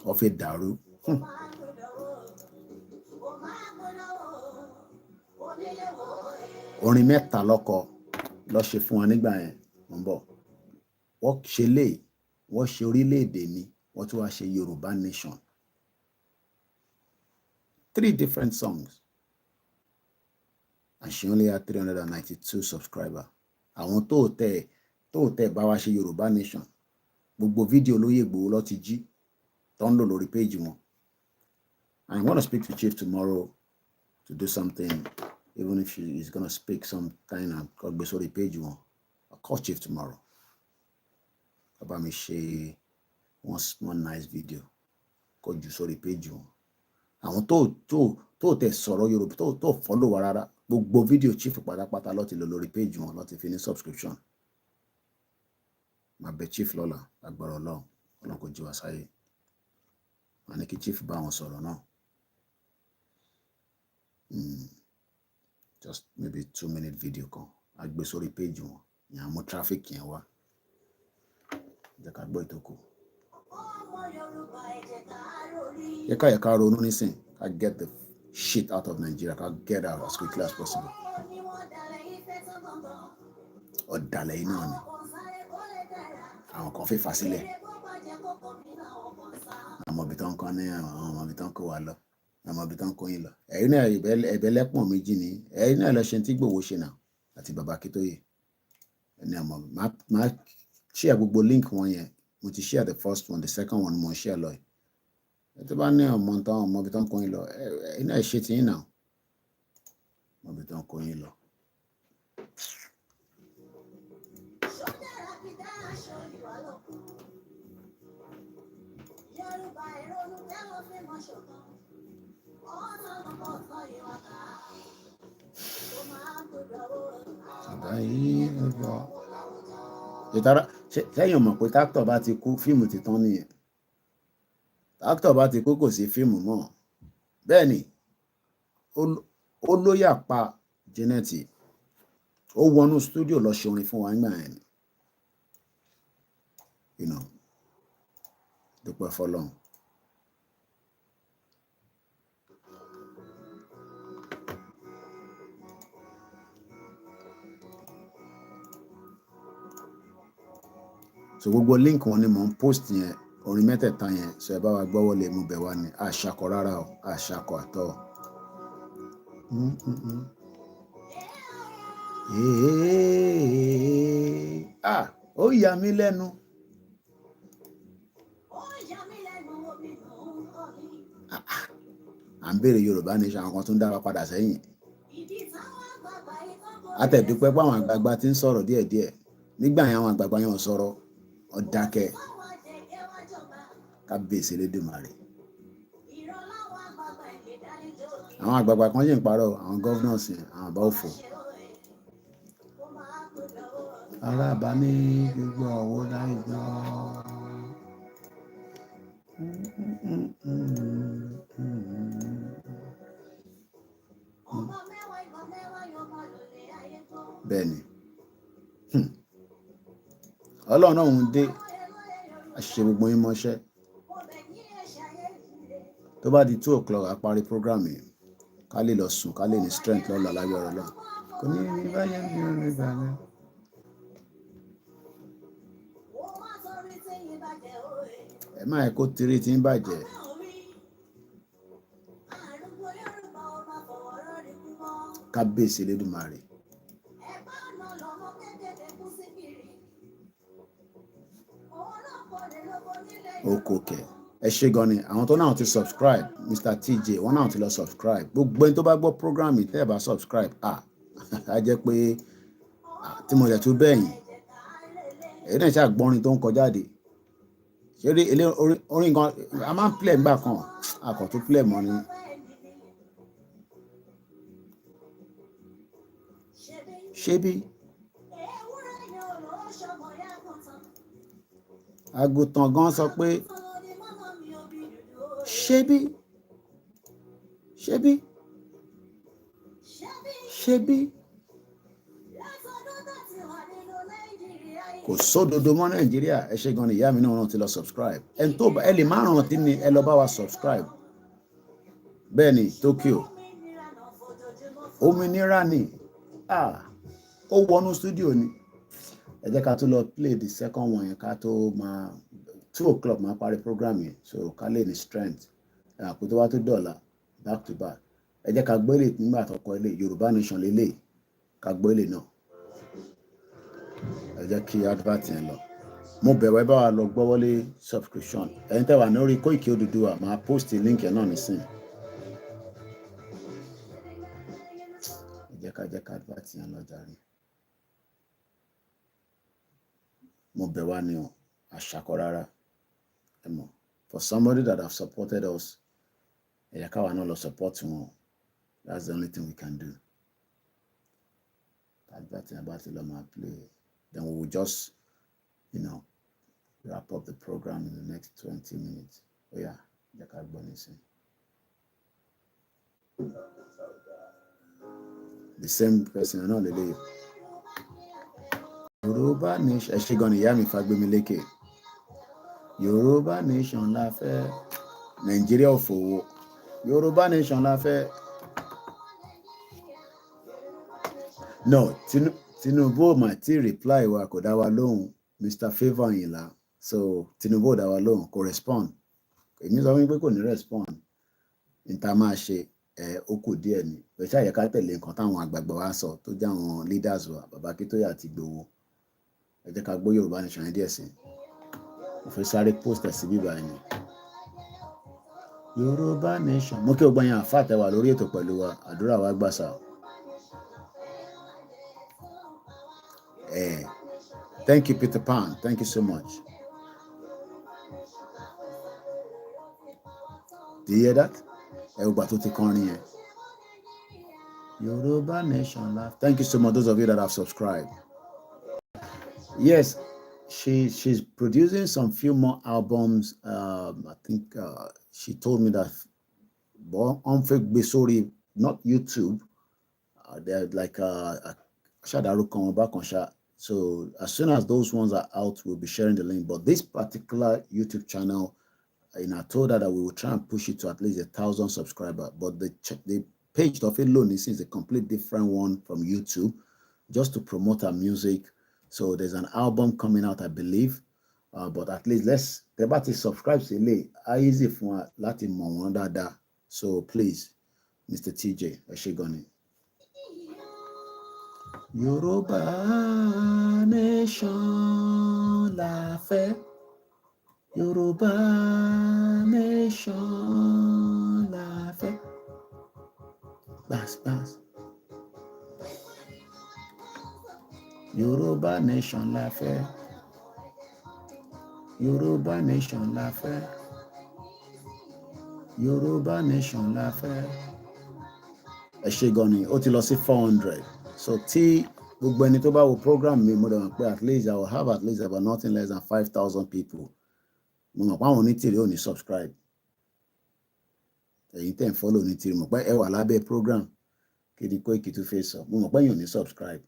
Ó fẹ́ dàrú. Orin mẹ́ta lọ́kọ ló ṣe fún wa nígbà yẹn. Mo ń bọ̀. Wọ́n ṣe lé, wọ́n ṣe orílẹ̀-èdè mi, wọ́n tún wá ṣe Yorùbá Nation. 3 different songs. And she only had 392 subscribers. Àwọn tó tẹ̀ bá wa ṣe Yorùbá Nation. Gbogbo fídíò Olóyè Igboho ló ti jí. Tó ń lò lórí page wọn. And I want to speak to Chief tomorrow to do something. Even if she is going to speak sometime and God bless the page one. I'll call Chief tomorrow. About me share one nice video. God you saw the page one. Àwọn tó tẹ̀ sọ̀rọ̀ Yorùbá tó follow wa rárá. Gbogbo video Chief pátápátá ló ti lò lórí page wọn ló ti fi ní subscription. Ma bẹ̀ Chief lọ́la agbára Ọlọ́run kò jí wa sáyé. Ma ní kí Chief bá wọn sọ̀rọ̀ náà. Just maybe 2-minute video kan. A gbé sórí page wọn. Ìyẹn mú traffic yẹn wá. jẹ́ ká gbọ́ ìtókù. Yẹ ká ronú nísìn, ká get the shit out of Nigeria, ká get out as quickly as possible. Ọ̀dàlẹ̀ yìí náà ni àwọn kan fẹ́ fà sílẹ̀, àwọn ibi tó ń kọ́ ní àwọn ibi tó ń kó wa lọ, àwọn ibi tó ń kó yín lọ. Ẹ̀yin náà ẹ̀bẹ̀ lẹ́pọ̀n méjì ni, ẹ̀yin náà lọ ṣe tí Ìgbòho ṣe náà àti bàbá Akíntóyè. Ẹni àmọ́ máa share gbogbo link wọn yẹn, mo ti share the first one, the second one mo share lọ. Ẹ tó bá ní ọmọ ibi tó ń kó yín lọ, ẹ̀yin náà ṣe tí yín náà, ọmọ ibi tó ń kó yín lọ. Sẹ́yìn mọ̀ pé táktọ̀ bá ti kú fíìmù ti tán nìyẹn. Táktọ̀ bá ti kú kò sí fíìmù mọ́. Bẹ́ẹ̀ ni ó lóyà pa Janet, ó wọnú stúdíò lọ ṣe orin fún wa nígbà yẹn. Dúpẹ́ fọ́lọ́run. So gbogbo link wọn ni mò ń post yẹn, orin mẹ́tẹ̀ẹ̀ta yẹn, so ẹ bá wa gbọ́wọ́ lè mú bẹ̀ wá ní àṣàkọ rárá o, àṣàkọ àtọ́. Ó yà mí lẹ́nu. À ń béèrè Yorùbá ní àwọn kan tó ń dá wa padà sẹ́yìn. Àtẹ̀dúpẹ́ pé àwọn àgbààgbà ti ń sọ̀rọ̀ díẹ̀díẹ̀. Nígbà yẹn àwọn àgbààgbà yẹn ò sọ̀rọ̀, ó dákẹ́. Kábíyèsí Elédùmarè. Àwọn àgbààgbà kan yìí ń parọ́, àwọn governors yẹn, àwọn àbá òfò. Alábà ní gbogbo ọ̀wọ́ láì gbọ́. Bẹ́ẹ̀ni. Ọlọ́run náà ń dé àṣìṣe gbogbo yín mọ́ṣẹ́. Tó bá di 2 o'clock a parí program yìí, ká lè lọ sùn, ká lè ní strength lọ́la láyé ọ̀rọ̀ náà. Kò ní ní báyẹn ní orí ìbàlẹ̀. Ẹ má kó tiri tí ń bàjẹ́. Kábíyèsí Elédùmarè. Okòkè ẹ ṣé gan ni àwọn tó náà ti subscribe, Mr. TJ wọn náà ti lọ subscribe. Gbogbo ẹni tó bá gbọ́ program yìí tẹ́ ẹ bá subscribe, á jẹ́ pé tí mo jẹ̀ tó bẹ́yìn èyí náà ṣáà gbọ́rin tó ń kọjá dé. Ṣé orin kan a máa ń play nígbà kan, àkọ́ tó play mọ́ ni. Ṣebí àgùntàn gan sọ pé ṣebí kò sódodo mọ́ Nàìjíríà. Ẹ ṣé gan ni ìyá mi náà ti lọ subscribe. Ẹni tó bá ẹ lè má rántí ni ẹ lọ bá wa subscribe. Bẹ́ẹ̀ ni Tokyo òmìnira ni ó wọnú studio ni. Ẹ jẹ́ ká tó lọ play the second one yẹn ká tó máa 2 o'clock máa parí program yẹn, so ká lè ní strength. Àpò tó wá tó dọ̀la back to back. Ẹ jẹ́ ká gbọ́ ilé nígbà tó kọ ilé Yorùbá Nation lélẹ̀, ká gbọ́ ilé náà. Ẹ jẹ́ kí advert yẹn lọ. Mo bẹ̀wẹ̀ bá wa lọ gbọ́wọ́lé subscription. Ẹ̀yin tẹ́ wà lórí Koiki Odùduwà máa post link yẹn náà nísìn. Ẹ jẹ́ ká advert yẹn lọ jàre. Mo bẹ̀ wá ní o, àṣàkọ rárá. Ẹ mọ̀, for somebody that have supported us, ẹ jẹ́ ká wà náà lọ support wọn. That's the only thing we can do. Advert yẹn bá ti lọ máa play, then we will just, wrap up the program in the next 20 minutes. Oh yeah, jẹ́ ká gbọ́ nísìn. The same person náà lélẹ́yìí. Yorùbá Nation ẹ ṣé gan ni ìyá mi Fagbemilékè. Yorùbá nation la fẹ́. Nigeria ò fowó. Yorùbá nation la fẹ́. No, Tinubu ò mà tí reply wa kò dá wa lóhùn. Mr. Favour Ayinla. So Tinubu ò dá wa lóhùn kò respond. Èmi sọ wípé kò ní respond. Níta máa ṣe ó kù díẹ̀ ni. Bẹ́ẹ̀ ṣáà yẹ ká tẹ̀lé nǹkan táwọn àgbààgbà wa sọ tó jẹ́ àwọn leaders wa Bàbá Akíntóyè àti Ìgbòho. Ẹ jẹ́ ká gbọ́ Yorùbá nation díẹ̀ sí. Mo fẹ́ sáré post ẹ̀ sí bíbá ẹni. Yorùbá nation. Mo kí o gbọ́ yẹn àfáà tẹ́ wà lórí ètò pẹ̀lú wa. Àdúrà wa gbà sà. Thank you, Peter Pan. Thank you so much. Do you hear that? Yorùbá tó ti kọrin yẹn. Yorùbá nation laugh. Thank you so much, those of you that have subscribed. Yes, she's producing some few more albums. I think she told me that on Facebook, sorry, not YouTube. They're like so as soon as those ones are out, we'll be sharing the link. But this particular YouTube channel, I told her that we will try and push it to at least 1,000 subscribers. But the page of it alone is a complete different one from YouTube, just to promote her music. So there's an album coming out, I believe. But at least let's subscribe to it. Easy for Latin Monda. So please, Mr. TJ, Eshigoni. Yorùbá nation la fẹ́. Yorùbá nation la fẹ́. Bass. Yorùbá nation la fẹ́. Yorùbá nation la fẹ́. Yorùbá nation la fẹ́. Ẹ ṣé gan ni, ó ti lọ sí 400. So tí gbogbo ẹni tó bá wo program mi mo dẹ̀ mọ̀ pé at least I will have at least about nothing less than 5,000 people. Mo mọ̀ pé àwọn onítìrí ò ní subscribe. Ẹ̀yin tẹ̀ ń follow onítìrí mọ̀ pé ẹ wà lábẹ́ program kí ni Koiki tún fẹ́ sọ. Mo mọ̀ pé ẹ̀yin ò ní subscribe,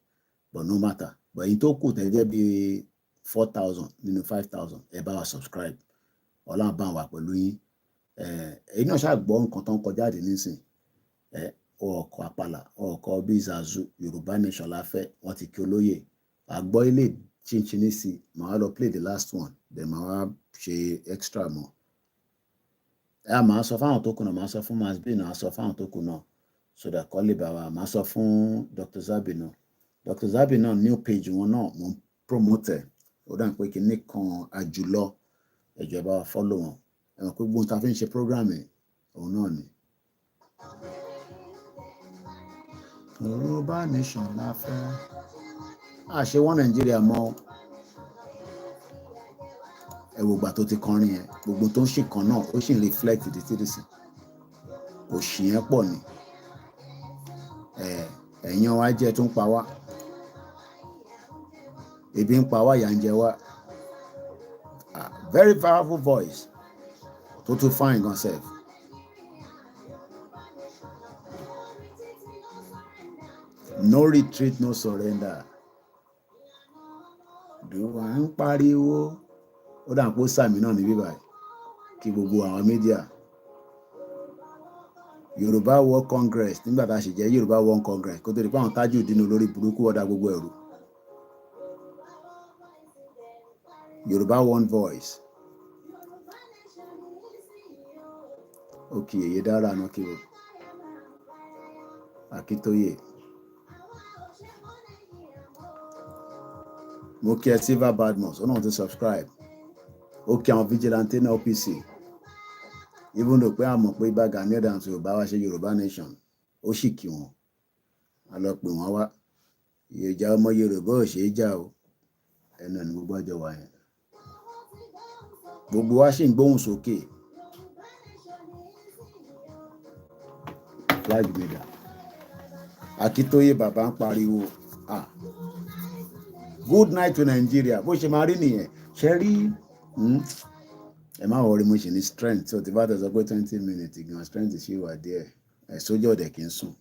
but no matter. But ẹ̀yin tó kù tẹ̀ jẹ́ bí 4,000 nínú 5,000 ẹ bá wa subscribe. Ọlọ́run bá wa pẹ̀lú yín. Ẹ̀yin náà ṣáà gbọ́ nǹkan tó ń kọjá dé nísìn. Ọkọ̀ àpàlà ọkọ̀ bí ìzàzú Yorùbá nation la fẹ́ wọ́n ti kí olóyè àgbọ́ ilé chinchini sí màá lọ play the last one then màá ṣe extra mọ́. Màá sọ fáwọn tó kù náà, màá sọ fún Masbi náà, màá sọ fáwọn tó kù náà so that kọ́ lè bá wa. Màá sọ fún Dr. Zabi náà. Dr. Zabi náà new page wọn náà mo ń promote. Ó dà pé kìíní kan àjùlọ ẹ̀jọ̀ bá wa follow wọn. Ẹ mọ̀ pé gbóhùn tá a fi ń ṣe program ẹ̀ òun náà ni. Yorùbá nation la fẹ́. Ṣé wọ́n Nàìjíríà mọ́ ẹ wò gbà tó ti kọrin yẹn gbogbo tó ń ṣe kan náà ó sì ń reflect the citizen. Kò ṣì yẹn pọ̀ ni. Ẹ̀yin wa jẹ́ tó ń pa wá. Ebi ń pa wá, ìyà ń jẹ wá. Very powerful voice. Tó tún fine gan sef. No retreat, no surrender. Dùwà ń pariwo. Ó dà pé ó sàmì náà ní bíbá kí gbogbo àwọn mídíà. Yorùbá World Congress nígbà tá a ṣe jẹ́ Yorùbá World Congress kó tó di pé àwọn tájù dínú lórí burúkú ọ̀dà gbogbo ẹ̀rù. Yorùbá One Voice. Okay, èyí dára náà kí o. Akíntóyè. Mo kí ẹ Silver Badmus, ó náà ti subscribe. Ó kí àwọn vigilante náà OPC. Even though pé a mọ̀ pé Ìbà Gani Adams ò bá wa ṣe Yorùbá nation, ó sì kí wọn. A lọ pè wọ́n wá. Ìjà ọmọ Yorùbá ò ṣe é jà o. Ẹnu ẹni gbogbo ọjọ́ wa yẹn. Gbogbo wa sì ń gbóhùn sókè. Flag mi dà. Akíntóyè bàbá ń pariwo. Good night to Nigeria. Bó ṣe máa rí nìyẹn. Ṣé rí ẹ má wọrí mo ṣì ní strength. So tí bá tẹ̀ sọ pé 20 minutes gan strength ṣì wà díẹ̀. Sójà ọ̀dẹ̀ kì í sùn.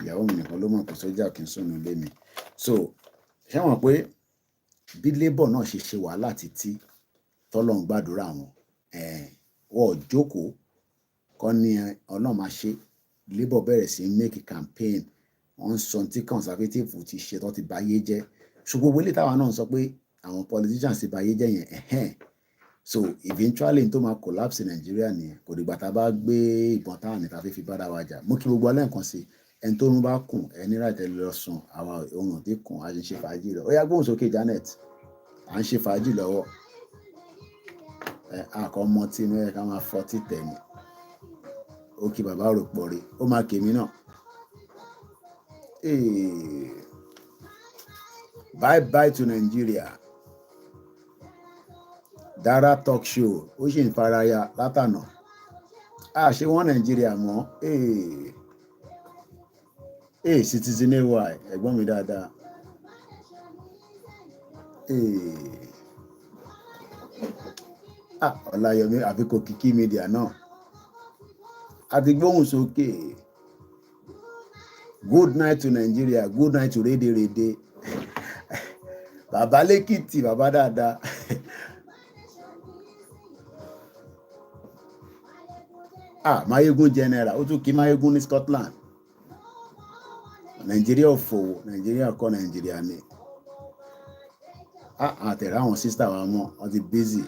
Ìyàwó mi nìkan ló mọ̀ pé sójà kì í sùn nílé mi. So ṣé wọ́n pé bí labour náà ṣe wàhálà títí tọ́lọ́run gbàdúrà wọn wọ́n jókòó kọ́ ní ọlọ́run máa ṣe labour bẹ̀rẹ̀ sí make campaign wọ́n sọ tí conservative ti ṣe tó ti báyé jẹ́ ṣùgbọ́n gbogbo ilé táwa náà sọ pé àwọn politicians ti báyé jẹ́ yẹn so eventually n tó máa collapse Nàìjíríà nìyẹn kò dìgbà tá a bá gbé ìbọn táwọn níta fi bára wa jà mú kí gbogbo alẹ́ nǹkan sí ẹni tó ń bá kùn ẹni ráìtẹ́ lọ sùn àwa ohun tí kùn a ṣe ń ṣe fàájì lọ ó yá gbóhùn sókè Janet à ń ṣe fàájì lọ́wọ́ àkọ́ ọmọ tí inú ẹ̀ ká máa fọ́ títẹ̀ ni ó kí bàbá rò pọ̀ rí ó máa kèmí náà bye bye to Nigeria Dara talk show ó ṣì ń faraya látànà ṣé wọ́n Nàìjíríà mọ́ Citizen AY ẹ̀gbọ́n mi dáadáa Ọláyọmí àfi Koikimedia náà àti gbóhùn sókè good night to Nigeria good night to rédèrèdè bàbá lẹ́kìtì bàbá dáadáa Mayegun general ó tún kí Mayegun ní Scotland Nàìjíríà ò fòwò Nàìjíríà kọ́ Nàìjíríà ni àtẹ̀rẹ́ àwọn sísítà wa mọ́ wọ́n ti busy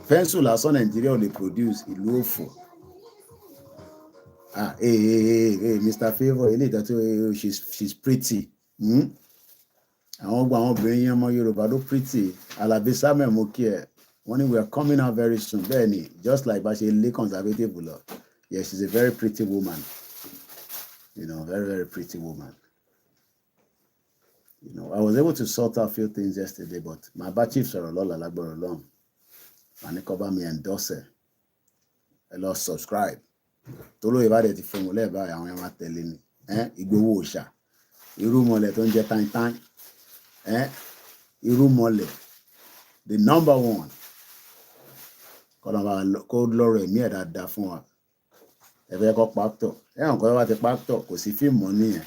pẹ́ńsù lásán Nàìjíríà ò lè produce ìlú òfò Mr. Favour ilé ìdájọ́ she's pretty àwọn gbogbo àwọn obìnrin yẹn ọmọ Yorùbá ló pretty Alabi Samuel mo kí ẹ wọ́n ní we are coming out very soon bẹ́ẹ̀ ni just like bá ṣe lé conservative lọ yes she's a very pretty woman very very pretty woman I was able to sort out a few things yesterday but my bá chief sọ̀rọ̀ lọ́la lágbọ̀rọ̀ lọ́hùn màá ní kọ́ bá mi endorse ẹ lọ subscribe tólóyè bá dẹ̀ ti fún un lẹ́ẹ̀bá àwọn ẹ̀ máa tẹ̀lé ni Ìgbòho òòṣà irúmọlẹ̀ tó ń jẹ́ tántán irúmọlẹ̀ the number one kó lọ́rọ̀ ẹ̀mí ẹ̀ dáadáa fún wa ẹ̀fẹ́ kọ́ pàtó ẹ̀hàn kọ́ bá ti pàtó kò sí fíìmù nìyẹn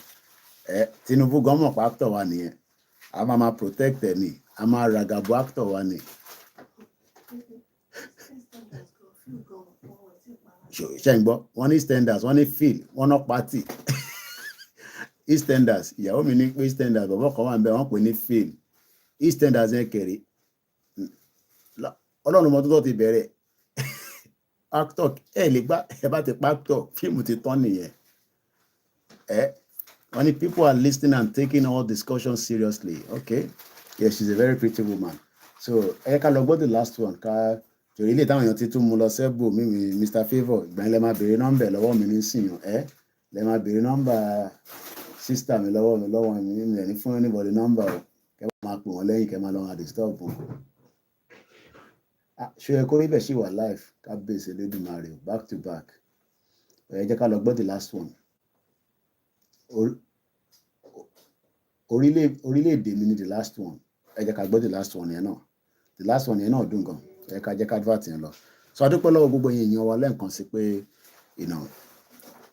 Tinubu gọ́mọ̀ pàtó wa nìyẹn a máa protect ẹ̀ ní a máa ragabo actor wa ní. ṣe ń gbọ́ wọ́n ní standards wọ́n ní feel wọ́n ná party eastenders ìyàwó mi ní pé eastenders bọ̀bọ̀ kan wà ń bẹ wọ́n pè ní feel eastenders yẹn kéré ọlọ́run mọ́tò tó ti bẹ̀rẹ̀ actor lè gbá ẹ bá ti pa actor fíìmù ti tán nìyẹn wọ́n ní people are listening and taking all discussions seriously okay yes she's a very pretty woman so ká lọ gbọ́ the last one ká torí ilé táwọn èèyàn ti tún mú lọ sẹ́bù mímí Mr. Favour ìgbà lẹ́ máa béèrè nọ́mbà lọ́wọ́ mi nísìnyàn lẹ́ máa béèrè nọ́mbà sísítà mi lọ́wọ́ mi ní fún anybody nọ́mbà o kẹ́ máa pè wọ́n lẹ́yìn kẹ́ máa lọ máa disturb wọn. ṣé ẹ kó rí bẹ̀ ṣì wà live kábíyèsí Elédùmarè back to back ẹ jẹ́ ká lọ gbọ́ the last one orílẹ̀-èdè mi ni the last one ẹ jẹ́ ká gbọ́ the last one yẹn náà the last one yẹn náà dùn gan ẹ ká jẹ́ ká advert yẹn lọ so adúpẹ́ lọ́wọ́ gbogbo èèyàn wa lẹ́ẹ̀kan sí pé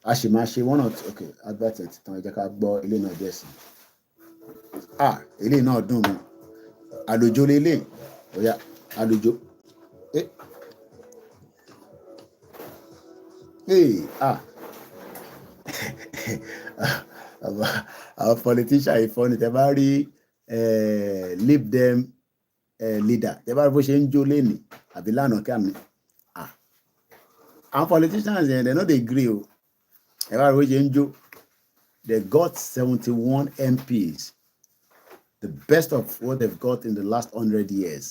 a sì máa ṣe one or two okay advert yẹn ti tán ẹ jẹ́ ká gbọ́ ilé náà díẹ̀ sí ilé náà dùn mọ́ àlòjó lélẹ̀ ọ̀yà àlòjó àwọn politician ìfọ́ni tẹ bá rí leave them leader tẹ bá rí bó ṣe ń jó lẹ́nì àbí lánàá kí àmì àwọn politicians yẹn they no dey gree o ẹ bá rí bó ṣe ń jó they got 71 MPs the best of what they've got in the last 100 years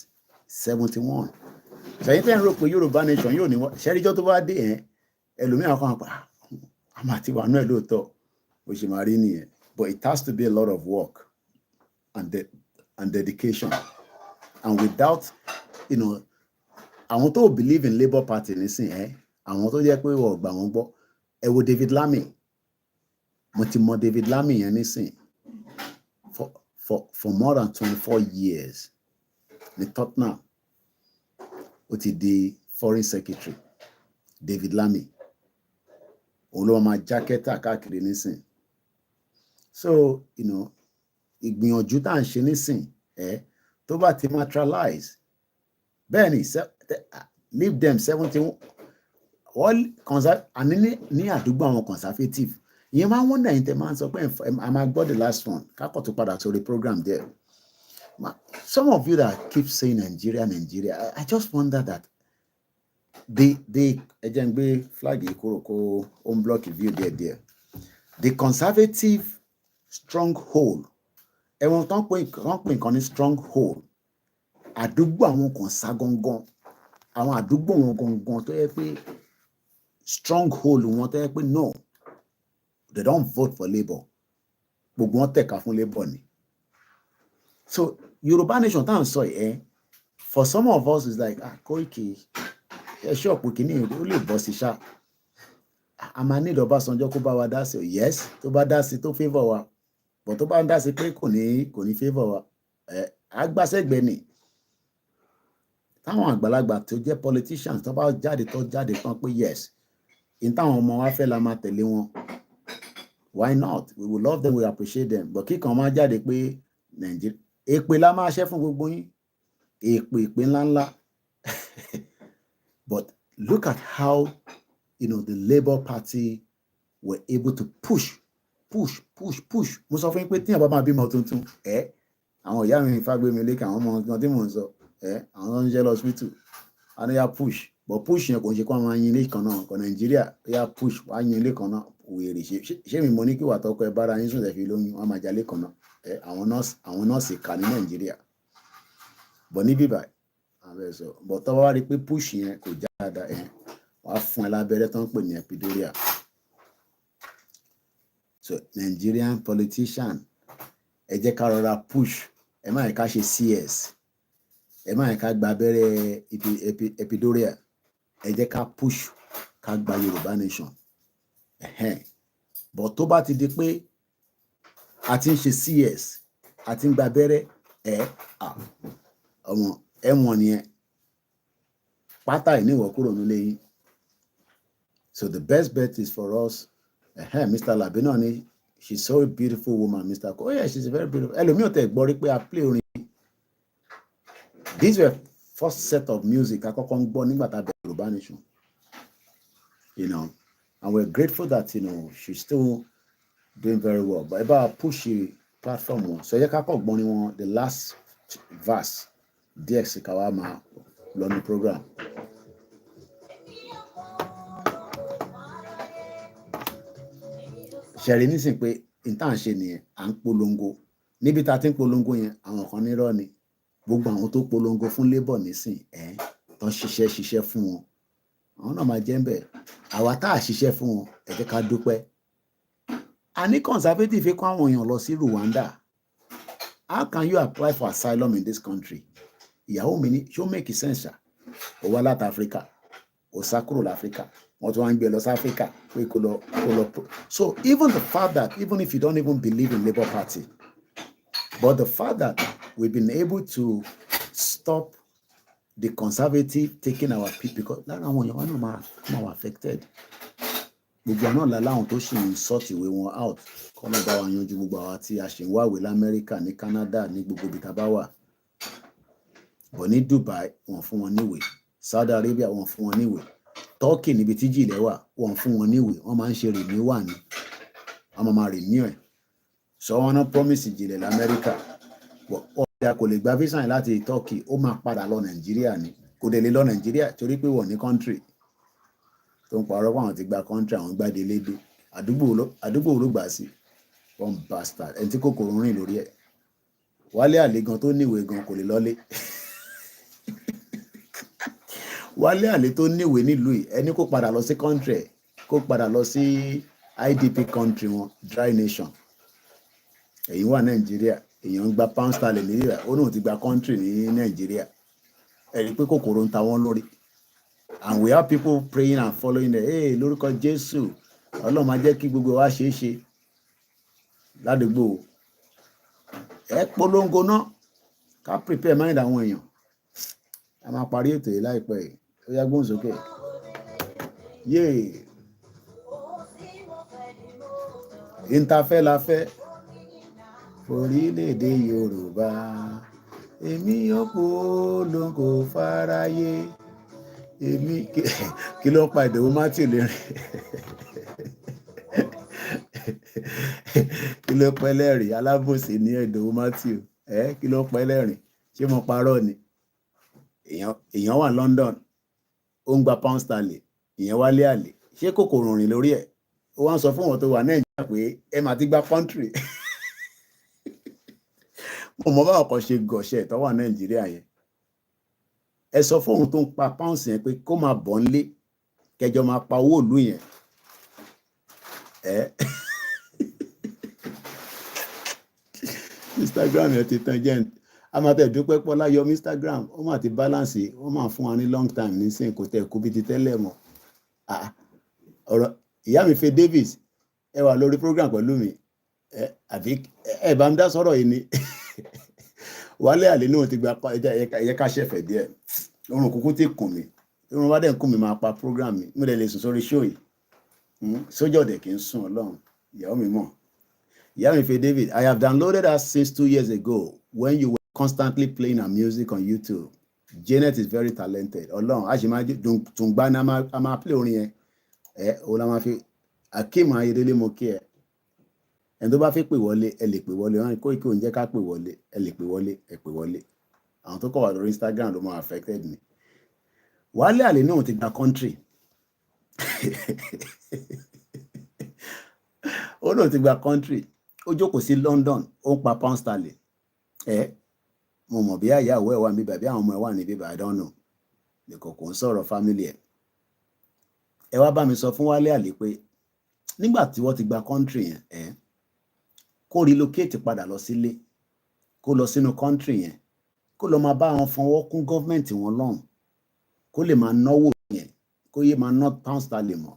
71 ṣèyí tẹ́ ń rò pé Yorùbá nation yóò ní wọ́n ṣẹ́ríjọ́ tó bá dé yẹn ẹlòmíràn kan pa àmọ́ àti wà náà lóòótọ́ bó ṣe máa rí nìyẹn but it has to be a lot of work and dedication and without àwọn tó believe in Labour Party nísìn àwọn tó jẹ́ pé wọ́n gbà wọ́n gbọ́ ẹ wo David Lammy mo ti mọ David Lammy yẹn nísìn for more than 24 years ní Tottenham ó ti di foreign secretary David Lammy òun ló máa jákẹ́tà káàkiri nísìn so ìgbìyànjú tá à ń ṣe nísìn tó bá ti materialize Bẹ́ẹ̀ni, leave them 70 all ní àdúgbò àwọn conservative. Ìyẹn máa ń wọ́n náà ìtẹ̀ máa ń sọ pé a máa gbọ́ the last one kákọ̀ tó padà sórí program there. Some of you that keep saying Nigeria, I just wonder that ẹ jẹ́ n gbé flag yìí kúrò kó home block view there. The conservative stronghold, ẹ̀wọ̀n tán pè nǹkan ní stronghold, àdúgbò àwọn kan sá gangan, àwọn àdúgbò wọn gangan tó yẹ pé stronghold wọn tó yẹ pé no, they don't vote for Labour, gbogbo wọn tẹ̀ka fún Labour ni. So Yorùbá nation tá à ń sọ yìí, for some of us is like Koiki ẹ ṣọ́ọ̀pù kìíní ó lè bọ́ sí ṣá, a máa ní Ọbásanjọ́ kó bá wa dá sí o, yes tó bá dá sí tó favour wa, but tó bá ń dá sí pé kò ní favour wa, agbásẹ́gbẹ́ ni. Táwọn àgbàlagbà tó jẹ́ politicians tó bá jáde tán pé yes in táwọn ọmọ wa fẹ́ la máa tẹ̀lé wọn, why not? We will love them, we appreciate them, but kíkan máa jáde pé Nàìjíríà èpè la máa ṣẹ́ fún gbogbo yín, èpè ńláńlá. But look at how the Labour Party were able to push. Mo sọ fún yín pé tí àbá máa bímọ tuntun, àwọn ìyá mi Fágbémi lékè àwọn ọmọ nǹkan tí mò ń sọ, àwọn ń jẹ́ lọ hospital, a ní yá push, but push yẹn kò ń ṣe kó máa yin ilé kan náà, kò Nàìjíríà yá push wá yin ilé kan náà, wèrè ṣé mi mo ní kí wà tọkọ ẹ bára yín sùn tẹ̀ fi lóyún, wọn máa jalè kan náà, àwọn nọ́ọ̀sì kà ní Nàìjíríà, but ní bíbá but tọ́wọ́ wá rí pé push yẹn kò já dáadáa, wàá fún ẹ lábẹ́rẹ́ tó ń pè ní epidural. So Nigerian politician, ẹ jẹ́ ká rọra push, ẹ má yẹ ká ṣe CS, ẹ má yẹ ká gba abẹ́rẹ́ epidural, ẹ jẹ́ ká push ká gba Yorùbá nation. But tó bá ti di pé a ti ń ṣe CS, a ti ń gba abẹ́rẹ́, ọmọ ẹ̀wọ̀n nìyẹn, pátá ìníwọ̀ kúrò nílé yín. So the best bet is for us. Mr. Labino ni, she's so a beautiful woman. Mr. Oh yeah, she's very beautiful. Ẹlòmíì ò tẹ̀ gbọ́ rí pé a play orin. These were first set of music akọ́kọ́ ń gbọ́ nígbà tá a bẹ̀rẹ̀ Yorùbá nation. And we're grateful that she's still doing very well. But about push the platform wọn. So ẹ jẹ́ ká kọ́ gbọ́n ní wọn the last verse díẹ̀ sí ká wá máa lọ ní program. Ṣẹ̀rí nísìn pé ìtàn ṣe nìyẹn, à ń polongo. Níbi tá a ti ń polongo yẹn, àwọn kan nírọ́ ni. Gbogbo àwọn tó polongo fún Labour nísìn, tó ń ṣiṣẹ́ fún wọn. Àwọn náà máa jẹ́ ń bẹ̀. Àwa tá a ṣiṣẹ́ fún wọn, ẹ jẹ́ ká dúpẹ́. A ní conservative fẹ́ kó àwọn èèyàn lọ sí Rwanda. How can you apply for asylum in this country? Ìyàwó mi ní, ṣó make sense ṣá? Ó wá láti Africa, ó sá kúrò l'Africa. Wọ́n tún wá ń gbé lọ sí Africa pé kó lọ. So even the fact that even if you don't even believe in Labour Party, but the fact that we've been able to stop the conservative taking our people, because lára àwọn èèyàn wọn náà máa wà affected. Gbogbo àná làláwọn tó ṣì ń sort ìwé wọn out kọ́ ló bá wa yanjú gbogbo àwa tí a ṣì ń wáwé l'Amẹ́ríkà, ní Canada, ní gbogbo ibi tá a bá wà. But ní Dubai wọ́n fún wọn níwèé, Saudi Arabia wọ́n fún wọn níwèé, Turkey níbi tí jìlẹ̀ wà wọ́n fún wọn níwèé, wọ́n máa ń ṣe renewal ni, wọ́n máa renew ẹ̀. So wọ́n náà promise jìlẹ̀ l'Amẹ́ríkà, ọ̀dà kò lè gba visa yẹn láti Turkey, ó máa padà lọ Nàìjíríà ni, kò dẹ̀ lè lọ Nàìjíríà torí pé wọ́n ní country tó ń parọ́ pé àwọn ti gba country, àwọn gbáde lédè, àdúgbò ló gbà sí, one bastard, ẹni tí kòkòrò rìn lórí ẹ̀. Wálé Àlè gan tó níwèé gan kò lè lọ́lé. Wálé Àlè tó níwèé nílùú yìí, ẹni kó padà lọ sí country ẹ̀, kó padà lọ sí IDP country wọn, dry nation. Èyí wà Nàìjíríà, èèyàn ń gba pound sterling ní ìrà, ó náà ti gba country ní Nàìjíríà. Ẹ̀rí pé kòkòrò ń ta wọ́n lórí. And we have people praying and following them. Lórúkọ Jésù, Ọlọ́run máa jẹ́ kí gbogbo wa ṣe é ṣe ládùúgbò. Ẹ polongo náà, ká prepare mind àwọn èèyàn. A máa parí ètò yìí láìpẹ́ yìí. Ó yá gbóhùn sókè. Yéè. Ìntafẹ́ la fẹ́. Orílẹ̀-èdè Yorùbá. èmi yóò polongo fáráyé èmi kí ló pa Ìdòwú Matthew lẹ́rìn kí ló pẹ́ lẹ́rìn alábòsí ní Ìdòwú Matthew kí ló pẹ́ lẹ́rìn ṣé mo parọ́ ni èèyàn wà London ó ń gba pound sterling ìyẹn wálé àlè ṣé kòkòrò rìn lórí ẹ̀ ó wá ń sọ fún wọn tó wà Nàìjíríà pé ẹ máa ti gba country mo mọ báwọn kan ṣe gọ̀ṣẹ́ tó wà Nàìjíríà yẹn ẹ sọ fún òun tó ń pa pounds yẹn pé kó máa bọ̀ nílé kẹjọ máa pa owó ìlú yẹn Instagram yẹn ti tán jẹ́ a máa tẹ̀ dúpẹ́ pọ́lá yọ Instagram ó máa ti balance ó máa fún wa ní long time nísìnyí kò tẹ̀ kú bí ti tẹ́lẹ̀ mọ́ ọ̀rọ̀ ìyá mi fẹ́ Davis ẹ wà lórí program pẹ̀lú mi àbí ẹ bá ń dá sọ̀rọ̀ yìí ni Wálé Àlè náà ti gba ẹ̀yẹ ká ṣẹ̀fẹ̀ díẹ̀ orun kúkú ti kùn mí orun wá dẹ̀ ń kùn mí máa pa program mi mo dẹ̀ lè sùn sórí show yìí sójà ọ̀dẹ̀ kì í sùn Ọlọ́run ìyàwó mi mọ̀ ìyá mi fẹ́ David I have downloaded her since 2 years ago when you were constantly playing her music on YouTube. Janet is very talented Ọlọ́run a ṣe máa tún gbá ní a máa play orin yẹn òun la máa fi Akeem Ayédélé mo kí ẹ ẹni tó bá fẹ́ pè wọlé ẹ lè pè wọlé wọn Koiki ò ń jẹ́ ká pè wọlé ẹ lè pè wọlé ẹ pè wọlé àwọn tó kọ̀ wà lórí Instagram ló máa affected ni Wálé Àlè náà ti gba country ó náà ti gba country ó jókòó sí London ó ń pa pound sterling mo mọ̀ bí àyàwó ẹ̀ wà níbí bí àwọn ọmọ ẹ̀ wà níbí I don't know nìkan kò ń sọ̀rọ̀ family ẹ̀ ẹ wá bá mi sọ fún Wálé Àlè pé nígbà tí wọ́n ti gba country yẹn kó relocate padà lọ sílé kó lọ sínú country yẹn kó lọ máa bá wọn fọwọ́ kún gọ́ọ̀mẹ̀ntì wọn lọ́hùn kó lè máa náwó yẹn kó yé máa ná pound sterling mọ́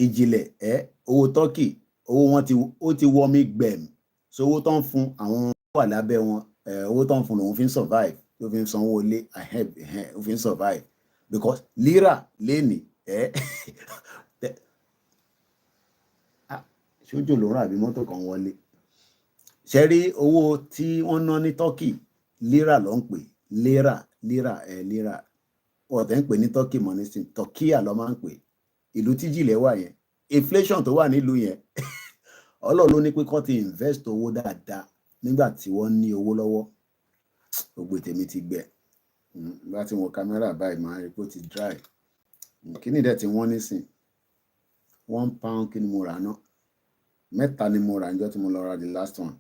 ìjìnlẹ̀ owó Turkey owó wọn ó ti wọ́ mi gbẹ̀m so owó tó ń fún àwọn wà lábẹ́ wọn owó tó ń fún lòun fi ń survive ló fi ń sanwó ilé ó fi ń survive because lira lẹ́nì ṣojú ló rà bí mọ́tò kan wọlé ṣe rí owó tí wọ́n ná ní Turkey lira ló ń pè lira ọ̀tẹ̀ ń pè ní Turkey mọ́ nísìn Turkiya ló máa ń pè ìlú tíjìlẹ̀ wà yẹn inflation tó wà nílùú yẹn Ọlọ́run ló ní pé kó ti invest owó dáadáa nígbà tí wọ́n ní owó lọ́wọ́ gbogbo tèmi ti gbẹ bá ti wọn kámẹ́rà báyìí máa rí pé ó ti dry kíní dẹ̀ tí wọ́n nísìn £1 kí ni mo rà náà mẹ́ta ni mo rà níjọ́ tí mo lọ ra the last one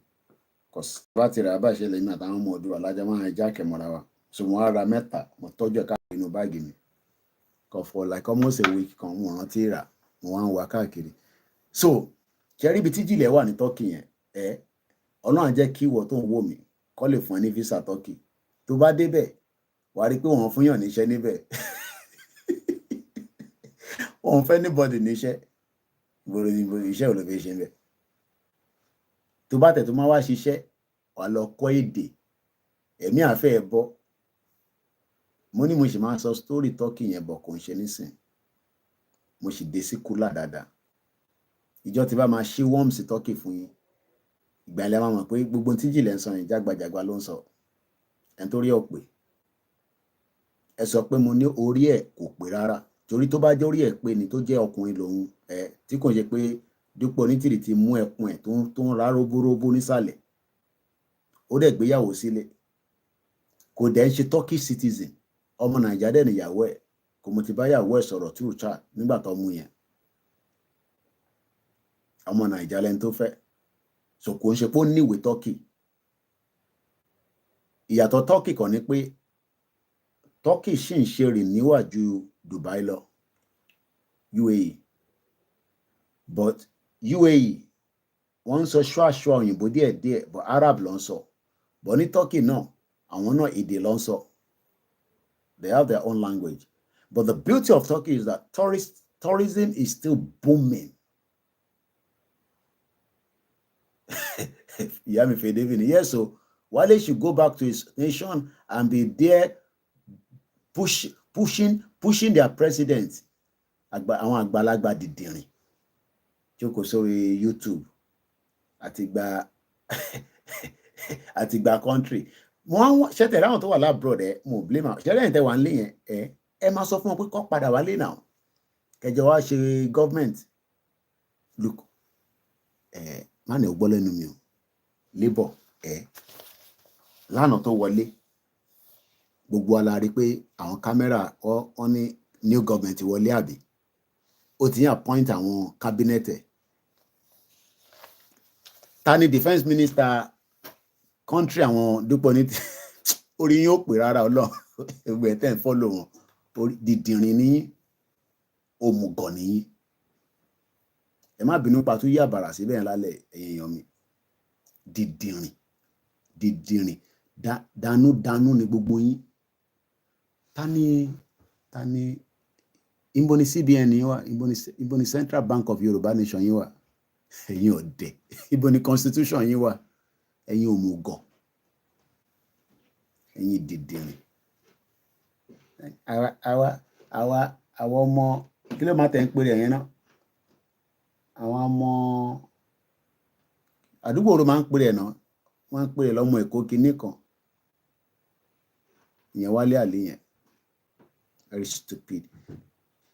cause bá ti rà bá ìṣẹ̀lẹ̀ mi àtàwọn ọmọ ọdún alájà máa ń jákè mọ́ra wa so mo ra mẹ́ta mo tọ́jú ẹ̀ káàkiri inú báàgì mi kan for like almost a week kan mo rántí rà mo wá ń wá káàkiri so kẹrí ibi tí jìnlẹ̀ wà ní Turkey yẹn Ọlọ́run jẹ́ kí ìwọ tó ń wò mí kọ́ lè fún ẹ ní visa Turkey tó bá débẹ̀ wà á rí pé wọ́n fún yàn níṣẹ́ níbẹ̀ wọ́n fẹ́ anybody níṣẹ́ ìbòrò iṣẹ́ ò ló fi ṣe níbẹ̀ tó bá tẹ̀ tó máa wá ṣiṣẹ́ wà lọ kọ́ èdè ẹ̀mí àfẹ́ ẹ̀ bọ́ mo ní mo sì máa sọ story Turkey yẹn bọ̀ kò ń ṣe nísìn mo sì dé sí kúlà dáadáa ìjọ tí bá máa ṣí worm sí Turkey fún yín ìgbà ilẹ̀ máa mọ̀ pé gbogbo tí jìnlẹ̀ ń sọ yẹn jágbajàgba ló ń sọ ẹni tó rí ọ̀pẹ ẹ sọ pé mo ní orí ẹ̀ kò pé rárá torí tó bá jẹ́ orí ẹ̀ pé ni tó jẹ́ ọkùnrin lòun tí kò ṣe pé dípò onítìrì ti mú ẹkùn ẹ̀ tó ń rá róbóróbó nísàlẹ̀ ó dẹ̀ gbéyàwó sílé kò dẹ̀ ń ṣe Turkish citizen ọmọ Nàìjíríà dẹ̀ níyàwó ẹ̀ kò mo ti bá yàwó ẹ̀ sọ̀rọ̀ through chat nígbà tó mú yẹn ọmọ Nàìjíríà lẹ́ni tó fẹ́ so kò ń ṣe pé ó níwèé Turkey ìyàtọ̀ Turkey kan ni pé Turkey ṣì ń ṣe rìn níwájú Dubai lọ UAE but UAE wọ́n ń sọ ṣọ́àṣọ́ òyìnbó díẹ̀díẹ̀ but Arab ló ń sọ but ní Turkey náà àwọn náà èdè ló ń sọ they have their own language but the beauty of Turkey is that tourism is still booming. Yami Fedevini, yes, so Wale should go back to his nation and be there pushing their president. Àwọn àgbàlagbà dìdìrìn jókòó sórí YouTube àti gba àti gba country wọ́n ṣẹ́tẹ̀ láwọn tó wà lábroad ẹ̀ mo blame àwọn ṣẹ́tẹ̀ tẹ̀ wà ń lé yẹn ẹ máa sọ fún wọn pé kó padà wálé náà kẹjọ wá ṣe government look má ní o gbọ́ lẹ́nu mi o labour lánàá tó wọlé gbogbo wa la rí pé àwọn kámẹ́rà wọn ní new government wọlé àbí ó ti yàn appoint àwọn cabinet ẹ̀ ta ni defence minister country àwọn dúpọ̀ ní orí yín ó pè rárá ọlọ́run ẹgbẹ́ tẹ̀ ń fọ́lọ̀ wọn dìdìrín ní òmùgọ̀ nìyí ẹ má bínú pa tó yí àbàrà síbẹ̀ yẹn lálẹ́ èèyàn mi dìdìrín dánú ni gbogbo yín ta ni ibo ni CBN yín wà ibo ni Central Bank of Yorùbá Nation yín wà ẹ̀yin ọ̀dẹ̀ ibo ni constitution yín wà ẹ̀yin òmùgọ̀ ẹ̀yin dìdìrín àwa ọmọ kí ló máa tẹ̀ ń pèrè ẹ̀yẹn náà àwọn ọmọ àdúgbò ló máa ń pèrè ẹ̀ náà wọ́n ń pèrè lọ́mọ Èkó kinní kan ìyẹn Wálé Àlè yẹn very stupid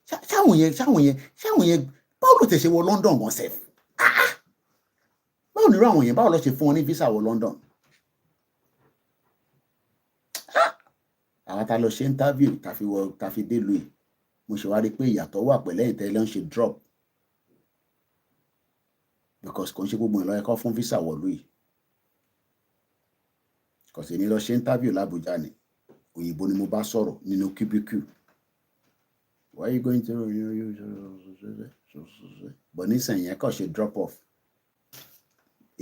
ṣáwọn yẹn báwo ló tẹ̀ ṣe wọ London gan sef báwo nírú àwọn yẹn báwo ló ṣe fún wọn ní visa wọ London àwọn ta lọ ṣe interview ta fi dé lùi mo ṣe wá rí pé ìyàtọ̀ wà pẹ̀lẹ́ ìtẹ́lẹ́ ń ṣe drop because kò ń ṣe gbogbo ìlọ ẹ̀kọ́ fún visa wọ̀lú yìí kò sì ní lọ ṣe interview l'Abuja ni òyìnbó ni mo bá sọ̀rọ̀ nínú cubicle why you going to but nísìnyí yẹn kò ṣe drop off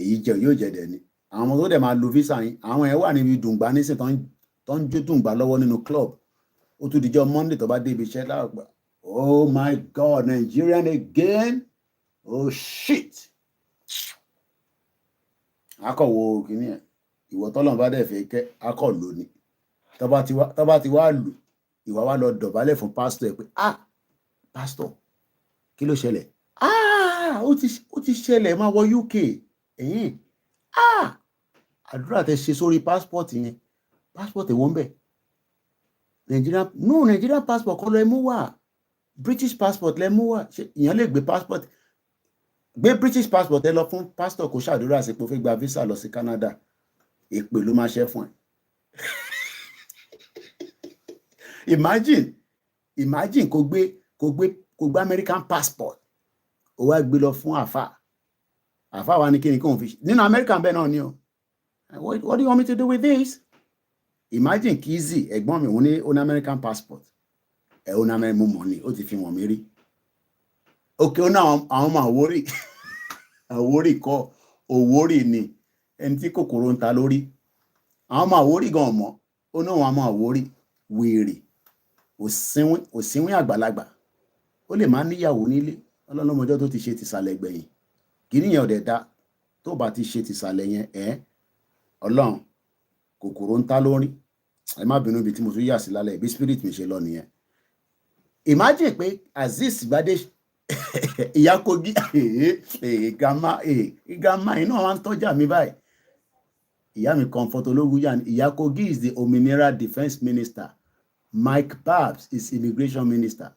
èyí jẹ yóò jẹ dẹ ni àwọn ọmọ tó dẹ̀ máa lo visa yín àwọn ẹ̀ wà níbi dùngbà nísìn tó ń jó dùngbà lọ́wọ́ nínú club ó tún dijọ́ Monday tó bá dé ibi iṣẹ́ láàgbà oh my God Nigerian again oh shit akọ̀wò kìíní ẹ̀ ìwọ tọ́lọ̀ bá dẹ̀ fẹ́ kẹ́ akọ̀ lónìí tó bá ti wá lù ìwà wá lọ dọ̀bálẹ̀ fún pásítọ̀ ẹ̀ pé pásítọ̀ kí ló ṣẹlẹ̀ ó ti ṣẹlẹ̀ máa wọ UK ẹ̀yìn àdúrà tẹ ṣe sórí passport yẹn passport èwo ń bẹ Nigerian passport kọ́ lọ ẹ mú wá British passport lẹ mú wá ìyẹn lè gbé passport gbé British passport ẹ lọ fún pastor kó ṣàdúrà sí pé ó fẹ́ gba visa lọ sí Canada èpè ló máa ṣe fún ẹ imagine kó gbé American passport ó wá gbé lọ fún àfà wa ní kí ni kí òun fi nínú American bẹ́ẹ̀ náà ni o what do you want me to do with this imagine Kizzy ẹ̀gbọ́n mi òun ní American passport ẹ̀ òun American mo mọ̀ ni ó ti fi wọ̀n mi rí òkè ó náà àwọn ọmọ Àwórì kọ́ Òwórì ni ẹni tí kòkòrò ń ta lórí àwọn ọmọ Àwórì gan ọmọ ó náà wọn ọmọ Àwórì wèrè òsínwín àgbàlagbà ó lè máa níyàwó nílé ọlọ́lọ́mọjọ́ tó ti ṣe tìsàlẹ̀ gbẹ̀yìn kì í níyàn ọ̀dẹ̀ dá tó bá ti ṣe tìsàlẹ̀ yẹn Ọlọ́run kòkòrò ń ta lórí ẹ má bínú ibi tí mo tún yà sí lálẹ́ bí spirit mi ṣe lọ nìyẹn imagine pé Azeez Gbadé ìyá Kogi gàmá iná wa ń tọ́jà mi báyìí ìyá mi Comfort Ológunjà ni ìyá Kogi is the Òmìnira defence minister Mike Babs is immigration minister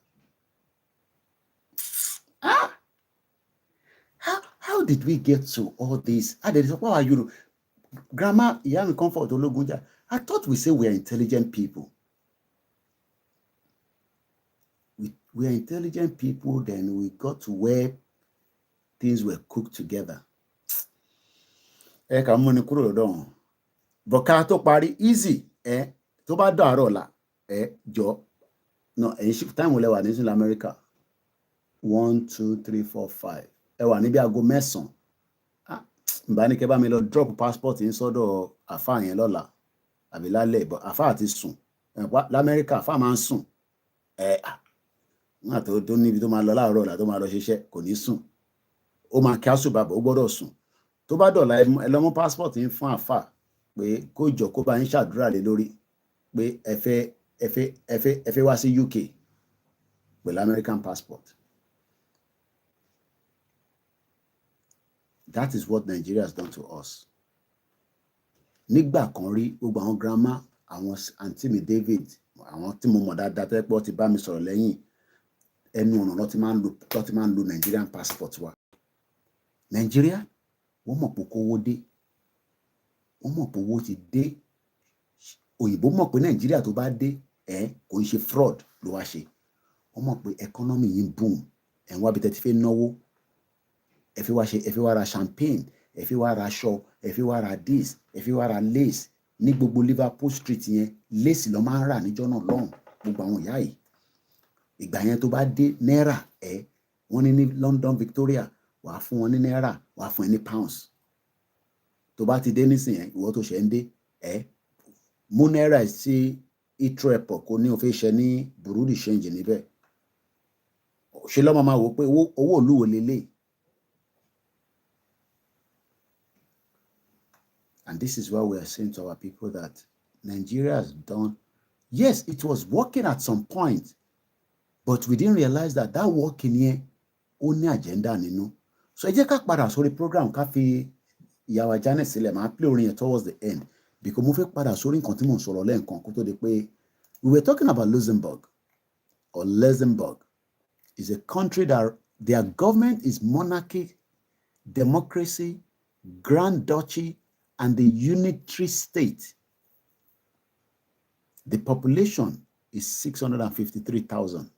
how did we get to all this how are you grandma ìyá mi Comfort Ológunjà I thought we say we are intelligent people. We are intelligent people, then we got to where things were cooked together. Ẹ kà mú ni kúrò lọ́dọ̀ wọn. Bọ̀ká tó parí easy tó bá dàárọ̀ la jọ no ẹ̀yin táìmù lẹ́wà ní South America 1 2 3 4 5 ẹ wà níbi aago 9 ǹbá ní kẹ́ bá mi lọ drop passport yín sọ́dọ̀ àfáà yẹn lọ́la àbí lálẹ́ ìbọn àfáà ti sùn l'Amẹ́ríkà àfáà máa ń sùn náà tó níbi tó máa lọ láàárọ̀ ọ̀la tó máa lọ ṣiṣẹ́ kò ní sùn ó máa kí àṣù bàbà ó gbọ́dọ̀ sùn tó bá dọ̀la ẹ lọ mú passport yín fún àfáà pé kó jọ kó bá yín ṣàdúrà lé lórí pé ẹ fẹ́ wá sí UK pẹ̀lú American passport. That is what Nigeria has done to us. nígbà kan rí gbogbo àwọn grandma àwọn àǹtí mi David àwọn tí mo mọ̀ dáadáa tẹ́ pé ó ti bá mi sọ̀rọ̀ lẹ́yìn ẹnu ọ̀nà ló ti máa ń lo Nigerian passport wa. Nàìjíríà wọ́n mọ̀ pé kówó dé, wọ́n mọ̀ pé owó ti dé, òyìnbó mọ̀ pé Nàìjíríà tó bá dé kò ń ṣe fraud ló wá ṣe, wọ́n mọ̀ pé economy yìí boom ẹ̀ ń wá bí tẹ́ ti fẹ́ náwó, ẹ fi wá ra champagne, ẹ fi wá ra aṣọ, ẹ fi wá ra this, ẹ fi wá ra lace ní gbogbo Liverpool street yẹn lace ló máa ń rà níjọ́ náà lọ́hùn gbogbo àwọn ìyá yìí. Ìgbà yẹn tó bá dé náírà wọ́n ní London Victoria wàá fún wọn ní náírà wàá fún ẹ ní pounds. Tó bá ti dé nísìnyẹn ìwọ tó ṣe ń dé mú náírà sí Heathrow airport kò ní o fẹ́ ṣe ní Bureau de change níbẹ̀. Ṣé lọ́mọ máa wò pé owó ìlú wo lélẹ̀? And this is why we are saying to our people that Nigeria has done, yes, it was working at some point, but we didn't realize that working here ó ní agenda nínú. So ẹ jẹ́ ká padà sórí program ká fi ìyàwó Janet sílẹ̀ máa play orin yẹn towards the end because mo fẹ́ padà sórí nǹkan tí mo ń sọ̀rọ̀ lẹ́ẹ̀kan kó tó di pé we were talking about Luxembourg or Luxembourg is a country that their government is monarchy, democracy, grand duchy, and the unitary state. The population is 653,000.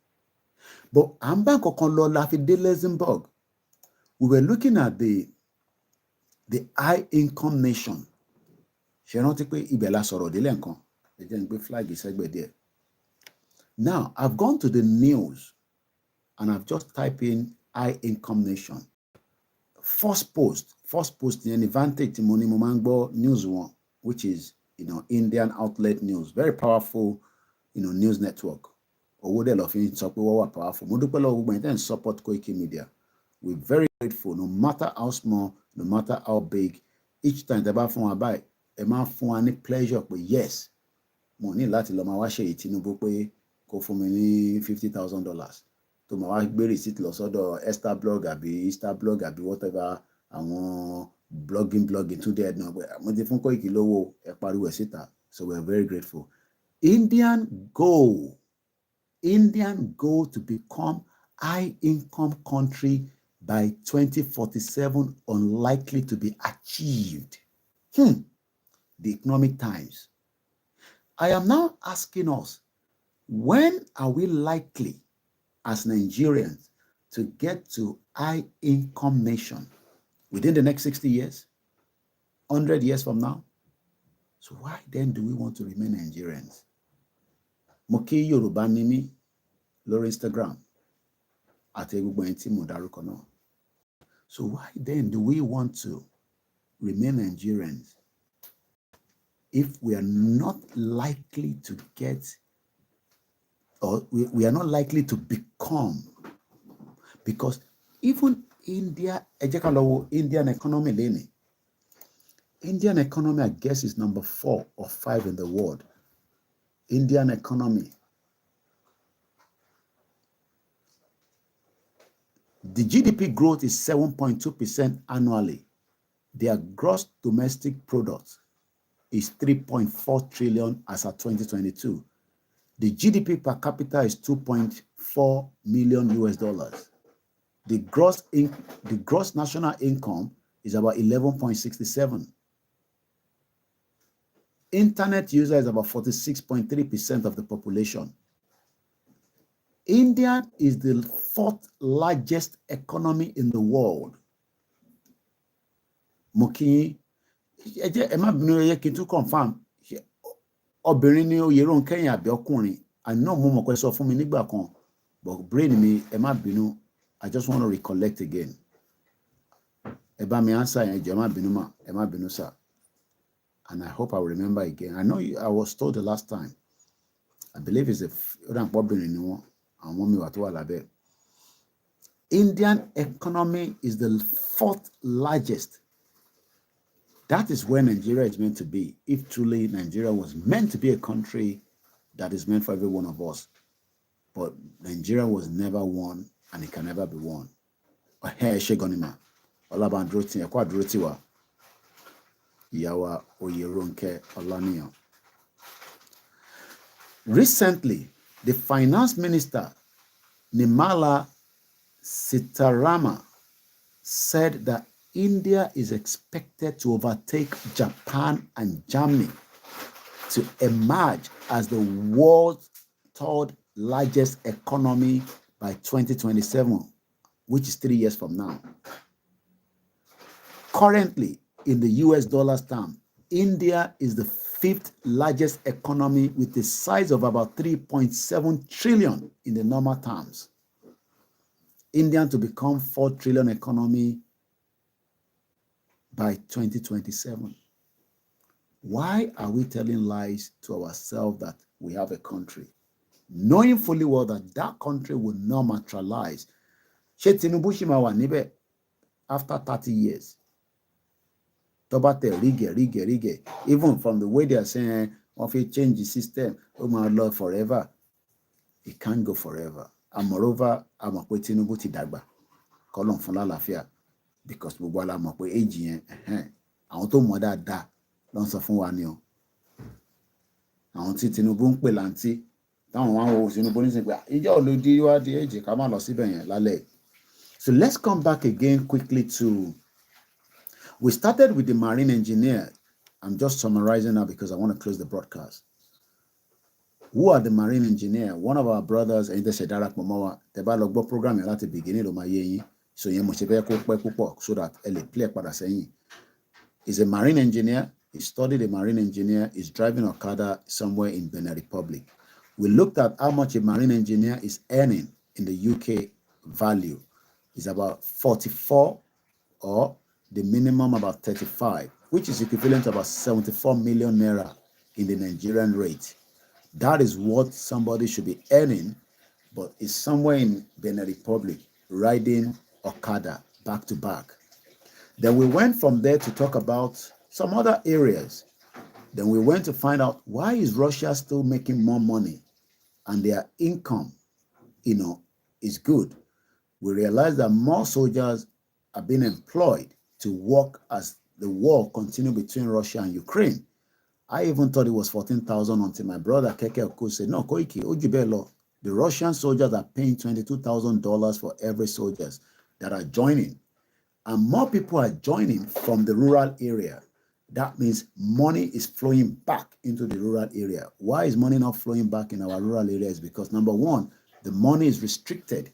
But amba kokonlo la fi de Luxembourg. We were looking at the high income nation. Ṣé rántí pé ibẹ̀ la sọ̀rọ̀ délé nǹkan. Ẹ jẹ́ n gbé flag ìṣẹ́gbẹ̀ díẹ̀. Now, I've gone to the news and I've just typed in high income nation. First post in Advantage tí mo ní mo máa ń gbọ́ news one, which is Indian outlet news, very powerful news network. Owó dẹ̀ lọ fi sọ pé wọ́n wà powerful. Mo dúpẹ́ lọ́wọ́ gbogbo ẹ̀yin tẹ́ ń support Koikimedia. We're very grateful, no matter how small, no matter how big. Each time tẹ́ bá fún wa báyìí, ẹ máa fún wa ní pleasure pé yes, mo ní láti lọ máa wá ṣe Tinubu pé kó fún mi ní $50,000 tó máa wá gbé receipt lọ sọ́dọ̀ Esther blog àbí Insta blog àbí whatever àwọn blogging tún dé ẹ̀dùn ọ̀pẹ mo ti fún Koiki lówó ẹ pariwo ẹ̀ síta. So we are very grateful. Indian goal to become high income country by 2047 unlikely to be achieved. The Economic Times. I am now asking us, when are we likely as Nigerians to get to high income nation? Within the next 60 years? 100 years from now? So why then do we want to remain Nigerians? Mo kí Yorùbá ni mí lórí Instagram àti gbogbo ẹni tí mo dárúkọ náà. So why then do we want to remain Nigerians if we are not likely to get, or we are not likely to become? Because even India, Indian economy leni. Indian economy, I guess, is number 4 or 5 in the world. Indian economy. The GDP growth is 7.2% annually. Their gross domestic product is 3.4 trillion as of 2022. The GDP per capita is $2.4 million. The gross national income is about 11.67. Internet user is about 46.3% of the population. India is the 4th largest economy in the world. Moki, confirm. Obìnrin ni oyè ron Kenya àbí ọkùnrin. I know mo mọ̀ pé sọ fún mi nígbà kan, but brain mi ẹ má bínú. I just want to recollect again. Ẹ bá mi answer yẹn jẹ́ ẹ má bínú mà, ẹ má bínú sir. And I hope I will remember again. I know I was told the last time. I believe it's Indian economy is the 4th largest. That is where Nigeria is meant to be. If truly Nigeria was meant to be a country that is meant for every one of us. But Nigeria was never one, and it can never be one. Yawa Oyeronke Olaniyan. Recently, the finance minister, Nirmala Sitaramana, said that India is expected to overtake Japan and Germany to emerge as the world's third largest economy by 2027, which is 3 years from now. Currently, in the US dollars term, India is the 5th largest economy with a size of about 3.7 trillion in the normal terms. India to become 4 trillion economy by 2027. Why are we telling lies to ourselves that we have a country, knowing fully well that that country will not materialize? Ṣé Tinubu ṣì máa wà níbẹ̀ after 30 years? Rigge, even from the way they are saying, if you change the system, oh my Lord, forever. It can't go forever. And moreover, I'm a Tinubu ti dàgbà. Kọ́lọ́n fún lálàáfíà, because gbogbo ala mọ̀ pé age yẹn, àwọn tó mọ̀ dáadáa ló ń sọ fún wa ni o. Àwọn tí Tinubu ń pè láǹtí, táwọn wá ń wo Tinubu ní sìn pé ìjọ ò lè di wá di age ká má lọ síbẹ̀ yẹn lálẹ́. So let's come back again quickly to, we started with the marine engineer. I'm just summarizing now because I want to close the broadcast. Who are the marine engineer? One of our brothers, Darak Momowa, the Balogbo program at the beginning of my year. So you must be so that ele play padà sẹ́yìn. He's a marine engineer. He studied a marine engineer. He's driving Okada somewhere in Benin Republic. We looked at how much a marine engineer is earning in the UK value. It's about 44 or the minimum about 35, which is equivalent to about 74 million naira in the Nigerian rate. That is what somebody should be earning, but it's somewhere in Benin Republic, riding Okada back to back. Then we went from there to talk about some other areas. Then we went to find out, why is Russia still making more money and their income, is good? We realized that more soldiers are being employed to work as the war continues between Russia and Ukraine. I even thought it was 14,000 until my brother Keke Oku said, no, Koiki, Ojibelo, the Russian soldiers are paying $22,000 for every soldiers that are joining. And more people are joining from the rural area. That means money is flowing back into the rural area. Why is money not flowing back in our rural areas? Because number one, the money is restricted.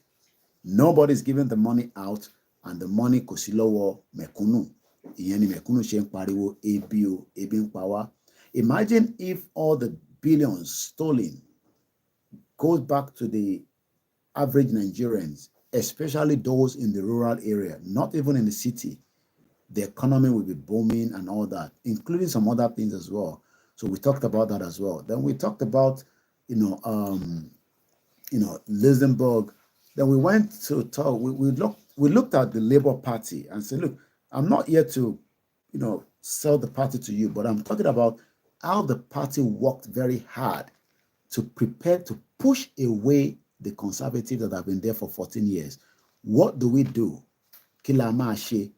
Nobody's giving the money out, and the money kò sí lọ́wọ́ mẹ̀kúnnù. Ìyẹn ni mẹ̀kúnnù ṣe ń pariwo ebi ń pa wá. Imagine if all the billions stolen goes back to the average Nigerians, especially those in the rural area, not even in the city. The economy will be booming and all that, including some other things as well. So we talked about that as well. Then we talked about, Luxembourg. Then we went to talk. We looked at the Labour Party and said, look, I'm not here to, sell the party to you, but I'm talking about how the party worked very hard to prepare to push away the conservatives that have been there for 14 years. What do we do? Kí la máa ṣe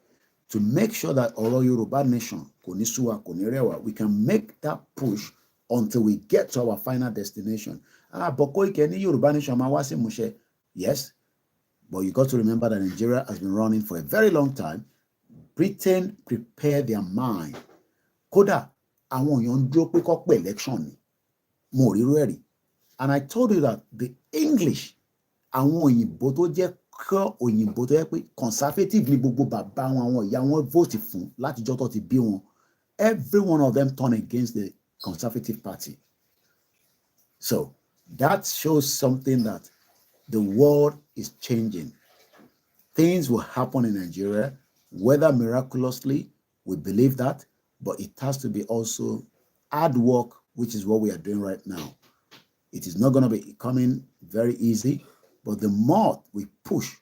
to make sure that ọ̀rọ̀ Yorùbá nation kò ní sú wa, kò ní rẹ̀ wá, we can make that push until we get to our final destination. But Koiki ní Yorùbá nation máa wá sí ìmúṣẹ. Yes, but you got to remember that Nigeria has been running for a very long time. Britain prepared their mind. Kódà àwọn èèyàn ń dúró pé kó pé election ni. Mo rí irú ẹ̀ rí. And I told you that the English, àwọn òyìnbó tó jẹ́ kọ́ òyìnbó tó jẹ́ pé conservative ni gbogbo bàbá wọn, àwọn ìyá wọn vote fún látijọ́ tó ti bí wọn. Every one of them turned against the Conservative Party. So that shows something that the world is changing. Things will happen in Nigeria, whether miraculously, we believe that, but it has to be also hard work, which is what we are doing right now. It is not going to be coming very easy, but the more we push,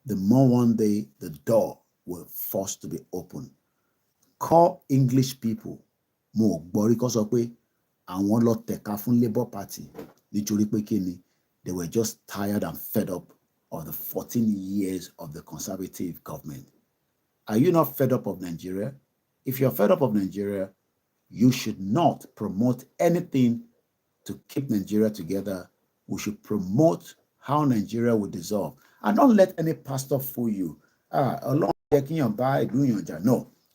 the more one day the door will force to be open. Call English people, mo gbọ́ rí kó sọ pé àwọn lọ tẹ̀ka fún Labour Party nítorí pé kí ni, they were just tired and fed up of the 14 years of the Conservative government. Are you not fed up of Nigeria? if you're fed up of Nigeria, you should not promote anything to keep Nigeria together. We should promote how Nigeria will dissolve. And don't let any pastor fool you. No,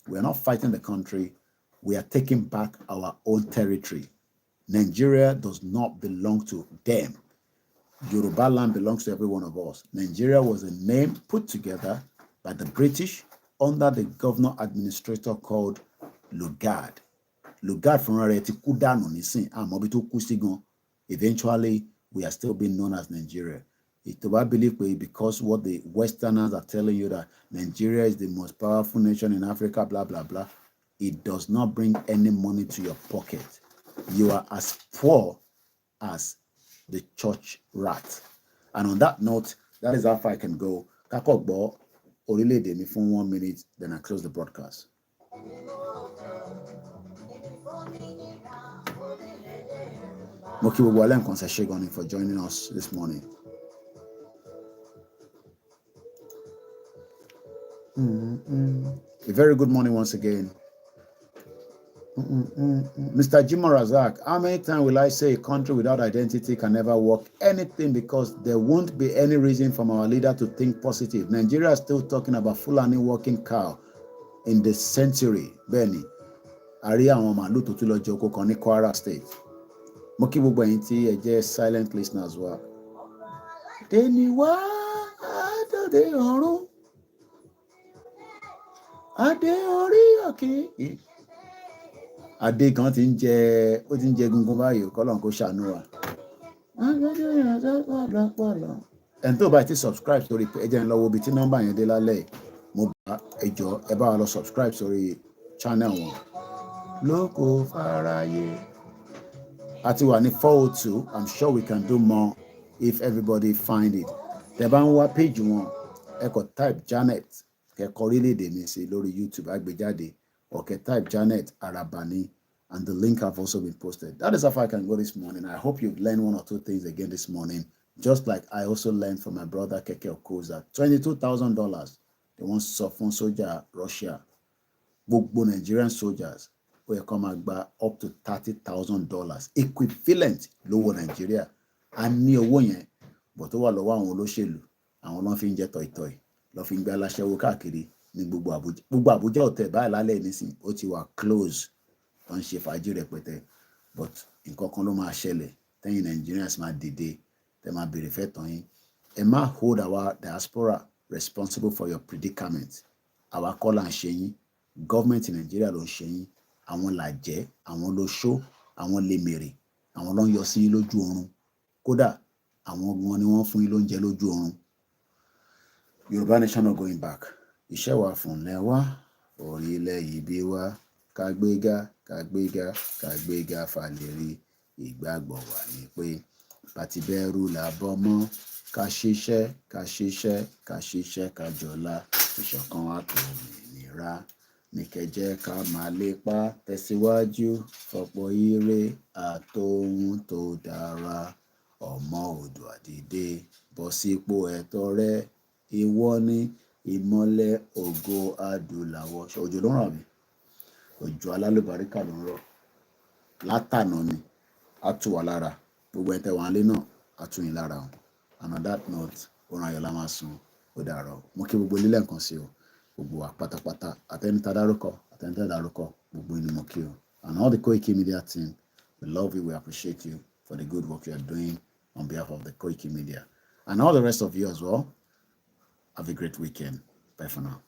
we're not fighting the country. We are taking back our own territory. Nigeria does not belong to them. Yoruba land belongs to every one of us. Nigeria was a name put together by the British under the governor administrator called Lugard. Lugard from eventually we are still being known as Nigeria. I believe because what the Westerners are telling you that Nigeria is the most powerful nation in Africa, blah, blah, blah, it does not bring any money to your pocket. You are as poor as the church rat. And on that note, that is how far I can go. Kakogbo, orílẹ̀-èdè mi fún 1 minute, then I close the broadcast. Moki Wale and Konsashegoni for joining us this morning. A very good morning once again. Mr. Jimo Razak, how many times will I say a country without identity can never work anything because there won't be any reason from our leader to think positive? Nigeria is still talking about Fulani walking cow in the century. Benny, Aria Mama Lututulo Joko Koni Kwara State. Moki Bubainti, a just silent listener as well. Deniwa Ade Oro Ade Ori okay. Adé kan ti ń jẹ gungun báyìí kọ́lọ́n kó ṣàánú wa. Ẹni tó bá ti subscribe sórí ẹjẹ́ ń lọ́wọ́ ibi tí nọ́mbà yẹn dé lálẹ́ mo bá ẹjọ́ ẹ bá wa lọ subscribe sórí channel wọn. Lóko fáráyé. A ti wà ní 402. I'm sure we can do more if everybody find it. Tẹ́ bá ń wá page wọn ẹ kọ type Janet kẹ́kọ̀ọ́ orílẹ̀-èdè mi sí lórí YouTube àgbéjáde. Okay, type Janet Arabani, and the link have also been posted. That is how far I can go this morning. I hope you've learned one or two things again this morning, just like I also learned from my brother Keke Okoza. $22,000. They want soft soldier Russia. Gbogbo Nigerian soldiers will come back up to $30,000 equivalent lówó Nigeria. A ní owó yẹn, but ó wà lọ́wọ́ àwọn olóṣèlú. Àwọn ló fi ń jẹ tọ̀ìtọ̀ì, ló fi ń gbé aláṣẹ́wó káàkiri. Ní gbogbo Àbújá hotel báyìí lálẹ́ nísìn ó ti wà close tó ń ṣe fàájì rẹpẹtẹ, but nǹkan kan ló máa ṣẹlẹ̀ tẹ́yìn Nigerians máa dìde tẹ́ máa béèrè fẹ́ tán yín. Ẹ má hold our diaspora responsible for your predicament. Àwa kọ́ là ń ṣe yín, government Nigeria ló ń ṣe yín, àwọn làjẹ́, àwọn lóṣó, àwọn lèmèrè, àwọn ló ń yọ sí yín lójú oorun, kódà àwọn gan ni wọ́n fún yín lóúnjẹ lójú oorun. Yorùbá nation not going back. Iṣẹ́ wa fún lẹ́wà, orílẹ̀ yìí bí wá, kàgbéga, kàgbéga, kàgbéga fàlérí, ìgbàgbọ́ wà ní pé bàtí bẹ́rù làbọ̀ mọ́, ká ṣiṣẹ́, ká ṣiṣẹ́, ká ṣiṣẹ́, ká jọlá, ìṣọ̀kan wa tó òmìnira, ní kẹjẹ́ ká máa lépa, tẹ̀síwájú, fọ̀pọ̀ ire, àtòhun tó dára, ọmọ Oòduà dìde, bọ́ sípò ẹ̀tọ́ rẹ, ìwọ ni ìmọ́lẹ̀ ògo adúláwọ̀. Òjò ló ń rọ̀ mí, òjò alálùbáríkà ló ń rọ̀ látànà ni, á tù wá lára, gbogbo ẹ̀ tẹ́ wà nílé náà á tù yín lára o. And on that note, oorun ayọ̀ la máa sùn, ó dàárọ̀. Mo kí gbogbo nílẹ̀ nǹkan sí o, gbogbo wa pátápátá, àtẹnitá dárúkọ, àtẹnitá dárúkọ, gbogbo ni mo kí o. And all the Koikimedia team, we love you, we appreciate you for the good work you are doing on behalf of the Koikimedia. And all the rest of you as well. Have a great weekend. Bye for now.